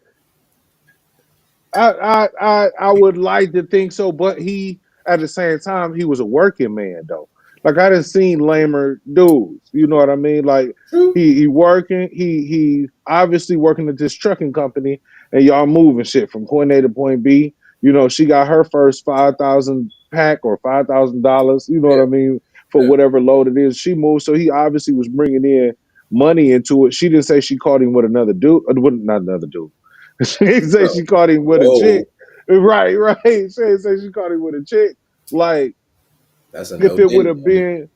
I would like to think so, but he at the same time he was a working man though. Like I didn't seen lamer dudes. You know what I mean? Like True. he working. He obviously working at this trucking company, and y'all moving shit from point A to point B. You know, she got her first 5,000 pack or $5,000. You know what Yeah. I mean, for Yeah. whatever load it is. She moved, so he obviously was bringing in money into it. She didn't say she caught him with another dude. Not another dude. She didn't say Bro. she caught him with a Whoa. chick. Right, right. She didn't say she caught him with a chick. Like, That's a if no it would Diddy have moment. been,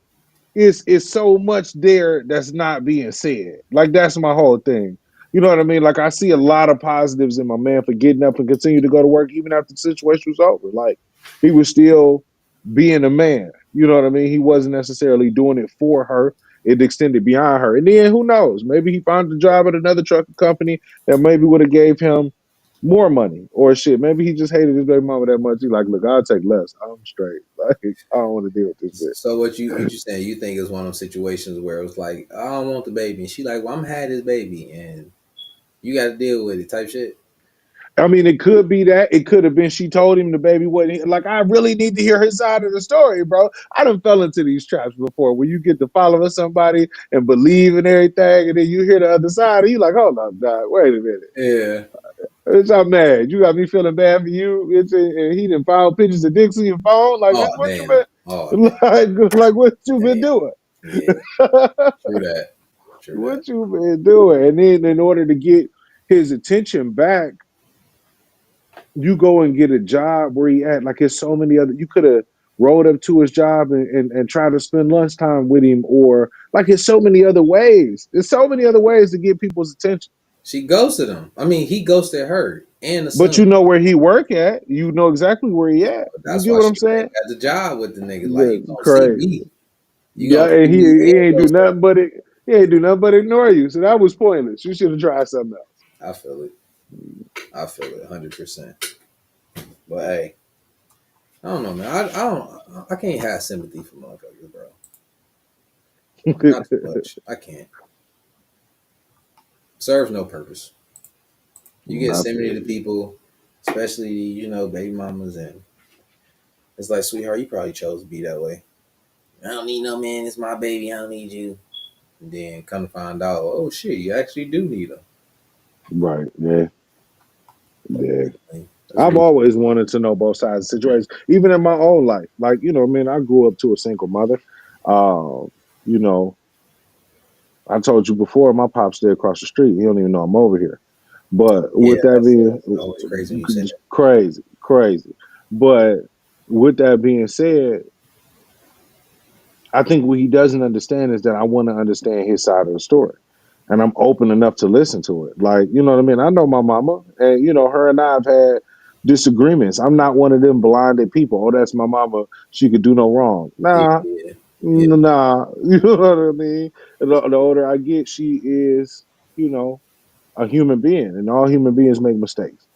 it's so much there that's not being said. Like, that's my whole thing. You know what I mean? Like, I see a lot of positives in my man for getting up and continue to go to work even after the situation was over. Like, he was still being a man. You know what I mean? He wasn't necessarily doing it for her. It extended beyond her. And then who knows? Maybe he found a job at another trucking company that maybe would have gave him more money or shit. Maybe he just hated his baby mama that much. He like, look, I'll take less. I'm straight. Like, I don't want to deal with this bitch. So what you saying? You think it's one of those situations where it was like, I don't want the baby, and she like, well, I'm had this baby, and you got to deal with it, type shit. I mean, it could be that. It could have been she told him the baby wasn't like. I really need to hear his side of the story, bro. I done fell into these traps before, where you get to follow somebody and believe in everything, and then you hear the other side, and you like, hold up, dog, wait a minute. Yeah. It's I'm mad. You got me feeling bad for you. And he done found pictures of dicks on your phone. Like, Oh what you damn. Oh been damn. like what you been Damn. doing? Yeah. True that. True that. What you been doing? And then in order to get his attention back, you go and get a job where he at. Like there's so many other you could have rolled up to his job and tried to spend lunchtime with him, or like there's so many other ways. There's so many other ways to get people's attention. She ghosted him. I mean, he ghosted her and the But son. you know where he work at. You know exactly where he at. You That's get why what I'm she saying? got the job with the nigga. Like you That's gonna see crazy. me. You Yeah, gonna see and he, me he and ain't do ghost her. nothing but it. He ain't do nothing but ignore you. So that was pointless. You should have tried something else. I feel it. I feel it 100%. But hey, I don't know, man. I don't. I can't have sympathy for motherfuckers, bro. Not too much. I can't. Serves no purpose. You get I sympathy feel to you. people, especially baby mamas, and it's like, sweetheart, you probably chose to be that way. I don't need no man. It's my baby. I don't need you. And then come to find out, oh shit, you actually do need them. Right. Yeah. That's Yeah. recently. That's I've recently. always wanted to know both sides of the situation, even in my own life. Like, man, I grew up to a single mother. Um, you know, I told you before, my pop's stay across the street. He don't even know I'm over here. But Yeah, with that being that's always crazy when you say that. crazy, crazy. But with that being said, I think what he doesn't understand is that I want to understand his side of the story. and I'm open enough to listen to it. Like, you know what I mean? I know my mama, and her and I have had disagreements. I'm not one of them blinded people. Oh, that's my mama. She could do no wrong. Yeah, Nah, yeah, yeah. nah. You know what I mean? The older I get, she is, you know, a human being, and all human beings make mistakes.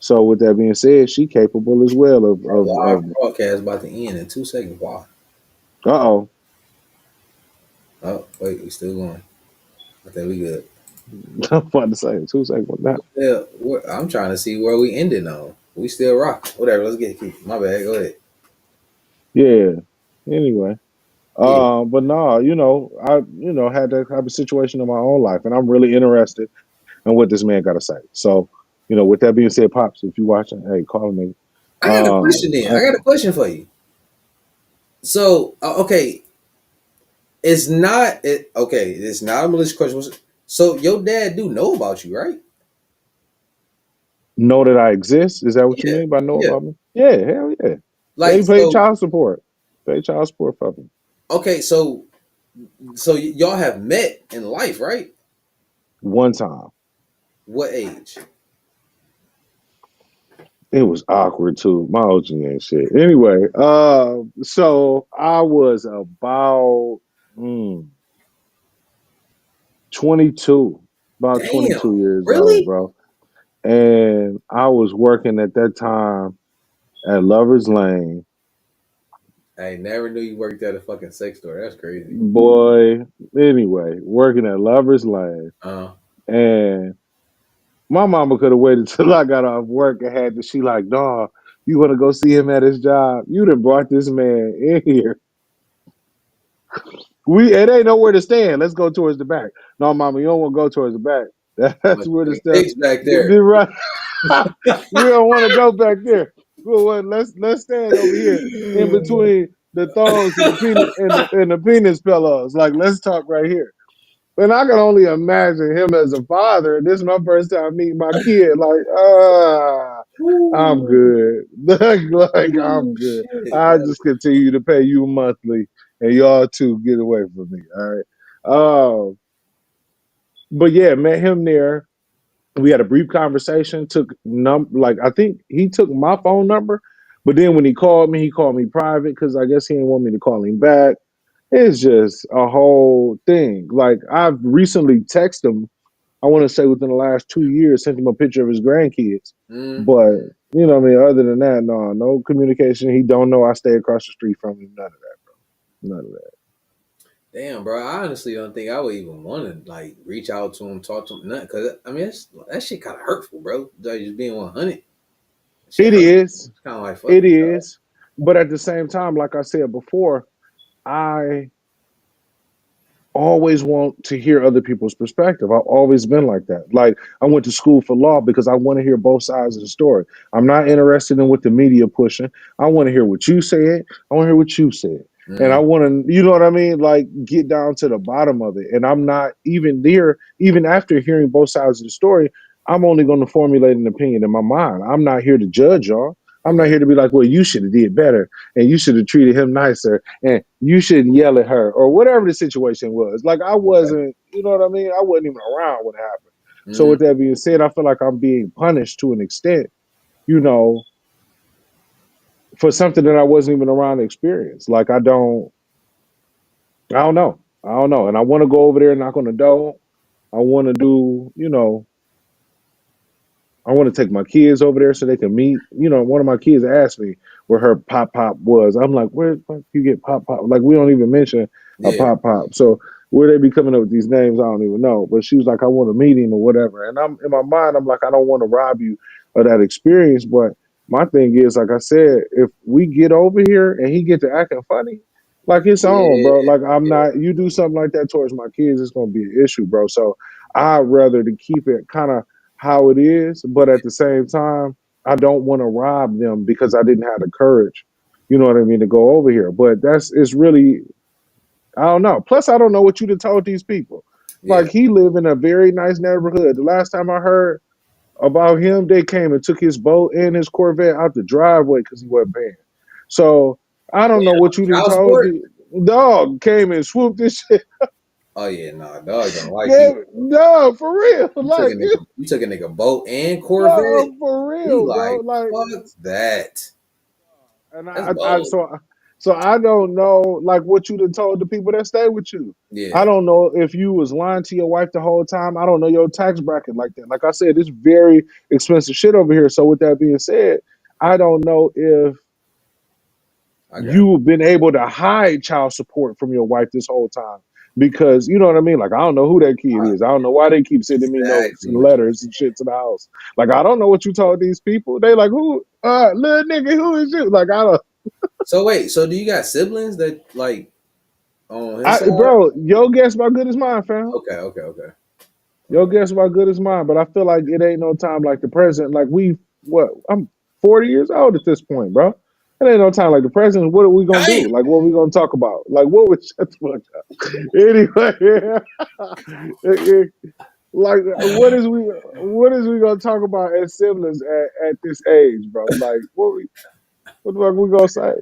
So, with that being said, she capable as well of Bro, of our of. broadcast about to end in 2 seconds. Why? Uh Oh, wait, we still going. I think we good. I'm about to say 2 seconds. Now. Yeah, I'm trying to see where we ended on. We still rock. Whatever. Let's get keep. My bad. Go ahead. Yeah. Anyway. Yeah, But no, I had that type of situation in my own life, and I'm really interested in what this man got to say. So, with that being said, pops, if you watching, hey, call me. I got a question. Then I got a question for you. So, okay, it's not it. Okay, it's not a malicious question. So, your dad do know about you, right? Know that I exist? Is that what you Yeah, mean by know yeah. about me? Yeah, hell yeah. Yeah, Like he paid so. child support. Paid child support for me Okay, so y'all have met in life, right? one time. What age? It was awkward too. My OG ain't shit. Anyway, so I was about mm, 22, about Damn, 22 years old, really? bro. And I was working at that time at Lover's Lane. I never knew you worked at a fucking sex store. That's crazy. Boy, anyway, working at Lover's Lane. Uh, And my mama could have waited till I got off work and had to, she like, dog, you want to go see him at his job? You done brought this man in here. It ain't nowhere to stand. Let's go towards the back. No, mama, you don't want to go towards the back. That's like where the fucking stuff. pigs back there. Right. We don't want to go back there. Well, let's stand over here in between the thongs and the penis and the penis pillows. Like, let's talk right here. And I can only imagine him as a father. This is my first time meeting my kid. Like, I'm Ooh, good. like I'm ooh, good. shit. I just continue to pay you monthly, and y'all two get away from me. All right. But yeah, met him there. We had a brief conversation. Like I think he took my phone number, but then when he called me private because I guess he didn't want me to call him back. It's just a whole thing. Like I've recently texted him. I want to say within the last 2 years, sent him a picture of his grandkids. Mm. But what I mean. Other than that, no communication. He don't know I stay across the street from him. None of that, bro. None of that. Damn, bro. I honestly don't think I would even want to like reach out to him, talk to him, nothing. Cause I mean, that shit kind of hurtful, bro. Like, just being 100, shit It hurt. is. Kind of like fuck It you, dog. is. But at the same time, like I said before, I always want to hear other people's perspective. I've always been like that. Like I went to school for law because I want to hear both sides of the story. I'm not interested in what the media pushing. I want to hear what you said. I want to hear what you said. And I Mm. want to, you know what I mean? Like get down to the bottom of it. And I'm not even there, even after hearing both sides of the story, I'm only going to formulate an opinion in my mind. I'm not here to judge y'all. I'm not Okay. here to be like, well, you should have did better and you should have treated him nicer and you shouldn't yell at her or whatever the situation was. Like I Okay. wasn't, you know what I mean? I wasn't even around when it happened. So Mm. with that being said, I feel like I'm being punished to an extent, you know, for something that I wasn't even around to experience. Like I don't know. I don't know. And I want to go over there and knock on the door. I want to do, I want to take my kids over there so they can meet. One of my kids asked me where her pop pop was. I'm like, where the fuck you get pop pop? Like we don't even mention a Yeah. pop pop. So where they be coming up with these names, I don't even know. But she was like, I want to meet him or whatever. And I'm in my mind, I'm like, I don't want to rob you of that experience. But my thing is, like I said, if we get over here and he get to acting funny, like it's on, Yeah. bro. Like I'm Yeah. not. You do something like that towards my kids, it's gonna be an issue, bro. So I'd rather to keep it kind of how it is, but at the same time, I don't want to rob them because I didn't have the courage, you know what I mean, to go over here. But it's really, I don't know. Plus, I don't know what you'd have told these people. Yeah. Like he live in a very nice neighborhood. The last time I heard about him, they came and took his boat and his Corvette out the driveway because he wasn't paying. So I don't know what you'd have Child told support. the dog came and swooped this shit. Oh yeah, nah, dog don't like Yeah, you. no, for real. You took a Like, nigga, you took a nigga boat and Corvette. no, for He real, bro. like, Like, fuck that. and That's I bold. so I don't know like what you done told the people that stay with you. I Yeah, don't know if you was lying to your wife the whole time. I don't know your tax bracket like that. Like I said, it's very expensive shit over here. So with that being said, I don't know if I got you've been able to hide child support from your wife this whole time because you know what I mean. Like I don't know who that kid you. is. I don't know why they keep sending me notes Exactly and what you letters and shit to the house. Like I don't know what you told these people. They like who, little nigga, who is you? Like I don't. So wait, so do you got siblings that like on his side? Bro, your guess about good as mine, fam. Okay, okay, okay, Your okay. guess about good as mine. But I feel like it ain't no time like the present. Like I'm 40 years old at this point, bro. It ain't no time like the present. What are we gonna Damn. do? Like what we gonna talk about? Like what was shut the fuck up. Anyway, like what is we gonna talk about as siblings at this age, bro? Like what the fuck we gonna say?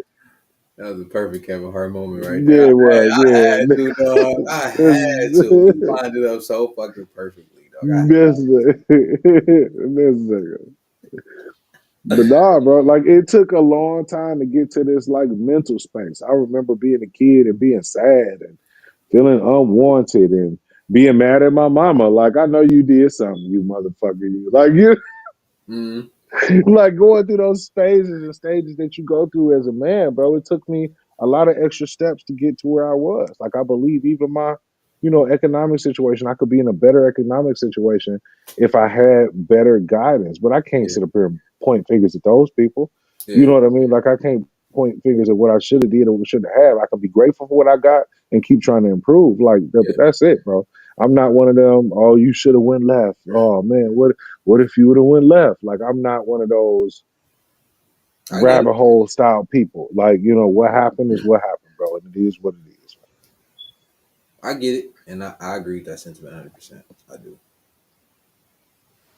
That was a perfect Kevin Hart moment right there. Yeah, it was, I had yeah. to, dog. I had to. You This, lined it up so fucking perfectly, dog. this, this, But nah, bro, like it took a long time to get to this like mental space. I remember being a kid and being sad and feeling unwanted and being mad at my mama. Like, I know you did something, you motherfucker. You like you Mm, like going through those phases and stages that you go through as a man, bro. It took me a lot of extra steps to get to where I was. Like I believe even my, economic situation, I could be in a better economic situation if I had better guidance. But I can't yeah, sit up here and point fingers at those people. You yeah, know what I mean? Like I can't point fingers at what I should have did or should have. I can be grateful for what I got and keep trying to improve. Like, but yeah. that's it, bro. I'm not one of them. Oh, you should have went left. Oh man, what if you would have went left? Like I'm not one of those I get rabbit hole style people. Like, what happened is it. what happened, bro. And it is what it is. I get it, and I agree with that sentiment 100%. I do.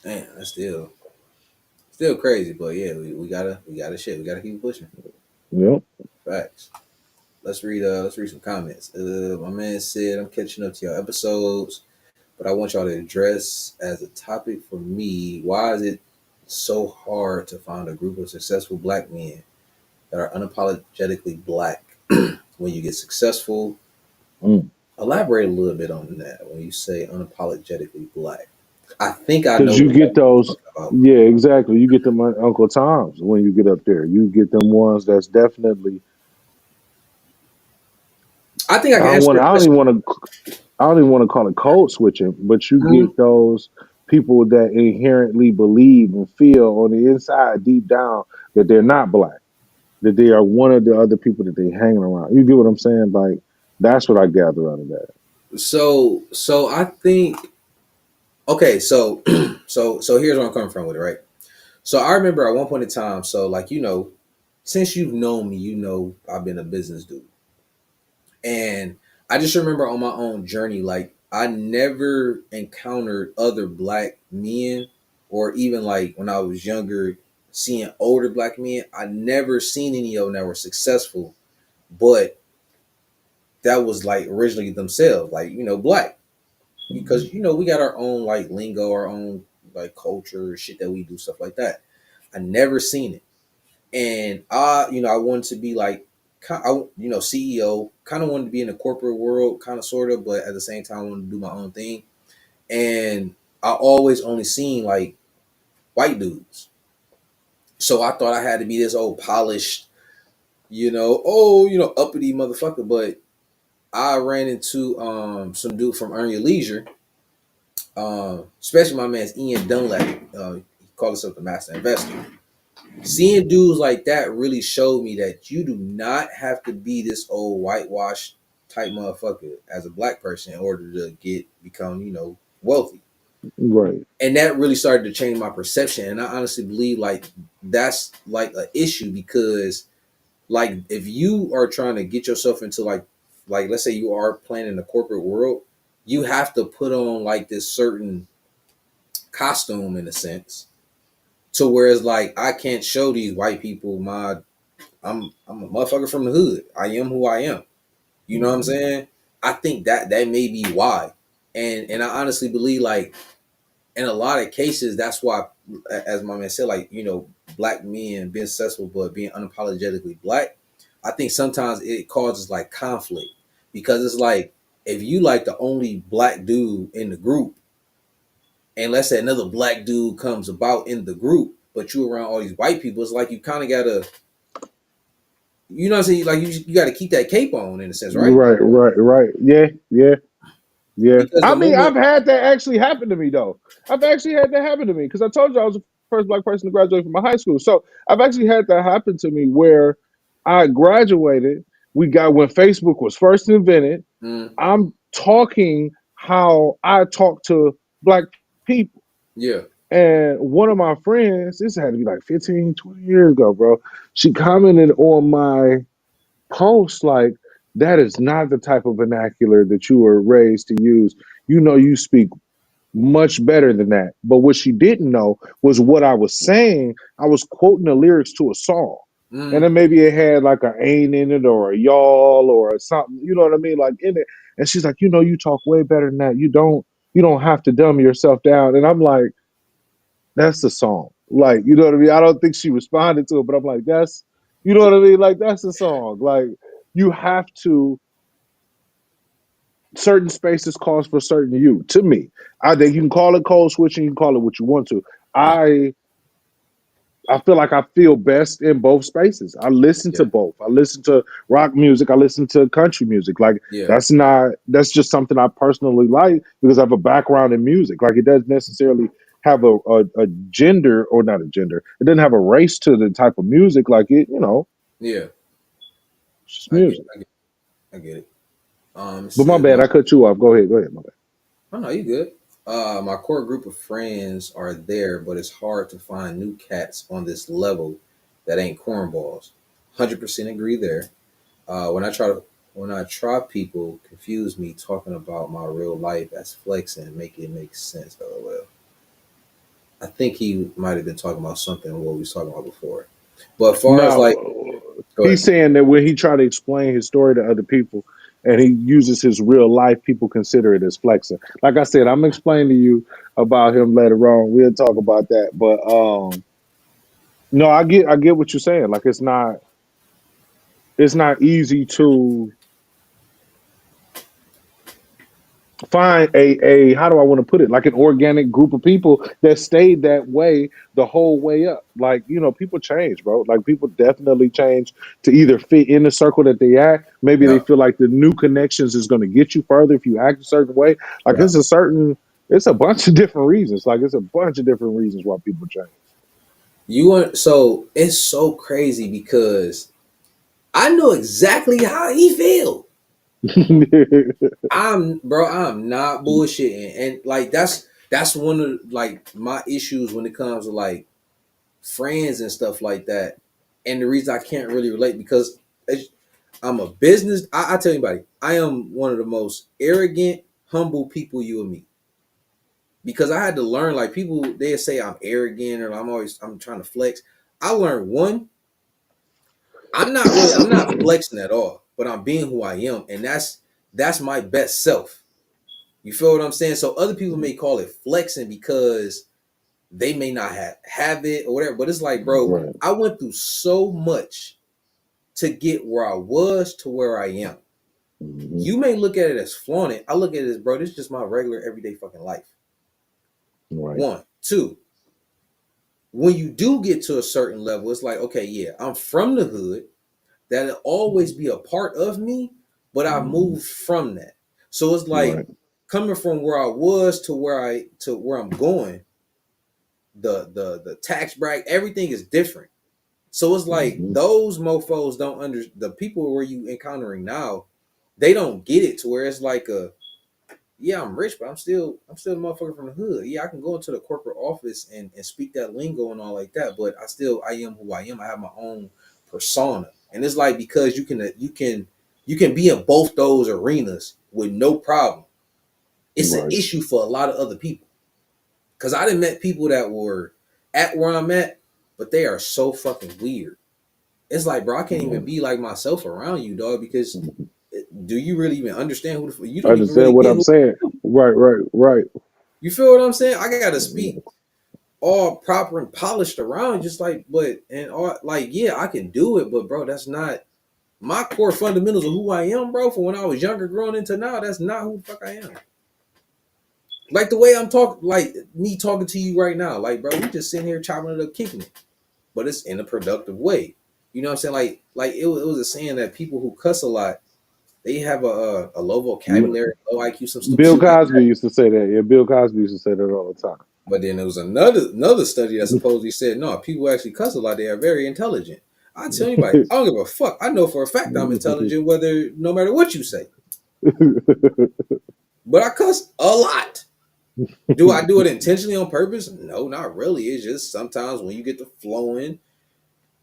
Damn, that's still crazy, but yeah, we gotta shit. We gotta keep pushing. Yep. Facts. Let's read some comments. My man said I'm catching up to your episodes, but I want y'all to address as a topic for me, why is it so hard to find a group of successful black men that are unapologetically black when you get successful? Mm. Elaborate a little bit on that when you say unapologetically black. I think I know Because you get exactly what those, you're talking about. yeah, exactly. You get them Uncle Toms when you get up there. You get them ones that's definitely. I think I can answer your question. I don't even want to call it code switching, but you Mhm. get those people that inherently believe and feel on the inside, deep down, that they're not black, that they are one of the other people that they hanging around. You get what I'm saying? Like that's what I gather out of that. So I think okay. So so here's where I'm coming from with it, right? So I remember at one point in time. So like since you've known me, I've been a business dude, and I just remember on my own journey, like I never encountered other black men, or even like when I was younger, seeing older black men. I never seen any of them that were successful, but that was like originally themselves, like black, because we got our own like lingo, our own like culture, shit that we do, stuff like that. I never seen it, and I wanted to be like, CEO. Kind of wanted to be in the corporate world, kind of sort of, but at the same time, I wanted to do my own thing. And I always only seen like white dudes, so I thought I had to be this old polished, uppity motherfucker. But I ran into some dude from Earn Your Leisure, especially my man's Ian Dunlap. He called himself the master investor. Seeing dudes like that really showed me that you do not have to be this old whitewashed type motherfucker as a black person in order to become wealthy. Right. And that really started to change my perception. And I honestly believe like that's like an issue, because like if you are trying to get yourself into like let's say you are playing in the corporate world, you have to put on like this certain costume in a sense, to whereas like I can't show these white people I'm a motherfucker from the hood. I am who I am. You know what I'm saying? I think that may be why. And I honestly believe like in a lot of cases that's why, as my man said, like, you know, black men being successful but being unapologetically black, I think sometimes it causes like conflict because it's like if you like the only black dude in the group, and let's say another black dude comes about in the group, but you around all these white people, it's like you kind of gotta, you know what I'm saying? Like you got to keep that cape on in a sense, right? Right, right, right. Yeah, yeah, yeah. Because I the mean, I've moment, had that actually happen to me though. I've actually had that happen to me because I told you I was the first black person to graduate from my high school. So I've actually had that happen to me where I graduated. We got when Facebook was first invented. mm, I'm talking how I talk to black people. yeah, And one of my friends, this had to be like 15, 20 years ago, bro. She commented on my post like, that is not the type of vernacular that you were raised to use. You know, you speak much better than that. But what she didn't know was what I was saying. I was quoting the lyrics to a song. And mm, then maybe it had like a ain't in it or a y'all or something, you know what I mean? Like in it. And she's like, you know, you talk way better than that. You don't have to dumb yourself down. And I'm like, that's the song. Like, you know what I mean? I don't think she responded to it, but I'm like, that's, you know what I mean? Like, that's the song. Like, you have to, certain spaces calls for certain you. To me, I think you can call it code switching, you can call it what you want to. I I feel like I feel best in both spaces. I listen to yeah, both. I listen to rock music. I listen to country music. Like yeah, that's just something I personally like because I have a background in music. Like it doesn't necessarily have a gender or not a gender. It doesn't have a race to the type of music. Like yeah. it's just I get, music. I get, I get it. It But my says bad, my, I cut you off. Go ahead, my bad. oh no, you good. My core group of friends are there, but it's hard to find new cats on this level that ain't cornballs. 100% agree there. When I try people confuse me talking about my real life as flexing and make it make sense. LOL. I think he might have been talking about something what we was talking about before. But as far as like, No, go ahead. he's saying that when he try to explain his story to other people and he uses his real life, people consider it as flexing. Like I said, I'm explaining to you about him later on. We'll talk about that. But no, I get what you're saying. Like it's not easy to find a how do I want to put it, like an organic group of people that stayed that way the whole way up. Like people change, bro. Like people definitely change to either fit in the circle that they at. Maybe they Yeah, feel like the new connections is going to get you further if you act a certain way. Like yeah. it's a bunch of different reasons. Like it's a bunch of different reasons why people change. You want so it's so crazy because I know exactly how he feel. I'm not bullshitting, and like that's one of like my issues when it comes to like friends and stuff like that. And the reason I can't really relate because I'm a business. I tell anybody, I am one of the most arrogant, humble people you will meet. Because I had to learn, like people, they say I'm arrogant or I'm trying to flex. I learned one, I'm not flexing at all, but I'm being who I am, and that's my best self. You feel what I'm saying? So other people may call it flexing because they may not have it or whatever, but it's like, bro, Right. I went through so much to get where I was to where I am. Hmm. You may look at it as flaunting. I look at it as, bro, this is just my regular everyday fucking life. Right. One, two. When you do get to a certain level, it's like, okay, yeah, I'm from the hood. That'll always be a part of me, but I've Hmm. moved from that. So it's like Right. coming from where I was to where I'm going, the tax bracket, everything is different. So it's like Hmm. those mofos don't under the people where you encountering now, they don't get it to where it's like a yeah, I'm rich, but I'm still a motherfucker from the hood. Yeah, I can go into the corporate office and speak that lingo and all like that, but I am who I am. I have my own persona. And it's like because you can be in both those arenas with no problem. It's an Right. issue for a lot of other people. Cause I done met people that were at where I'm at, but they are so fucking weird. It's like, bro, I can't even Right. be like myself around you, dog, because Do you really even understand who you don't even really Understand what get I'm who? saying? Right, right, right. You feel what I'm saying? I gotta speak all proper and polished around, just like, but and all like, yeah, I can do it, but bro, that's not my core fundamentals of who I am, bro. From when I was younger, growing into now, that's not who the fuck I am. Like the way I'm talking, like me talking to you right now, like bro, we just sitting here chopping it up, kicking it, but it's in a productive way. You know what I'm saying? Like it was a saying that people who cuss a lot, they have a low vocabulary, low IQ, some stupid Bill shit like Cosby that. used to say that. Yeah, Bill Cosby used to say that all the time. But then there was another study that supposedly said no, people who actually cuss a lot, they are very intelligent. I tell anybody, I don't give a fuck. I know for a fact I'm intelligent, whether no matter what you say. But I cuss a lot. Do I do it intentionally on purpose? No, not really. It's just sometimes when you get the flowing,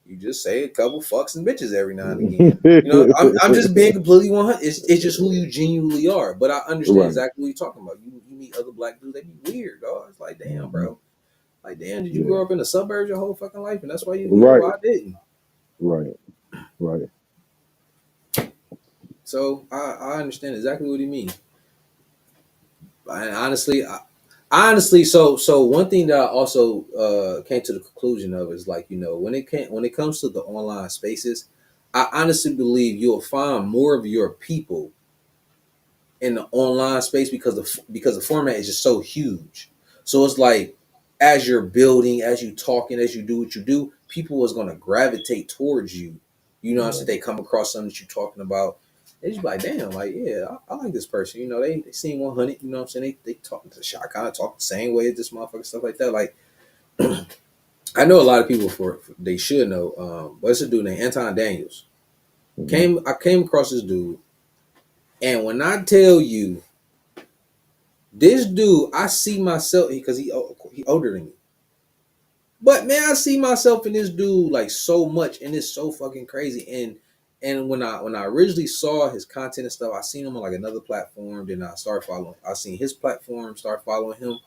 you just say a couple fucks and bitches every now and again. You know, I'm just being completely 100. It's just who you genuinely are. But I understand Right. exactly what you're talking about. You meet other black dudes, they be weird, dog. It's like, damn, Mhm. bro. Like, damn, did you Yeah. grow up in the suburbs your whole fucking life? And that's why you know, Right. I didn't. Right. Right. So I understand exactly what he means. And honestly, so one thing that I also came to the conclusion of is like, you know, when it comes to the online spaces, I honestly believe you'll find more of your people in the online space because the format is just so huge. So it's like as you're building, as you talking, as you do what you do, people is gonna gravitate towards you. You know what I'm saying? Right. They come across something that you're talking about. They just be like, damn, like, yeah, I like this person. You know, they seen 100, you know what I'm saying? They talk to shot kind of talk the same way as this motherfucker, stuff like that. Like I know a lot of people for they should know, but it's a dude named Anton Daniels. Mhm. I came across this dude, and when I tell you this dude, I see myself because he older than me. But man, I see myself in this dude like so much, and it's so fucking crazy. And when I originally saw his content and stuff, I seen him on like another platform. Then I started following. I seen his platform, start following him.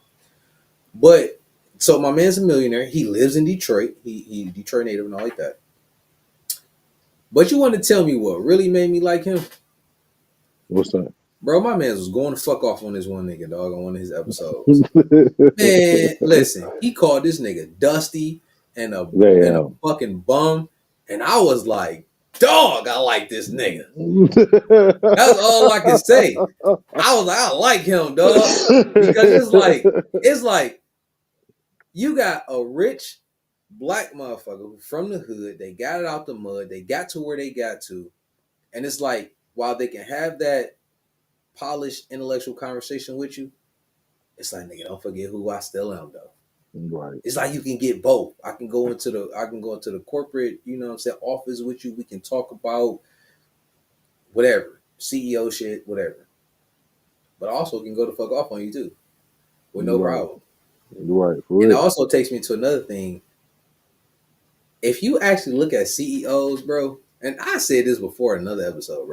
But so my man's a millionaire. He lives in Detroit. He Detroit native and all like that. But you want to tell me what really made me like him? What's that? Bro, my man was going to fuck off on this one nigga, dog, on one of his episodes. Man, listen, he called this nigga Dusty and a Damn. fucking bum, and I was like, dog, I like this nigga. That's all I can say. I was like, I like him, dog, because it's like you got a rich black motherfucker from the hood. They got it out the mud. They got to where they got to, and it's like while they can have that polished intellectual conversation with you, it's like nigga, don't forget who I still am, though. Right. It's like you can get both. I can go into the corporate, you know what I'm saying, office with you. We can talk about whatever, CEO shit, whatever. But I also can go the fuck off on you too, with no Right. problem. Right. For And it real. also takes me to another thing. If you actually look at CEOs, bro, and I said this before in another episode,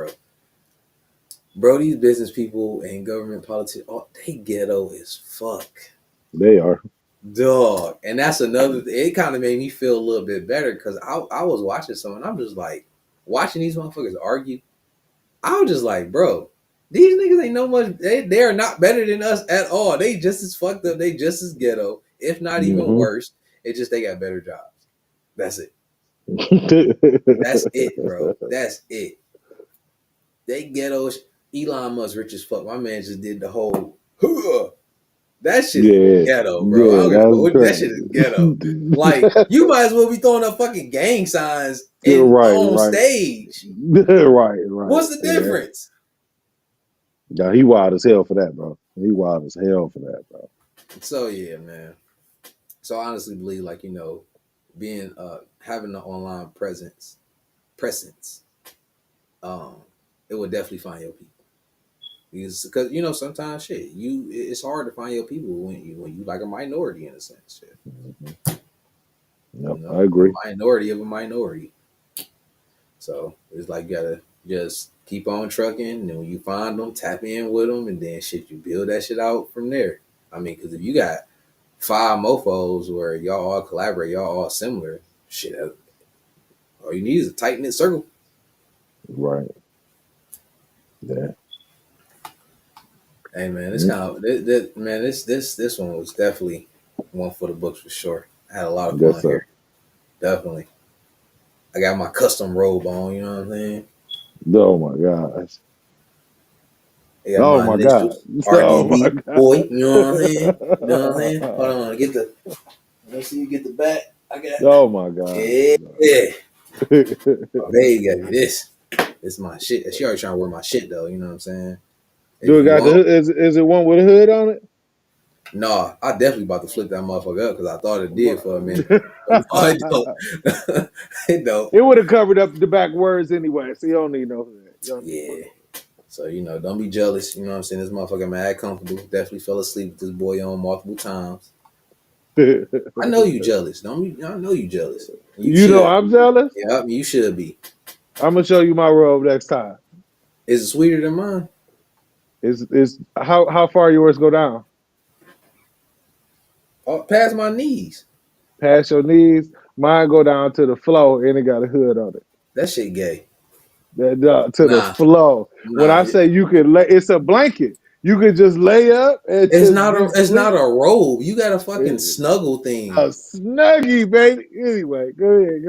bro, these business people and government politics, oh, they ghetto as fuck. They are. Dog. And that's another it kind of made me feel a little bit better because I was watching someone. I'm just like watching these motherfuckers argue. I was just like, bro, these niggas ain't no much they are not better than us at all. They just as fucked up, they just as ghetto, if not even Mm-hmm. worse. It's just they got better jobs. That's it. That's it, bro. That's it. They ghetto. Elon Musk rich as fuck. My man just did the whole that shit is Yeah. ghetto, bro. I Yeah. don't give a fuck. That's That shit is ghetto. crazy. Like you might as well be throwing up fucking gang signs in Right. on Right. stage. Right. Right. What's the Yeah. difference? Yeah. He wild as hell for that, bro. He wild as hell for that, bro. So yeah, man. So I honestly believe, like, you know, being having the online presence, um, it would definitely find your people. Because you know sometimes shit, it's hard to find your people when you like a minority in a sense. Shit. Yep. You know, I agree. a minority of a minority. So it's like you gotta just keep on trucking, and then when you find them, tap in with them, and then shit, you build that shit out from there. I mean, because if you got five mofos where y'all all collaborate, y'all all similar, shit, all you need is a tight knit circle. Right. Yeah. Hey man, this kind of this one was definitely one for the books for sure. I had a lot of Yes, fun sir. here. Definitely. I got my custom robe on, you know what I'm saying? Oh my gosh. I got Oh my my God. initials, Oh my RDB, God. boy, you know what I'm saying? You know what I'm saying? Hold on, let's see you get the back. I got, Oh my God. yeah. My baby got me this. It's my shit. She already trying to wear my shit though, you know what I'm saying? Do If it you got the want, hood? Is it one with a hood on it? nah, I definitely about to flip that motherfucker up because I thought it did for a minute. But no, it don't. It don't. It would have covered up the back words anyway, so you don't need no hood. You don't need Yeah. no So, don't be jealous. You know what I'm saying? This motherfucker mad comfortable. Definitely fell asleep with this boy on multiple times. hood. I know you jealous. Don't be I know you jealous. You You know should. I'm jealous. Yeah, you should be. I'm gonna show you my robe next time. Is it sweeter than mine? Is how far yours go down? Oh, past my knees. Past your knees. Mine go down to the floor and it got a hood on it. That shit gay. To the Nah, floor. When nah. I say you could lay, it's a blanket. You could just lay up and just be It's not sleep. a robe. You got a fucking It's snuggle a thing. snuggie, baby. Anyway, go ahead.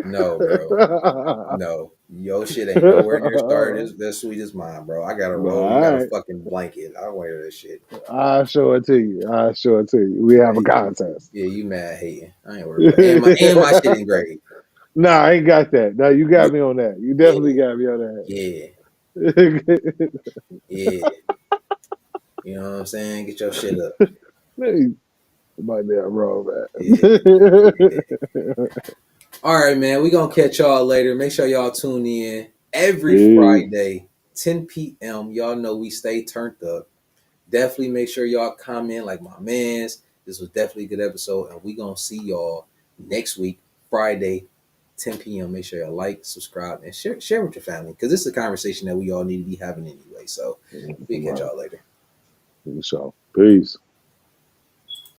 No, bro. Yeah. No. Your shit ain't nowhere near starting as sweet as mine, bro. I got a robe. You got a All right. fucking blanket. I wear that shit. I'll show it to you. I'll show it to you. We have a contest. Yeah, you mad hating. I ain't worried about it. And my shit engraved. Nah, I ain't got that. No, you Yeah, got me on that. You yeah, definitely got me on yeah, that. yeah. You know what I'm saying? Get your shit up. Man, my damn wrong, Yeah, man. yeah. All right, man. We gonna catch y'all later. Make sure y'all tune in every Peace. Friday, 10 p.m. Y'all know we stay turned up. Definitely make sure y'all comment like my man's. This was definitely a good episode, and we gonna see y'all next week, Friday, 10 p.m. Make sure y'all like, subscribe, and share with your family because this is a conversation that we all need to be having anyway. So we'll catch y'all later. So, peace.